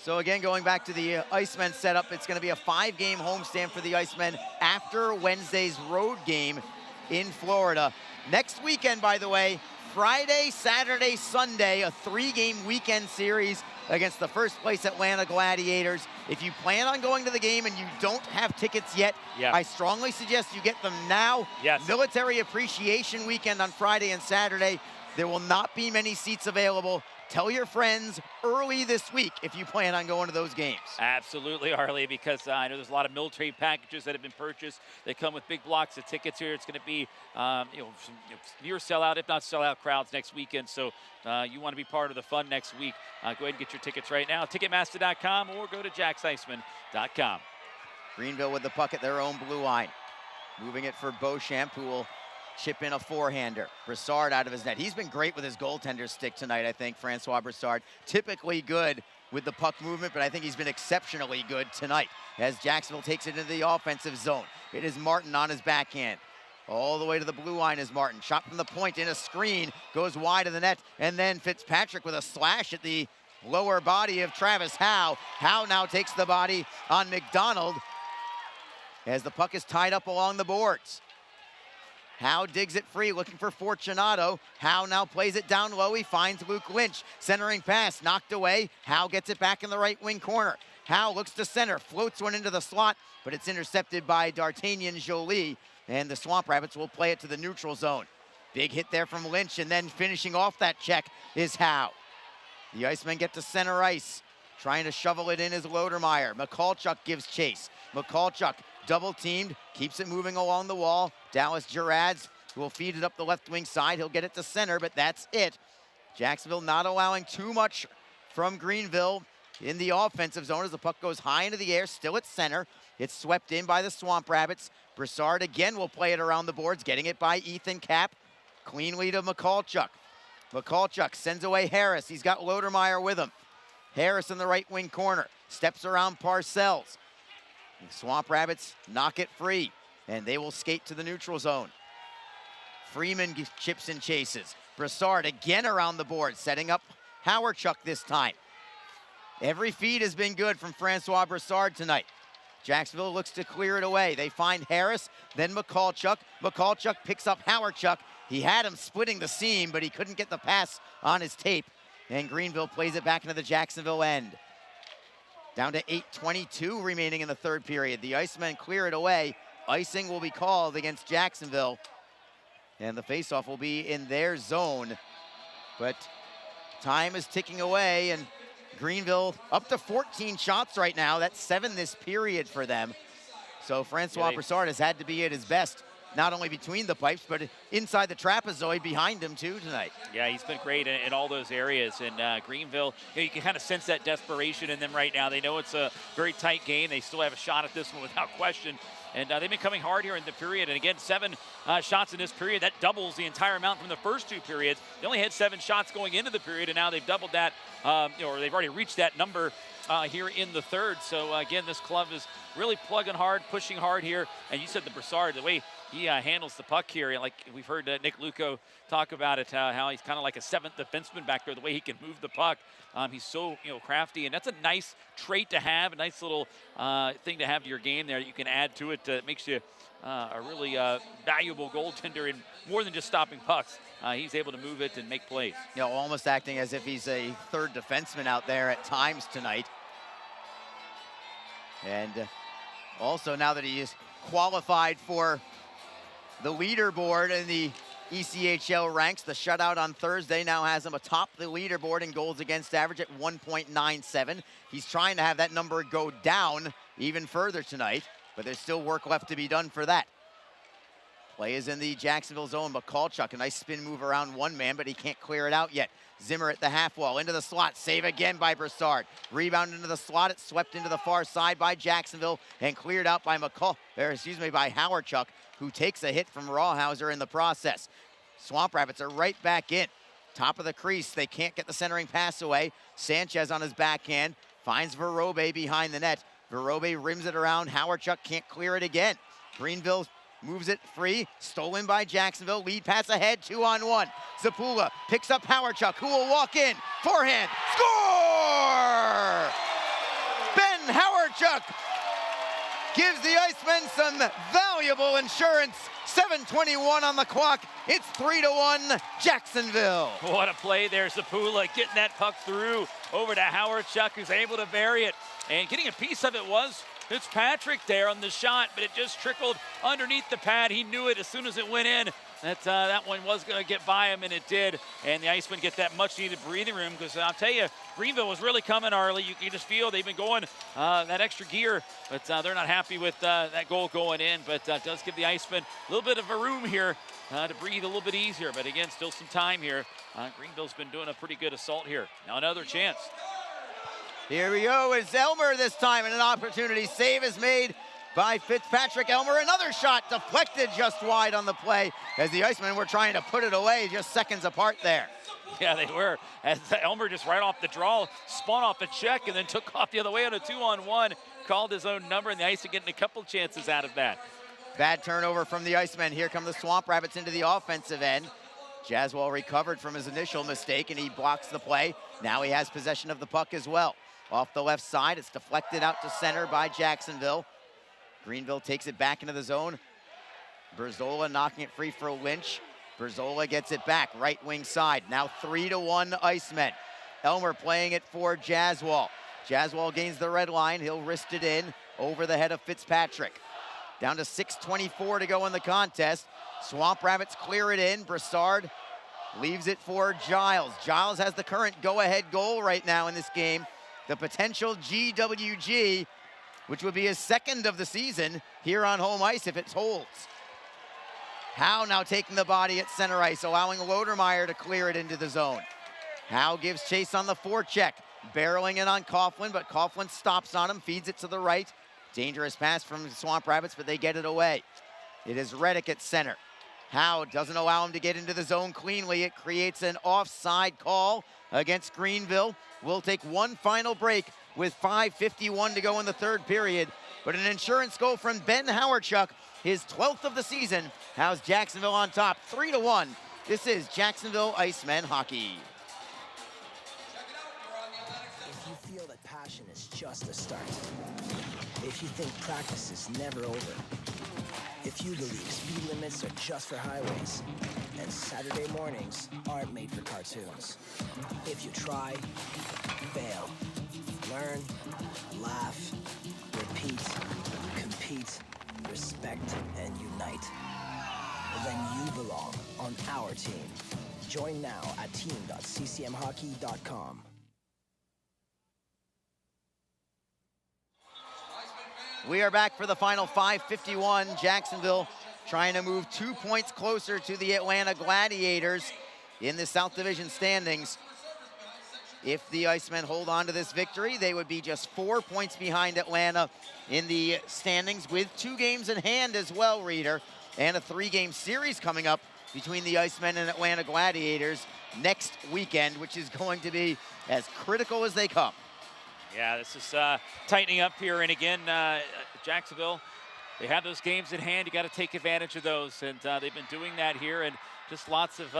So again, going back to the Icemen setup, it's going to be a 5-game homestand for the Icemen after Wednesday's road game in Florida. Next weekend, by the way, Friday, Saturday, Sunday, a 3-game weekend series against the first place Atlanta Gladiators. If you plan on going to the game and you don't have tickets yet, I strongly suggest you get them now. Yes. Military Appreciation Weekend on Friday and Saturday. There will not be many seats available. Tell your friends early this week if you plan on going to those games. Absolutely, Harley, because I know there's a lot of military packages that have been purchased. They come with big blocks of tickets here. It's going to be some near sellout, if not sellout crowds next weekend. So you want to be part of the fun next week. Go ahead and get your tickets right now. Ticketmaster.com or go to JacksIceman.com. Greenville with the puck at their own blue line. Moving it for Beauchamp, who will chip in a forehander. Brassard out of his net. He's been great with his goaltender stick tonight, I think, Francois Brassard. Typically good with the puck movement, but I think he's been exceptionally good tonight as Jacksonville takes it into the offensive zone. It is Martin on his backhand. All the way to the blue line is Martin. Shot from the point in a screen, goes wide of the net, and then Fitzpatrick with a slash at the lower body of Travis Howe. Howe now takes the body on McDonald as the puck is tied up along the boards. Howe digs it free, looking for Fortunato. Howe now plays it down low. He finds Luke Lynch. Centering pass, knocked away. Howe gets it back in the right wing corner. Howe looks to center, floats one into the slot, but it's intercepted by D'Artagnan Joly, and the Swamp Rabbits will play it to the neutral zone. Big hit there from Lynch, and then finishing off that check is Howe. The Icemen get to center ice. Trying to shovel it in is Lodermeyer. Mikulchuk gives chase. Mikulchuk double teamed, keeps it moving along the wall. Dallas Gerads will feed it up the left wing side. He'll get it to center, but that's it. Jacksonville not allowing too much from Greenville in the offensive zone as the puck goes high into the air, still at center. It's swept in by the Swamp Rabbits. Broussard again will play it around the boards, getting it by Ethan Kapp. Cleanly to Mikulchuk. Mikulchuk sends away Harris. He's got Lodermeyer with him. Harris in the right wing corner, steps around Parcells. The Swamp Rabbits knock it free, and they will skate to the neutral zone. Freeman chips and chases. Broussard again around the board, setting up Howardchuk this time. Every feed has been good from Francois Broussard tonight. Jacksonville looks to clear it away. They find Harris, then Mikulchuk. Mikulchuk picks up Howardchuk. He had him splitting the seam, but he couldn't get the pass on his tape. And Greenville plays it back into the Jacksonville end. Down to 8:22 remaining in the third period. The Icemen clear it away. Icing will be called against Jacksonville. And the faceoff will be in their zone. But time is ticking away, and Greenville up to 14 shots right now. That's 7 this period for them. So Francois Broussard has had to be at his best, not only between the pipes, but inside the trapezoid behind him too tonight. Yeah, he's been great in all those areas. And Greenville, you can kind of sense that desperation in them right now. They know it's a very tight game. They still have a shot at this one without question. And they've been coming hard here in the period. And again, 7 shots in this period. That doubles the entire amount from the first 2 periods. They only had 7 shots going into the period, and now they've doubled that, or they've already reached that number here in the third. So again, this club is really plugging hard, pushing hard here. And you said the Broussard, the way he handles the puck here, like we've heard Nick Luco talk about it, how he's kind of like a 7th defenseman back there, the way he can move the puck. He's so crafty, and that's a nice trait to have, a nice little thing to have to your game there that you can add to it. It makes you a really valuable goaltender in more than just stopping pucks. He's able to move it and make plays. Almost acting as if he's a 3rd defenseman out there at times tonight. And also now that he is qualified for the leaderboard in the ECHL ranks, the shutout on Thursday now has him atop the leaderboard in goals against average at 1.97. He's trying to have that number go down even further tonight, but there's still work left to be done for that. Play is in the Jacksonville zone. Mikulchuk, a nice spin move around one man, but he can't clear it out yet. Zimmer at the half wall, into the slot, save again by Broussard. Rebound into the slot, it's swept into the far side by Jacksonville and cleared out by by Howardchuk, who takes a hit from Rawhauser in the process. Swamp Rabbits are right back in. Top of the crease, they can't get the centering pass away. Sanchez on his backhand, finds Verobe behind the net. Verobe rims it around, Howardchuk can't clear it again. Greenville moves it free, stolen by Jacksonville. Lead pass ahead, 2-on-1. Zapula picks up Howardchuk, who will walk in. Forehand, score! Ben Howardchuk gives the Icemen some valuable insurance. 7:21 on the clock. It's 3-1 Jacksonville. What a play there, Zapula getting that puck through over to Howardchuk, who's able to bury it. And getting a piece of it was Fitzpatrick there on the shot, but it just trickled underneath the pad. He knew it as soon as it went in. That one was going to get by him, and it did. And the Icemen get that much-needed breathing room, because I'll tell you, Greenville was really coming early. You can just feel they've been going that extra gear, but they're not happy with that goal going in. But does give the Icemen a little bit of a room here to breathe a little bit easier. But again, still some time here. Greenville's been doing a pretty good assault here. Now another chance. Here we go, it's Elmer this time, and an opportunity save is made by Fitzpatrick. Elmer, another shot deflected just wide on the play as the Icemen were trying to put it away just seconds apart there. Yeah, they were. As Elmer just right off the draw, spun off a check and then took off the other way on a 2-on-1, called his own number, and the Icemen getting a couple chances out of that. Bad turnover from the Icemen. Here come the Swamp Rabbits into the offensive end. Jaswell recovered from his initial mistake, and he blocks the play. Now he has possession of the puck as well. Off the left side, it's deflected out to center by Jacksonville. Greenville takes it back into the zone. Berzola knocking it free for Lynch. Berzola gets it back, right wing side. Now 3-1 Icemen. Elmer playing it for Jaswell. Jaswell gains the red line. He'll wrist it in over the head of Fitzpatrick. Down to 6:24 to go in the contest. Swamp Rabbits clear it in. Broussard leaves it for Giles. Giles has the current go-ahead goal right now in this game. The potential GWG, which would be his second of the season here on home ice if it holds. Howe now taking the body at center ice, allowing Lodermeyer to clear it into the zone. Howe gives chase on the forecheck, barreling in on Coughlin, but Coughlin stops on him, feeds it to the right. Dangerous pass from the Swamp Rabbits, but they get it away. It is Reddick at center. Howe doesn't allow him to get into the zone cleanly. It creates an offside call against Greenville. We'll take one final break with 5:51 to go in the third period. But an insurance goal from Ben Howarchuk, his 12th of the season, has Jacksonville on top, 3-1. This is Jacksonville Icemen hockey. If you feel that passion is just a start, if you think practice is never over, if you believe speed limits are just for highways, and Saturday mornings aren't made for cartoons, if you try, fail, learn, laugh, repeat, compete, respect, and unite, then you belong on our team. Join now at team.ccmhockey.com. We are back for the final 5:51. Jacksonville trying to move 2 points closer to the Atlanta Gladiators in the South Division standings. If the Icemen hold on to this victory, they would be just 4 points behind Atlanta in the standings with 2 games in hand as well, Reader, and a 3-game series coming up between the Icemen and Atlanta Gladiators next weekend, which is going to be as critical as they come. Yeah, this is tightening up here, and again, Jacksonville, they have those games in hand. You got to take advantage of those, and they've been doing that here, and just lots of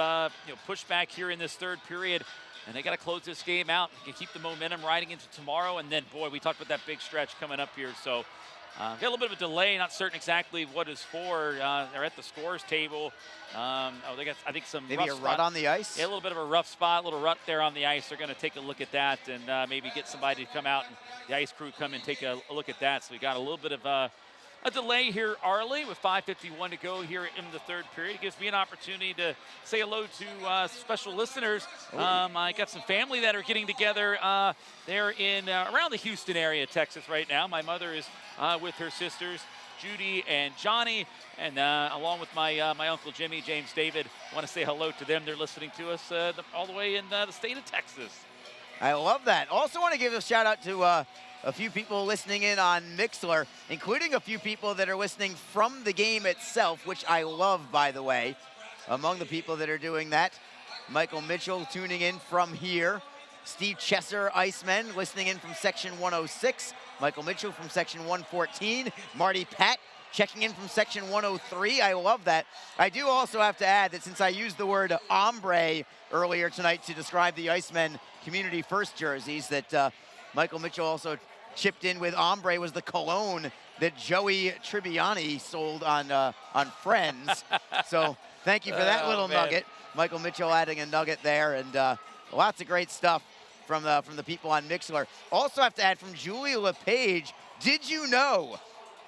pushback here in this third period, and they got to close this game out. You can keep the momentum riding into tomorrow, and then, boy, we talked about that big stretch coming up here, so got a little bit of a delay, not certain exactly what is for. They're at the scores table. They got, I think, some maybe a rut on the ice? Yeah, a little bit of a rough spot, a little rut there on the ice. They're going to take a look at that and maybe get somebody to come out and the ice crew come and take a look at that. So we got a little bit of a delay here early with 5:51 to go here in the third period. It gives me an opportunity to say hello to special listeners. I got some family that are getting together. They're in around the Houston area, Texas right now. My mother is with her sisters, Judy and Johnny, and along with my Uncle Jimmy, James David. I want to say hello to them. They're listening to us all the way in the state of Texas. I love that. Also want to give a shout out to a few people listening in on Mixlr, including a few people that are listening from the game itself, which I love, by the way. Among the people that are doing that, Michael Mitchell tuning in from here. Steve Chesser, Icemen, listening in from section 106. Michael Mitchell from section 114. Marty Pat checking in from section 103. I love that. I do also have to add that since I used the word ombre earlier tonight to describe the Icemen Community First jerseys, that Michael Mitchell also chipped in with ombre was the cologne that Joey Tribbiani sold on Friends. So thank you for that little nugget. Michael Mitchell adding a nugget there, and lots of great stuff from the people on Mixlr. Also have to add from Julia LePage, did you know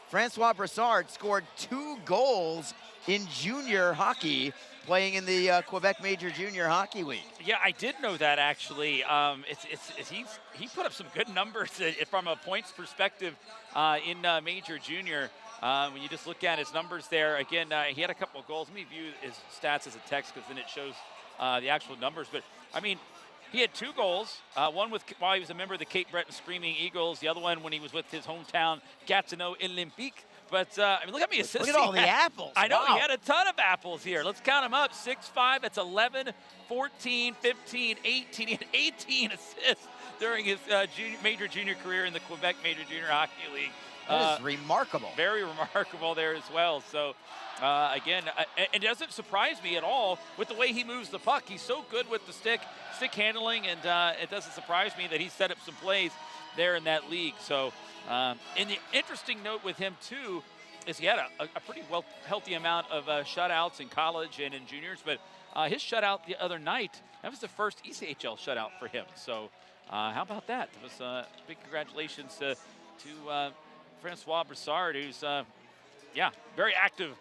Francois Broussard scored 2 goals in junior hockey playing in the Quebec Major Junior Hockey League? Yeah, I did know that actually. He put up some good numbers from a points perspective in Major Junior. When you just look at his numbers there, again, he had a couple of goals. Let me view his stats as a text because then it shows the actual numbers. But, I mean, he had 2 goals, one while he was a member of the Cape Breton Screaming Eagles, the other one when he was with his hometown Gatineau Olympique. But, I mean, look how many assists. Look at all the apples. I know, wow. He had a ton of apples here. Let's count them up. 6-5, that's 11, 14, 15, 18. He had 18 assists during his major junior career in the Quebec Major Junior Hockey League. That is remarkable. Very remarkable there as well. So, again, it doesn't surprise me at all with the way he moves the puck. He's so good with the stick handling, and it doesn't surprise me that he set up some plays there in that league. So, and the interesting note with him, too, is he had a pretty healthy amount of shutouts in college and in juniors, but his shutout the other night, that was the first ECHL shutout for him. So, how about that? It was big congratulations to Francois Broussard, who's, very active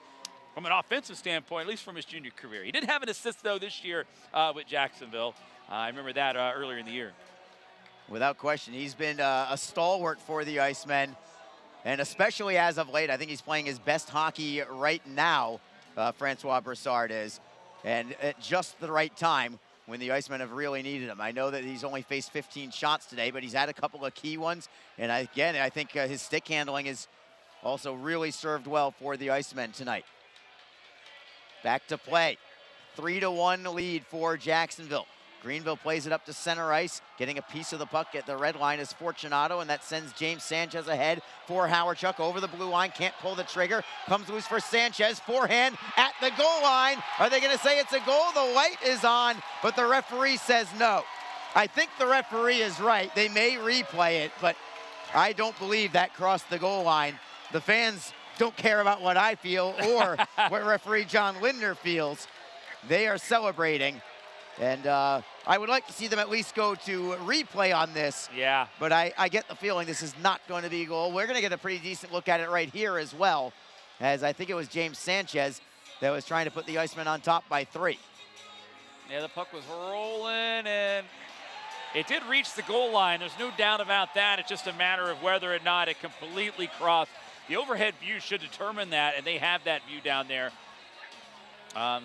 from an offensive standpoint, at least from his junior career. He did have an assist, though, this year with Jacksonville. I remember that earlier in the year. Without question, he's been a stalwart for the Icemen, and especially as of late, I think he's playing his best hockey right now, Francois Broussard is, and at just the right time when the Icemen have really needed him. I know that he's only faced 15 shots today, but he's had a couple of key ones, and again, I think his stick handling is also really served well for the Icemen tonight. Back to play. 3-1 lead for Jacksonville. Greenville plays it up to center ice, getting a piece of the puck at the red line is Fortunato, and that sends James Sanchez ahead for Howardchuk over the blue line, can't pull the trigger, comes loose for Sanchez, forehand at the goal line. Are they gonna say it's a goal? The light is on, but the referee says no. I think the referee is right. They may replay it, but I don't believe that crossed the goal line. The fans don't care about what I feel or what referee John Lindner feels. They are celebrating. And I would like to see them at least go to replay on this. Yeah. But I get the feeling this is not going to be a goal. We're going to get a pretty decent look at it right here as well, as I think it was James Sanchez that was trying to put the Icemen on top by 3. Yeah, the puck was rolling, and it did reach the goal line. There's no doubt about that. It's just a matter of whether or not it completely crossed. The overhead view should determine that, and they have that view down there.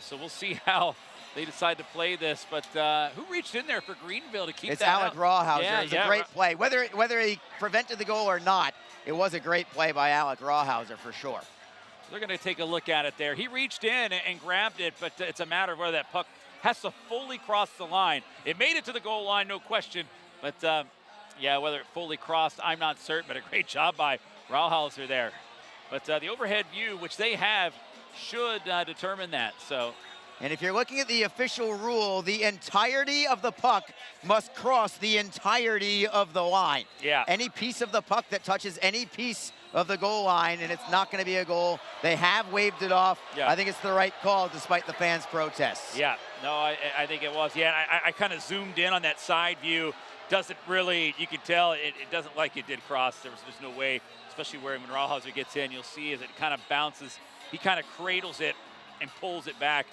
So we'll see how they decide to play this, but who reached in there for Greenville to keep it's that Alec out? Rawhauser. Yeah, It was a great play. Whether he prevented the goal or not, it was a great play by Alec Rawhauser for sure. They're going to take a look at it there. He reached in and grabbed it, but it's a matter of whether that puck has to fully cross the line. It made it to the goal line, no question, but yeah, whether it fully crossed, I'm not certain, but a great job by Rawhauser there. But the overhead view, which they have, should determine that. So. And if you're looking at the official rule, the entirety of the puck must cross the entirety of the line. Yeah. Any piece of the puck that touches any piece of the goal line, and it's not going to be a goal. They have waved it off. Yeah. I think it's the right call despite the fans' protests. Yeah, no, I think it was. Yeah, I kind of zoomed in on that side view. Doesn't really, you can tell it doesn't like it did cross. There's no way, especially where when Rawhauser gets in, you'll see as it kind of bounces, he kind of cradles it and pulls it back.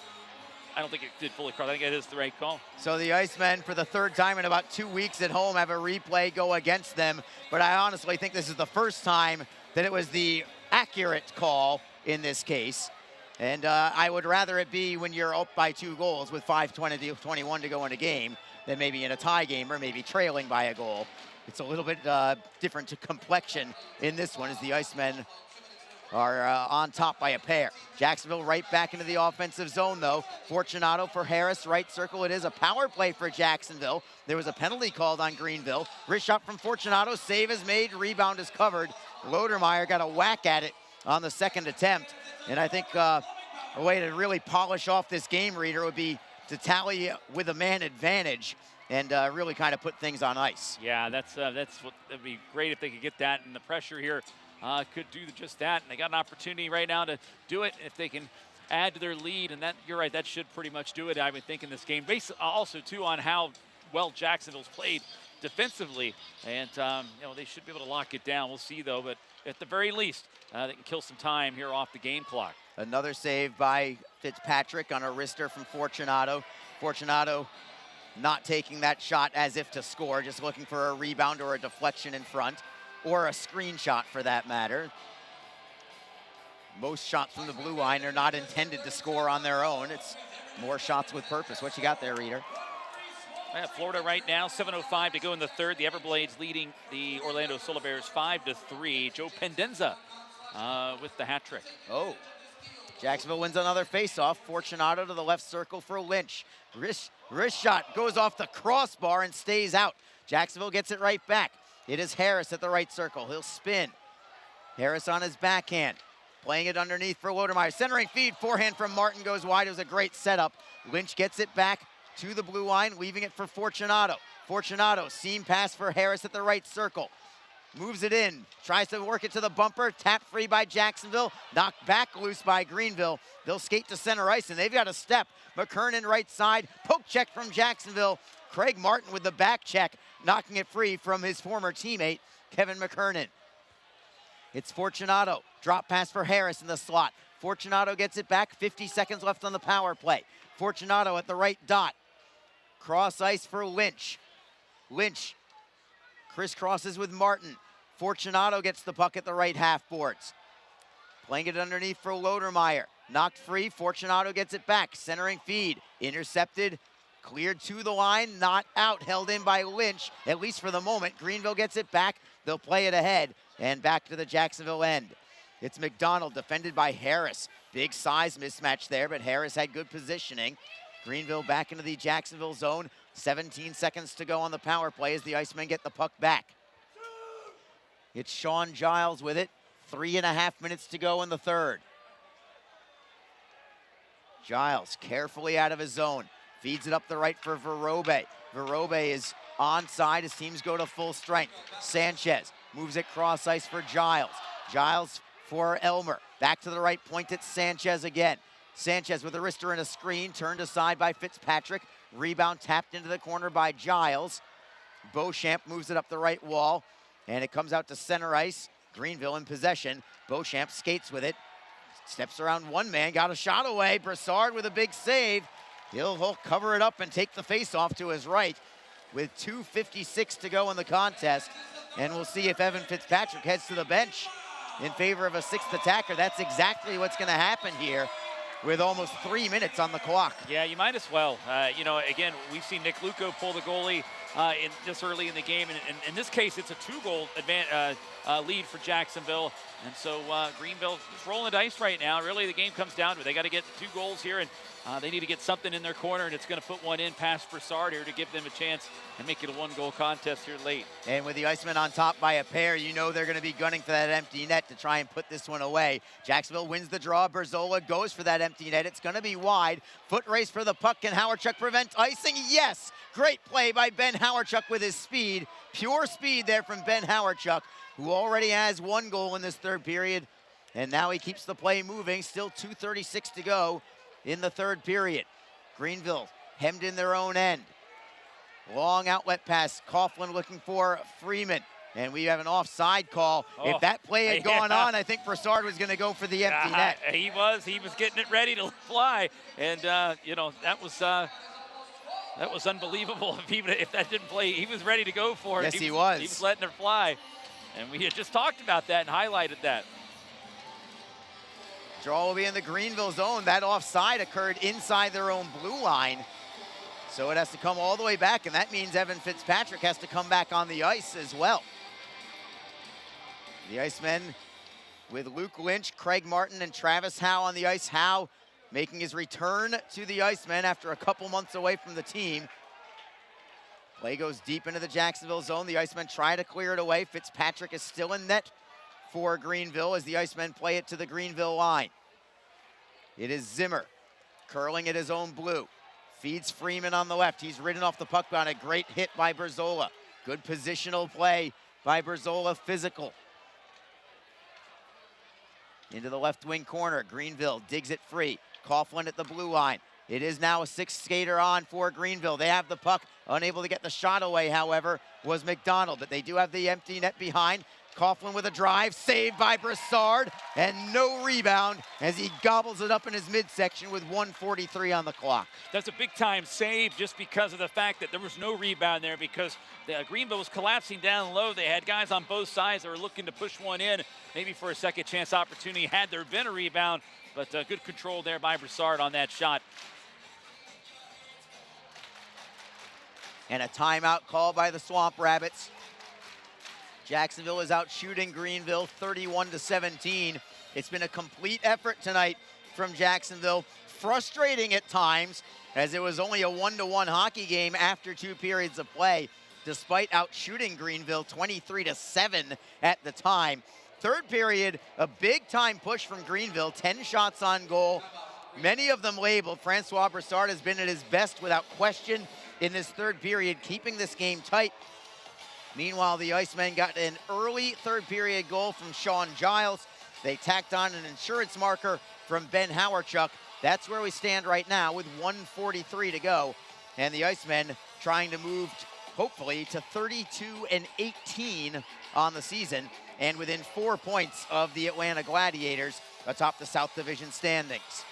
I don't think it did fully cross. I think it is the right call. So the Icemen, for the third time in about 2 weeks at home, have a replay go against them. But I honestly think this is the first time that it was the accurate call in this case. And I would rather it be when you're up by 2 goals with 5:21 to go in a game than maybe in a tie game or maybe trailing by a goal. It's a little bit different to complexion in this one as the Icemen are on top by a pair. Jacksonville right back into the offensive zone, though. Fortunato for Harris, right circle. It is a power play for Jacksonville. There was a penalty called on Greenville. Wrist shot from Fortunato. Save is made. Rebound is covered. Lodermeyer got a whack at it on the second attempt. And I think a way to really polish off this game, Reader, would be to tally with a man advantage and really kind of put things on ice. Yeah, that's what that'd be great if they could get that, and the pressure here could do just that. And they got an opportunity right now to do it if they can add to their lead. And that, you're right, that should pretty much do it, I would think, in this game. Based also, too, on how well Jacksonville's played defensively. And, they should be able to lock it down. We'll see, though. But at the very least, they can kill some time here off the game clock. Another save by Fitzpatrick on a wrister from Fortunato. Fortunato not taking that shot as if to score, just looking for a rebound or a deflection in front, or a screenshot for that matter. Most shots from the blue line are not intended to score on their own. It's more shots with purpose. What you got there, Reader? Yeah, Florida right now, 7:05 to go in the third. The Everblades leading the Orlando Solar Bears 5-3. Joe Pendenza with the hat trick. Oh, Jacksonville wins another faceoff. Fortunato to the left circle for Lynch. Wrist shot goes off the crossbar and stays out. Jacksonville gets it right back. It is Harris at the right circle. He'll spin. Harris on his backhand, playing it underneath for Lodermeyer. Centering feed, forehand from Martin goes wide. It was a great setup. Lynch gets it back to the blue line, leaving it for Fortunato. Fortunato, seam pass for Harris at the right circle. Moves it in, tries to work it to the bumper, tap free by Jacksonville, knocked back loose by Greenville. They'll skate to center ice, and they've got a step. McKernan right side, poke check from Jacksonville. Craig Martin with the back check, knocking it free from his former teammate, Kevin McKernan. It's Fortunato, drop pass for Harris in the slot. Fortunato gets it back, 50 seconds left on the power play. Fortunato at the right dot. Cross ice for Lynch. Lynch crisscrosses with Martin. Fortunato gets the puck at the right half boards. Playing it underneath for Lodermeyer. Knocked free, Fortunato gets it back. Centering feed, intercepted, cleared to the line, not out, held in by Lynch, at least for the moment. Greenville gets it back, they'll play it ahead, and back to the Jacksonville end. It's McDonald, defended by Harris. Big size mismatch there, but Harris had good positioning. Greenville back into the Jacksonville zone. 17 seconds to go on the power play as the Icemen get the puck back. It's Sean Giles with it. 3.5 minutes to go in the third. Giles carefully out of his zone. Feeds it up the right for Verobe. Verobe is onside as teams go to full strength. Sanchez moves it cross ice for Giles. Giles for Elmer. Back to the right point, it's Sanchez again. Sanchez with a wrister and a screen, turned aside by Fitzpatrick. Rebound tapped into the corner by Giles. Beauchamp moves it up the right wall, and it comes out to center ice. Greenville in possession. Beauchamp skates with it. Steps around one man, got a shot away. Brassard with a big save. He'll cover it up and take the face-off to his right with 2:56 to go in the contest. And we'll see if Evan Fitzpatrick heads to the bench in favor of a sixth attacker. That's exactly what's going to happen here with almost 3 minutes on the clock. Yeah, you might as well. You know, again, we've seen Nick Luco pull the goalie in this early in the game. And in this case, it's a 2-goal lead for Jacksonville. And so Greenville is rolling the dice right now. Really, the game comes down to it. They got to get 2 goals here, and they need to get something in their corner, and it's going to put one in past Brassard here to give them a chance and make it a 1-goal contest here late. And with the Icemen on top by a pair, you know they're going to be gunning for that empty net to try and put this one away. Jacksonville wins the draw. Berzola goes for that empty net. It's going to be wide. Foot race for the puck. Can Howarchuk prevent icing? Yes! Great play by Ben Howarchuk with his speed. Pure speed there from Ben Howarchuk, who already has 1 goal in this third period. And now he keeps the play moving. Still 2:36 to go in the third period. Greenville hemmed in their own end. Long outlet pass. Coughlin looking for Freeman. And we have an offside call. Oh, if that play had gone on, I think Brassard was going to go for the empty net. He was getting it ready to fly. And, you know, that was unbelievable. If that didn't play, he was ready to go for it. Yes, he was. He was letting it fly. And we had just talked about that and highlighted that. Draw will be in the Greenville zone. That offside occurred inside their own blue line. So it has to come all the way back, and that means Evan Fitzpatrick has to come back on the ice as well. The Icemen with Luke Lynch, Craig Martin, and Travis Howe on the ice. Howe making his return to the Icemen after a couple months away from the team. Play goes deep into the Jacksonville zone. The Icemen try to clear it away. Fitzpatrick is still in net for Greenville as the Icemen play it to the Greenville line. It is Zimmer curling at his own blue. Feeds Freeman on the left. He's ridden off the puck on a great hit by Berzola. Good positional play by Berzola, physical. Into the left wing corner. Greenville digs it free. Coughlin at the blue line. It is now a 6th skater on for Greenville. They have the puck. Unable to get the shot away, however, was McDonald. But they do have the empty net behind. Coughlin with a drive, saved by Brassard, and no rebound as he gobbles it up in his midsection with 1:43 on the clock. That's a big-time save just because of the fact that there was no rebound there, because Greenville was collapsing down low. They had guys on both sides that were looking to push one in, maybe for a second chance opportunity had there been a rebound, but good control there by Brassard on that shot. And a timeout call by the Swamp Rabbits. Jacksonville is out shooting Greenville 31-17. It's been a complete effort tonight from Jacksonville. Frustrating at times, as it was only a 1-1 hockey game after 2 periods of play, despite out shooting Greenville 23-7 at the time. Third period, a big-time push from Greenville, 10 shots on goal, many of them labeled. Francois Broussard has been at his best without question in this third period, keeping this game tight. Meanwhile, the Icemen got an early third period goal from Sean Giles. They tacked on an insurance marker from Ben Howarchuk. That's where we stand right now with 1:43 to go. And the Icemen trying to move, hopefully, to 32-18 on the season and within 4 points of the Atlanta Gladiators atop the South Division standings.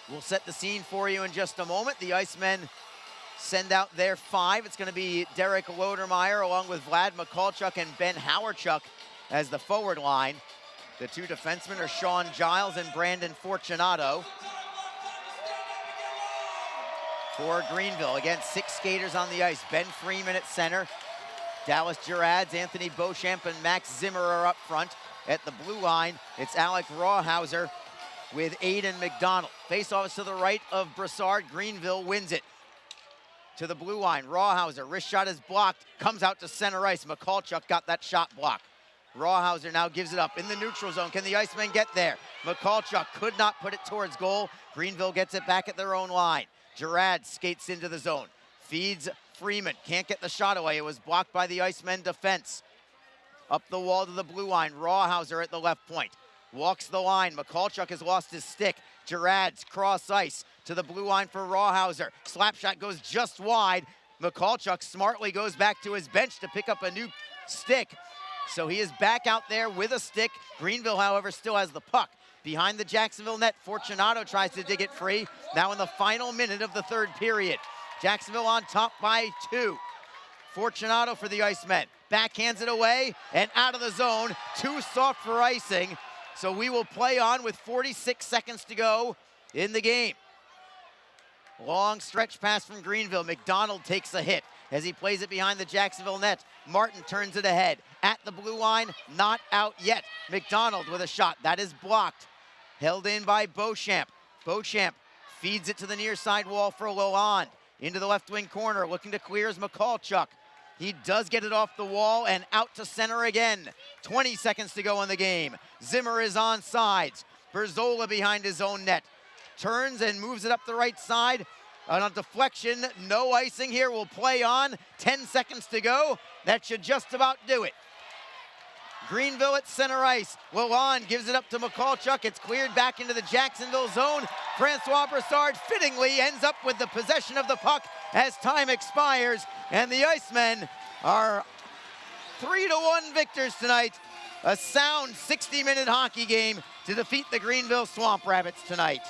We'll set the scene for you in just a moment. The Icemen send out their 5. It's going to be Derek Lodermeyer along with Vlad Mikulchuk and Ben Howarchuk as the forward line. The two defensemen are Sean Giles and Brandon Fortunato. For Greenville, again, 6 skaters on the ice. Ben Freeman at center. Dallas Gerads, Anthony Beauchamp, and Max Zimmer are up front. At the blue line, it's Alec Rawhauser with Aiden McDonald. Face-offs to the right of Broussard. Greenville wins it. To the blue line, Rawhauser, wrist shot is blocked, comes out to center ice. Mikulchuk got that shot blocked. Rawhauser now gives it up in the neutral zone. Can the Icemen get there? Mikulchuk could not put it towards goal. Greenville gets it back at their own line. Gerard skates into the zone, feeds Freeman, can't get the shot away. It was blocked by the Icemen defense. Up the wall to the blue line, Rawhauser at the left point. Walks the line, Mikulchuk has lost his stick. Gerard's cross ice to the blue line for Rawhauser. Slap shot goes just wide. Mikulchuk smartly goes back to his bench to pick up a new stick. So he is back out there with a stick. Greenville, however, still has the puck. Behind the Jacksonville net, Fortunato tries to dig it free. Now in the final minute of the third period. Jacksonville on top by 2. Fortunato for the Icemen. Backhands it away and out of the zone. Too soft for icing. So we will play on with 46 seconds to go in the game. Long stretch pass from Greenville. McDonald takes a hit as he plays it behind the Jacksonville net. Martin turns it ahead. At the blue line, not out yet. McDonald with a shot. That is blocked. Held in by Beauchamp. Beauchamp feeds it to the near side wall for Lalonde. Into the left wing corner, looking to clear is Mikulchuk. He does get it off the wall and out to center again. 20 seconds to go in the game. Zimmer is on sides. Berzola behind his own net. Turns and moves it up the right side. On a deflection, no icing here. We'll play on. 10 seconds to go. That should just about do it. Greenville at center ice. Lalonde gives it up to Mikulchuk. It's cleared back into the Jacksonville zone. Francois Broussard fittingly ends up with the possession of the puck as time expires. And the Icemen are 3-1 victors tonight. A sound 60-minute hockey game to defeat the Greenville Swamp Rabbits tonight.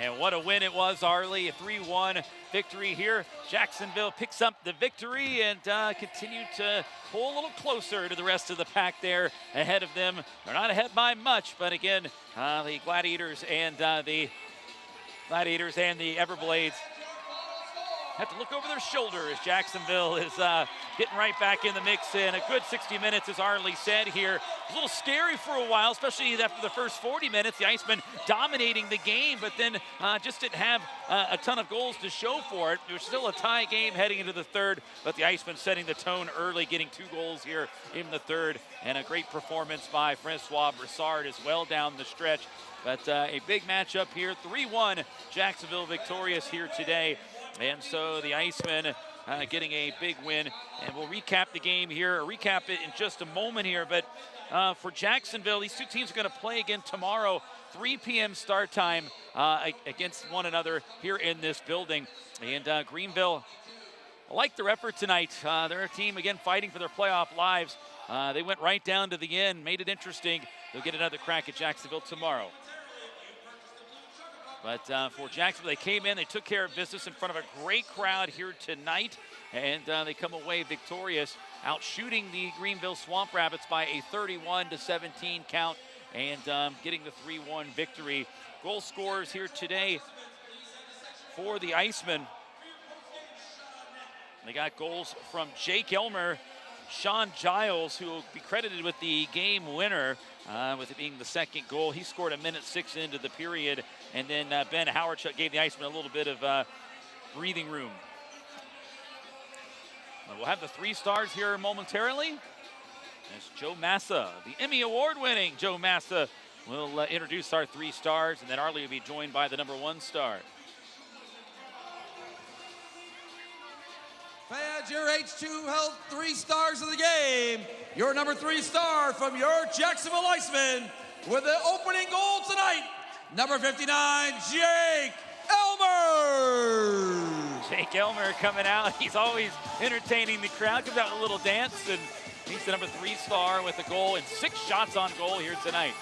And what a win it was, Arlie. A 3-1 victory here. Jacksonville picks up the victory and continue to pull a little closer to the rest of the pack there ahead of them. They're not ahead by much, but again, the Gladiators and the Everblades have to look over their shoulder as Jacksonville is getting right back in the mix. In a good 60 minutes, as Arlie said here. It was a little scary for a while, especially after the first 40 minutes. The Icemen dominating the game, but then just didn't have a ton of goals to show for it. It was still a tie game heading into the third, but the Icemen setting the tone early, getting 2 goals here in the third, and a great performance by Francois Broussard as well down the stretch. But a big matchup here, 3-1, Jacksonville victorious here today. And so the Icemen getting a big win. And we'll recap the game here, or recap it in just a moment here. But for Jacksonville, these two teams are going to play again tomorrow, 3 p.m. start time against one another here in this building. And Greenville, I like their effort tonight. They're a team, again, fighting for their playoff lives. They went right down to the end, made it interesting. They'll get another crack at Jacksonville tomorrow. But for Jacksonville, they came in, they took care of business in front of a great crowd here tonight, and they come away victorious, out shooting the Greenville Swamp Rabbits by a 31-17 count, and getting the 3-1 victory. Goal scorers here today for the Icemen. They got goals from Jake Elmer, Sean Giles, who will be credited with the game winner, with it being the second goal. He scored 1:06 into the period. And then Ben Howarchuk gave the Icemen a little bit of breathing room. We'll have the 3 stars here momentarily. As Joe Massa, the Emmy Award-winning Joe Massa, will introduce our 3 stars, and then Arlie will be joined by the number 1 star. Fans, your H2 Health 3 stars of the game. Your number 3 star from your Jacksonville Icemen with the opening goal tonight, number 59, Jake Elmer. Jake Elmer coming out. He's always entertaining the crowd. Comes out with a little dance, and he's the number 3 star with a goal and 6 shots on goal here tonight.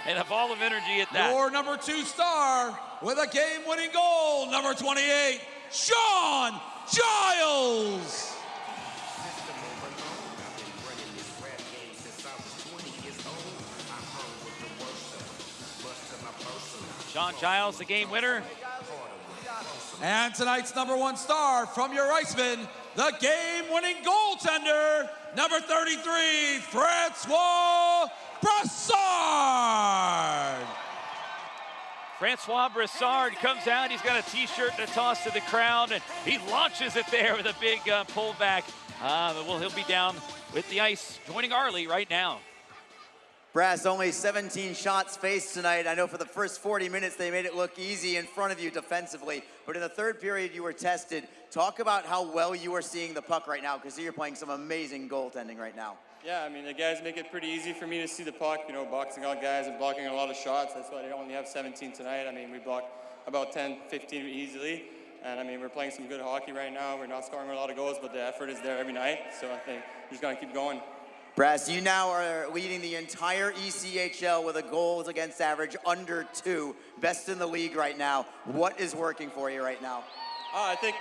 And a ball of energy at that. Your number 2 star with a game-winning goal, number 28, Sean Giles. Sean Giles, the game winner. And tonight's number 1 star from your Icemen, the game-winning goaltender, number 33, Francois Brassard. Francois Brassard comes out. He's got a t-shirt and a toss to the crowd, and he launches it there with a big pullback. He'll be down with the ice, joining Arlie right now. Brass, only 17 shots faced tonight. I know for the first 40 minutes they made it look easy in front of you defensively, but in the third period you were tested. Talk about how well you are seeing the puck right now, because you're playing some amazing goaltending right now. Yeah, I mean, the guys make it pretty easy for me to see the puck, you know, boxing out guys and blocking a lot of shots. That's why I only have 17 tonight. I mean, we block about 10, 15 easily. And I mean, we're playing some good hockey right now. We're not scoring a lot of goals, but the effort is there every night. So I think we're just gonna keep going. Brass, you now are leading the entire ECHL with a goals against average under 2, best in the league right now. What is working for you right now? I think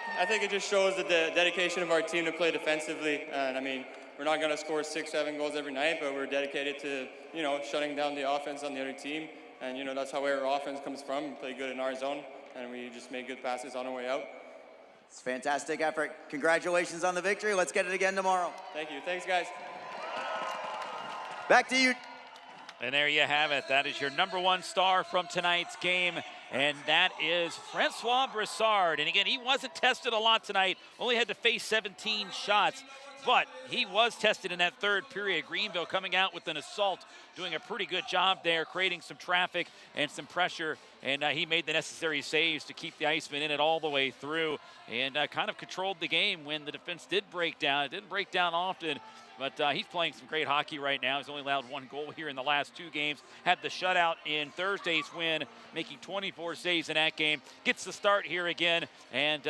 it just shows the dedication of our team to play defensively. And I mean, we're not going to score 6, 7 goals every night, but we're dedicated to, you know, shutting down the offense on the other team. And, you know, that's how our offense comes from. We play good in our zone, and we just make good passes on our way out. It's a fantastic effort. Congratulations on the victory. Let's get it again tomorrow. Thank you. Thanks, guys. Back to you. And there you have it. That is your number 1 star from tonight's game, and that is Francois Brassard. And again, he wasn't tested a lot tonight, only had to face 17 shots, but he was tested in that third period. Greenville coming out with an assault, doing a pretty good job there, creating some traffic and some pressure, and he made the necessary saves to keep the Icemen in it all the way through, and kind of controlled the game when the defense did break down. It didn't break down often, but he's playing some great hockey right now. He's only allowed 1 goal here in the last 2 games. Had the shutout in Thursday's win, making 24 saves in that game. Gets the start here again, and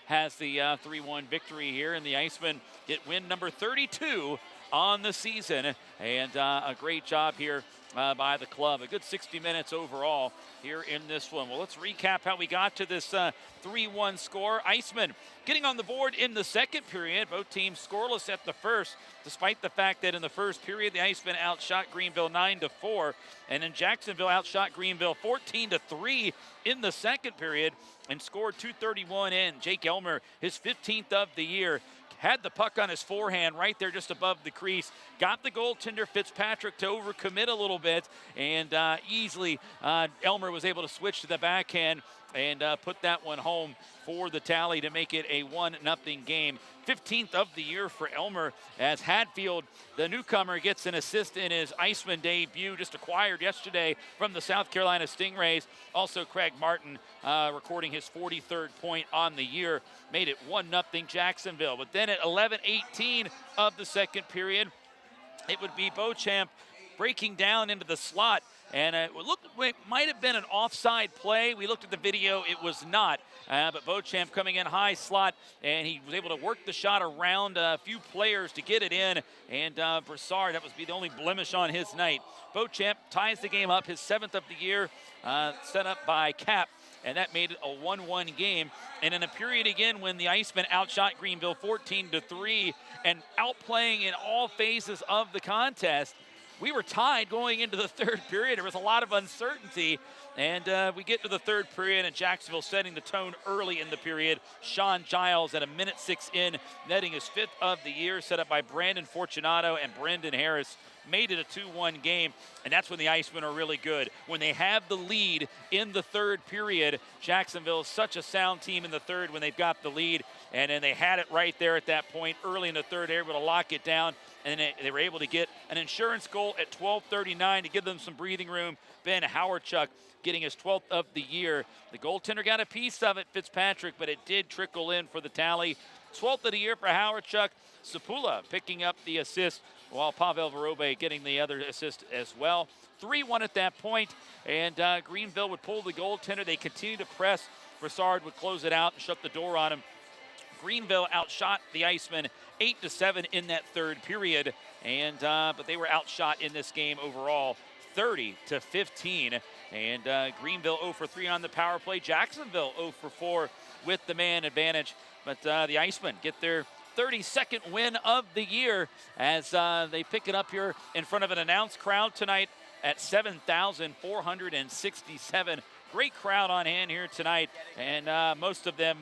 has the 3-1 victory here. And the Icemen get win number 32 on the season. And a great job here by the club. A good 60 minutes overall here in this one. Well, let's recap how we got to this 3-1 score. Icemen getting on the board in the second period. Both teams scoreless at the first, despite the fact that in the first period, the Icemen outshot Greenville 9-4. And then Jacksonville outshot Greenville 14-3 in the second period and scored 2:31 in. Jake Elmer, his 15th of the year, had the puck on his forehand right there just above the crease, got the goaltender Fitzpatrick to overcommit a little bit, and easily Elmer was able to switch to the backhand and put that one home for the tally to make it a 1-0 game. 15th of the year for Elmer, as Hadfield, the newcomer, gets an assist in his Iceman debut, just acquired yesterday from the South Carolina Stingrays. Also Craig Martin recording his 43rd point on the year, made it 1-0 Jacksonville. But then at 11:18 of the second period, it would be Beauchamp breaking down into the slot, and it might have been an offside play. We looked at the video, it was not, but Beauchamp coming in high slot, and he was able to work the shot around a few players to get it in, and Brassard, that was the only blemish on his night. Beauchamp ties the game up, his 7th of the year, set up by Cap, and that made it a 1-1 game. And in a period again when the Icemen outshot Greenville 14-3 and outplaying in all phases of the contest, we were tied going into the third period. There was a lot of uncertainty, and we get to the third period, and Jacksonville setting the tone early in the period. Sean Giles at 1:06 in, netting his 5th of the year, set up by Brandon Fortunato and Brendan Harris made it a 2-1 game, and that's when the Icemen are really good. When they have the lead in the third period, Jacksonville is such a sound team in the third when they've got the lead, and then they had it right there at that point early in the third. They were able to lock it down, and they were able to get an insurance goal at 12:39 to give them some breathing room. Ben Howardchuk getting his 12th of the year. The goaltender got a piece of it, Fitzpatrick, but it did trickle in for the tally. 12th of the year for Howardchuk. Sapula picking up the assist, while Pavel Vorobey getting the other assist as well. 3-1 at that point, and Greenville would pull the goaltender. They continue to press. Broussard would close it out and shut the door on him. Greenville outshot the Icemen 8-7 in that third period, and but they were outshot in this game overall 30-15. And Greenville 0 for 3 on the power play. Jacksonville 0 for 4 with the man advantage. But the Icemen get their 32nd win of the year as they pick it up here in front of an announced crowd tonight at 7,467. Great crowd on hand here tonight, and most of them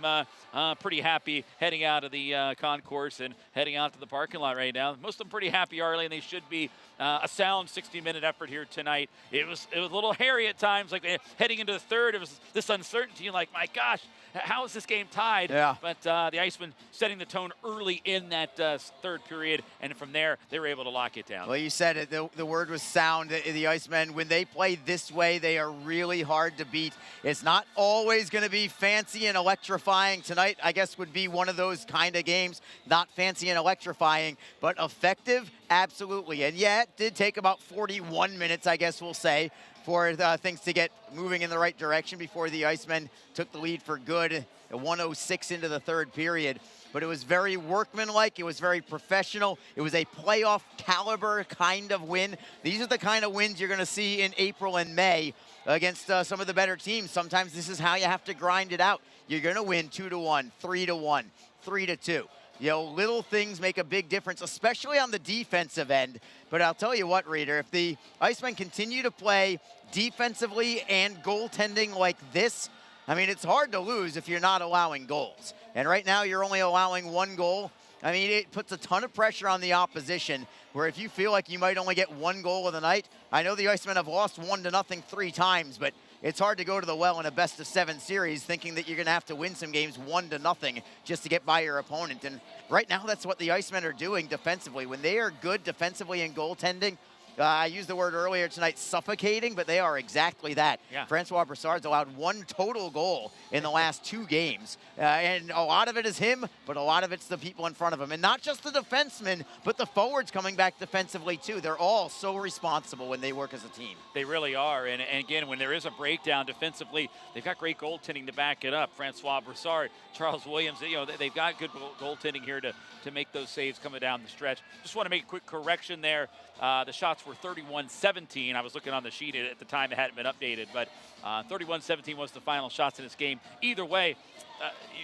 pretty happy heading out of the concourse and heading out to the parking lot right now. Most of them pretty happy, Arlie, and they should be. A sound 60-minute effort here tonight. It was a little hairy at times, like heading into the third. It was this uncertainty, like, my gosh, how is this game tied? Yeah. But the Icemen setting the tone early in that third period, and from there, they were able to lock it down. Well, you said it. The word was sound. The Icemen, when they play this way, they are really hard to beat. It's not always going to be fancy and electrifying. Tonight, I guess, would be one of those kind of games. Not fancy and electrifying, but effective, absolutely. And yeah, it did take about 41 minutes, I guess we'll say, for things to get moving in the right direction before the Icemen took the lead for good at 1:06 into the third period. But it was very workmanlike. It was very professional. It was a playoff caliber kind of win. These are the kind of wins you're going to see in April and May against some of the better teams. Sometimes this is how you have to grind it out. You're going to win 2-1, 3-1, 3-2. You know, little things make a big difference, especially on the defensive end. But I'll tell you what, Reader, if the Icemen continue to play defensively and goaltending like this, I mean, it's hard to lose if you're not allowing goals. And right now, you're only allowing 1 goal. I mean, it puts a ton of pressure on the opposition, where if you feel like you might only get 1 goal of the night, I know the Icemen have lost 1-0 3 times, but it's hard to go to the well in a best-of-7 series thinking that you're going to have to win some games 1-0 just to get by your opponent. And right now, that's what the Icemen are doing defensively. When they are good defensively in goaltending, I used the word earlier tonight, suffocating, but they are exactly that. Yeah. Francois Broussard's allowed 1 total goal in the last 2 games. And a lot of it is him, but a lot of it's the people in front of him. And not just the defensemen, but the forwards coming back defensively, too. They're all so responsible when they work as a team. They really are. And again, when there is a breakdown defensively, they've got great goaltending to back it up. Francois Broussard, Charles Williams, you know, they've got good goaltending here to make those saves coming down the stretch. Just want to make a quick correction there. The shots were 31-17. I was looking on the sheet at the time. It hadn't been updated, but 31-17 was the final shots in this game. Either way,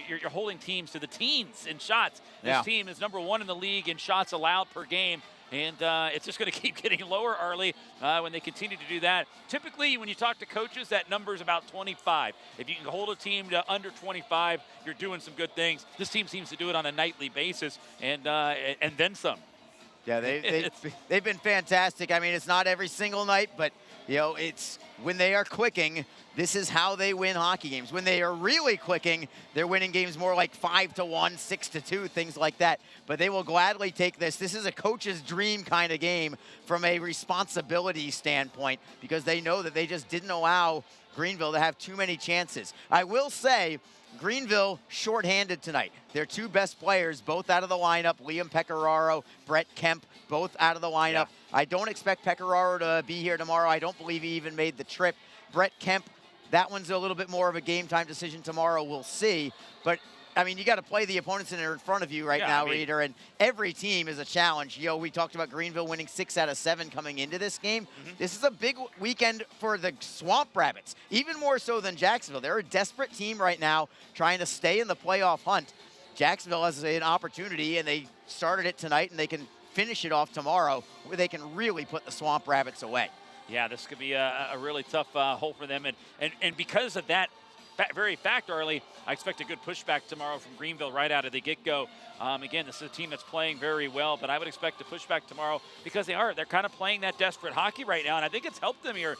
you're holding teams to the teens in shots. This team is number 1 in the league in shots allowed per game. And it's just going to keep getting lower, Arlie, when they continue to do that. Typically, when you talk to coaches, that number is about 25. If you can hold a team to under 25, you're doing some good things. This team seems to do it on a nightly basis, and then some. Yeah, they've been fantastic. I mean, it's not every single night, but, you know, it's when they are clicking, this is how they win hockey games. When they are really clicking, they're winning games more like 5-1, 6-2, things like that. But they will gladly take this. This is a coach's dream kind of game from a responsibility standpoint, because they know that they just didn't allow Greenville to have too many chances. I will say, Greenville shorthanded tonight. Their 2 best players, both out of the lineup, Liam Pecoraro, Brett Kemp, both out of the lineup. Yeah. I don't expect Pecoraro to be here tomorrow. I don't believe he even made the trip. Brett Kemp, that one's a little bit more of a game time decision tomorrow. We'll see. But I mean, you got to play the opponents that are in front of you right now, Reader, and every team is a challenge. You know, we talked about Greenville winning 6 out of 7 coming into this game. This is a big weekend for the Swamp Rabbits, even more so than Jacksonville. They're a desperate team right now trying to stay in the playoff hunt. Jacksonville has an opportunity, and they started it tonight, and they can finish it off tomorrow, where they can really put the Swamp Rabbits away. Yeah, this could be a really tough hole for them, and because of that very fact, Arlie, I expect a good pushback tomorrow from Greenville right out of the get-go. Again, this is a team that's playing very well, but I would expect a pushback tomorrow because they're kind of playing that desperate hockey right now, and I think it's helped them here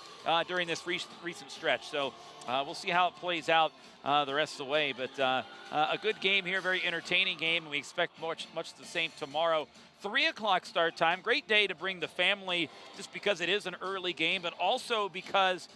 during this recent stretch. So we'll see how it plays out the rest of the way. But a good game here, very entertaining game, and we expect much the same tomorrow. 3 o'clock start time. Great day to bring the family just because it is an early game, but also because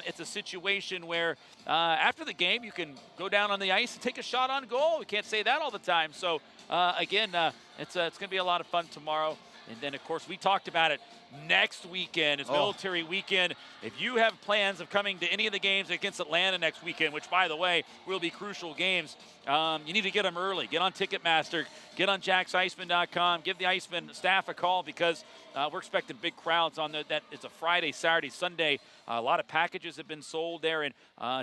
it's a situation where after the game you can go down on the ice and take a shot on goal. We can't say that all the time. So again, it's going to be a lot of fun tomorrow. And then, of course, we talked about it. Next weekend is military weekend. If you have plans of coming to any of the games against Atlanta next weekend, which, by the way, will be crucial games, you need to get them early. Get on Ticketmaster. Get on JacksIcemen.com. Give the Icemen staff a call because we're expecting big crowds on that. It's a Friday, Saturday, Sunday. A lot of packages have been sold there, and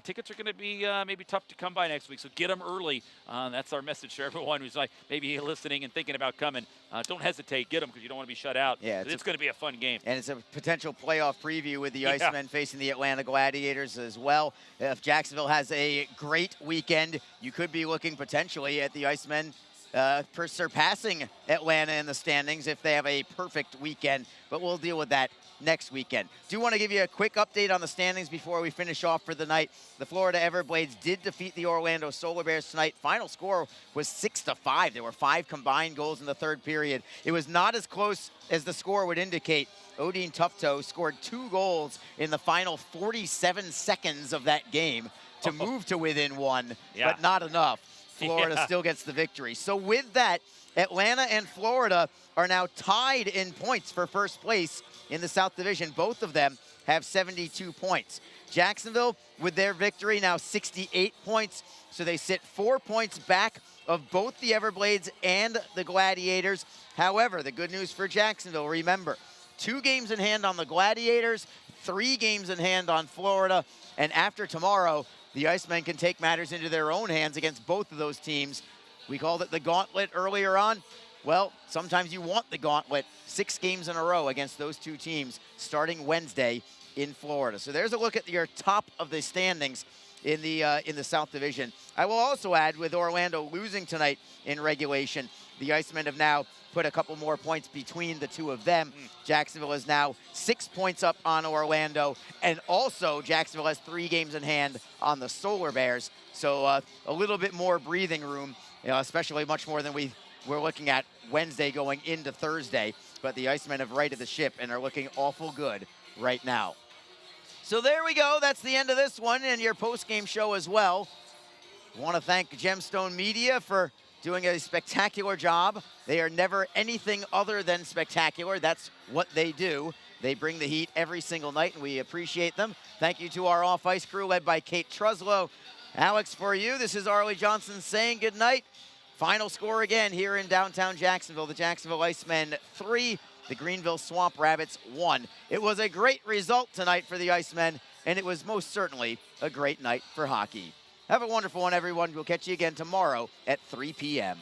tickets are going to be maybe tough to come by next week. So get them early. That's our message to everyone who's like maybe listening and thinking about coming. Don't hesitate. Get them because you don't want to be shut out. Yeah, it's going to be a fun game. And it's a potential playoff preview with the Icemen facing the Atlanta Gladiators as well. If Jacksonville has a great weekend, you could be looking potentially at the Icemen surpassing Atlanta in the standings if they have a perfect weekend. But we'll deal with that next weekend. Do want to give you a quick update on the standings before we finish off for the night. The Florida Everblades did defeat the Orlando Solar Bears tonight. Final score was 6-5. There were 5 combined goals in the third period. It was not as close as the score would indicate. Odin Tufto scored 2 goals in the final 47 seconds of that game to move to within 1, but not enough. Florida still gets the victory. So with that, Atlanta and Florida are now tied in points for first place in the South Division. Both of them have 72 points. Jacksonville, with their victory, now 68 points. So they sit 4 points back of both the Everblades and the Gladiators. However, the good news for Jacksonville, remember, 2 games in hand on the Gladiators, 3 games in hand on Florida. And after tomorrow, the Icemen can take matters into their own hands against both of those teams. We called it the gauntlet earlier on. Well, sometimes you want the gauntlet. 6 games in a row against those 2 teams starting Wednesday in Florida. So there's a look at your top of the standings in the South Division. I will also add, with Orlando losing tonight in regulation, the Icemen have now put a couple more points between the 2 of them. Jacksonville is now 6 points up on Orlando, and also Jacksonville has 3 games in hand on the Solar Bears. So a little bit more breathing room, especially much more than we're looking at Wednesday going into Thursday. But the Icemen have righted the ship and are looking awful good right now. So there we go. That's the end of this one and your post-game show as well. I want to thank Gemstone Media for doing a spectacular job. They are never anything other than spectacular. That's what they do. They bring the heat every single night, and we appreciate them. Thank you to our off-ice crew led by Kate Truslow. Alex, for you, this is Arlie Johnson saying good night. Final score again here in downtown Jacksonville. The Jacksonville Icemen 3, the Greenville Swamp Rabbits 1. It was a great result tonight for the Icemen, and it was most certainly a great night for hockey. Have a wonderful one, everyone. We'll catch you again tomorrow at 3 p.m.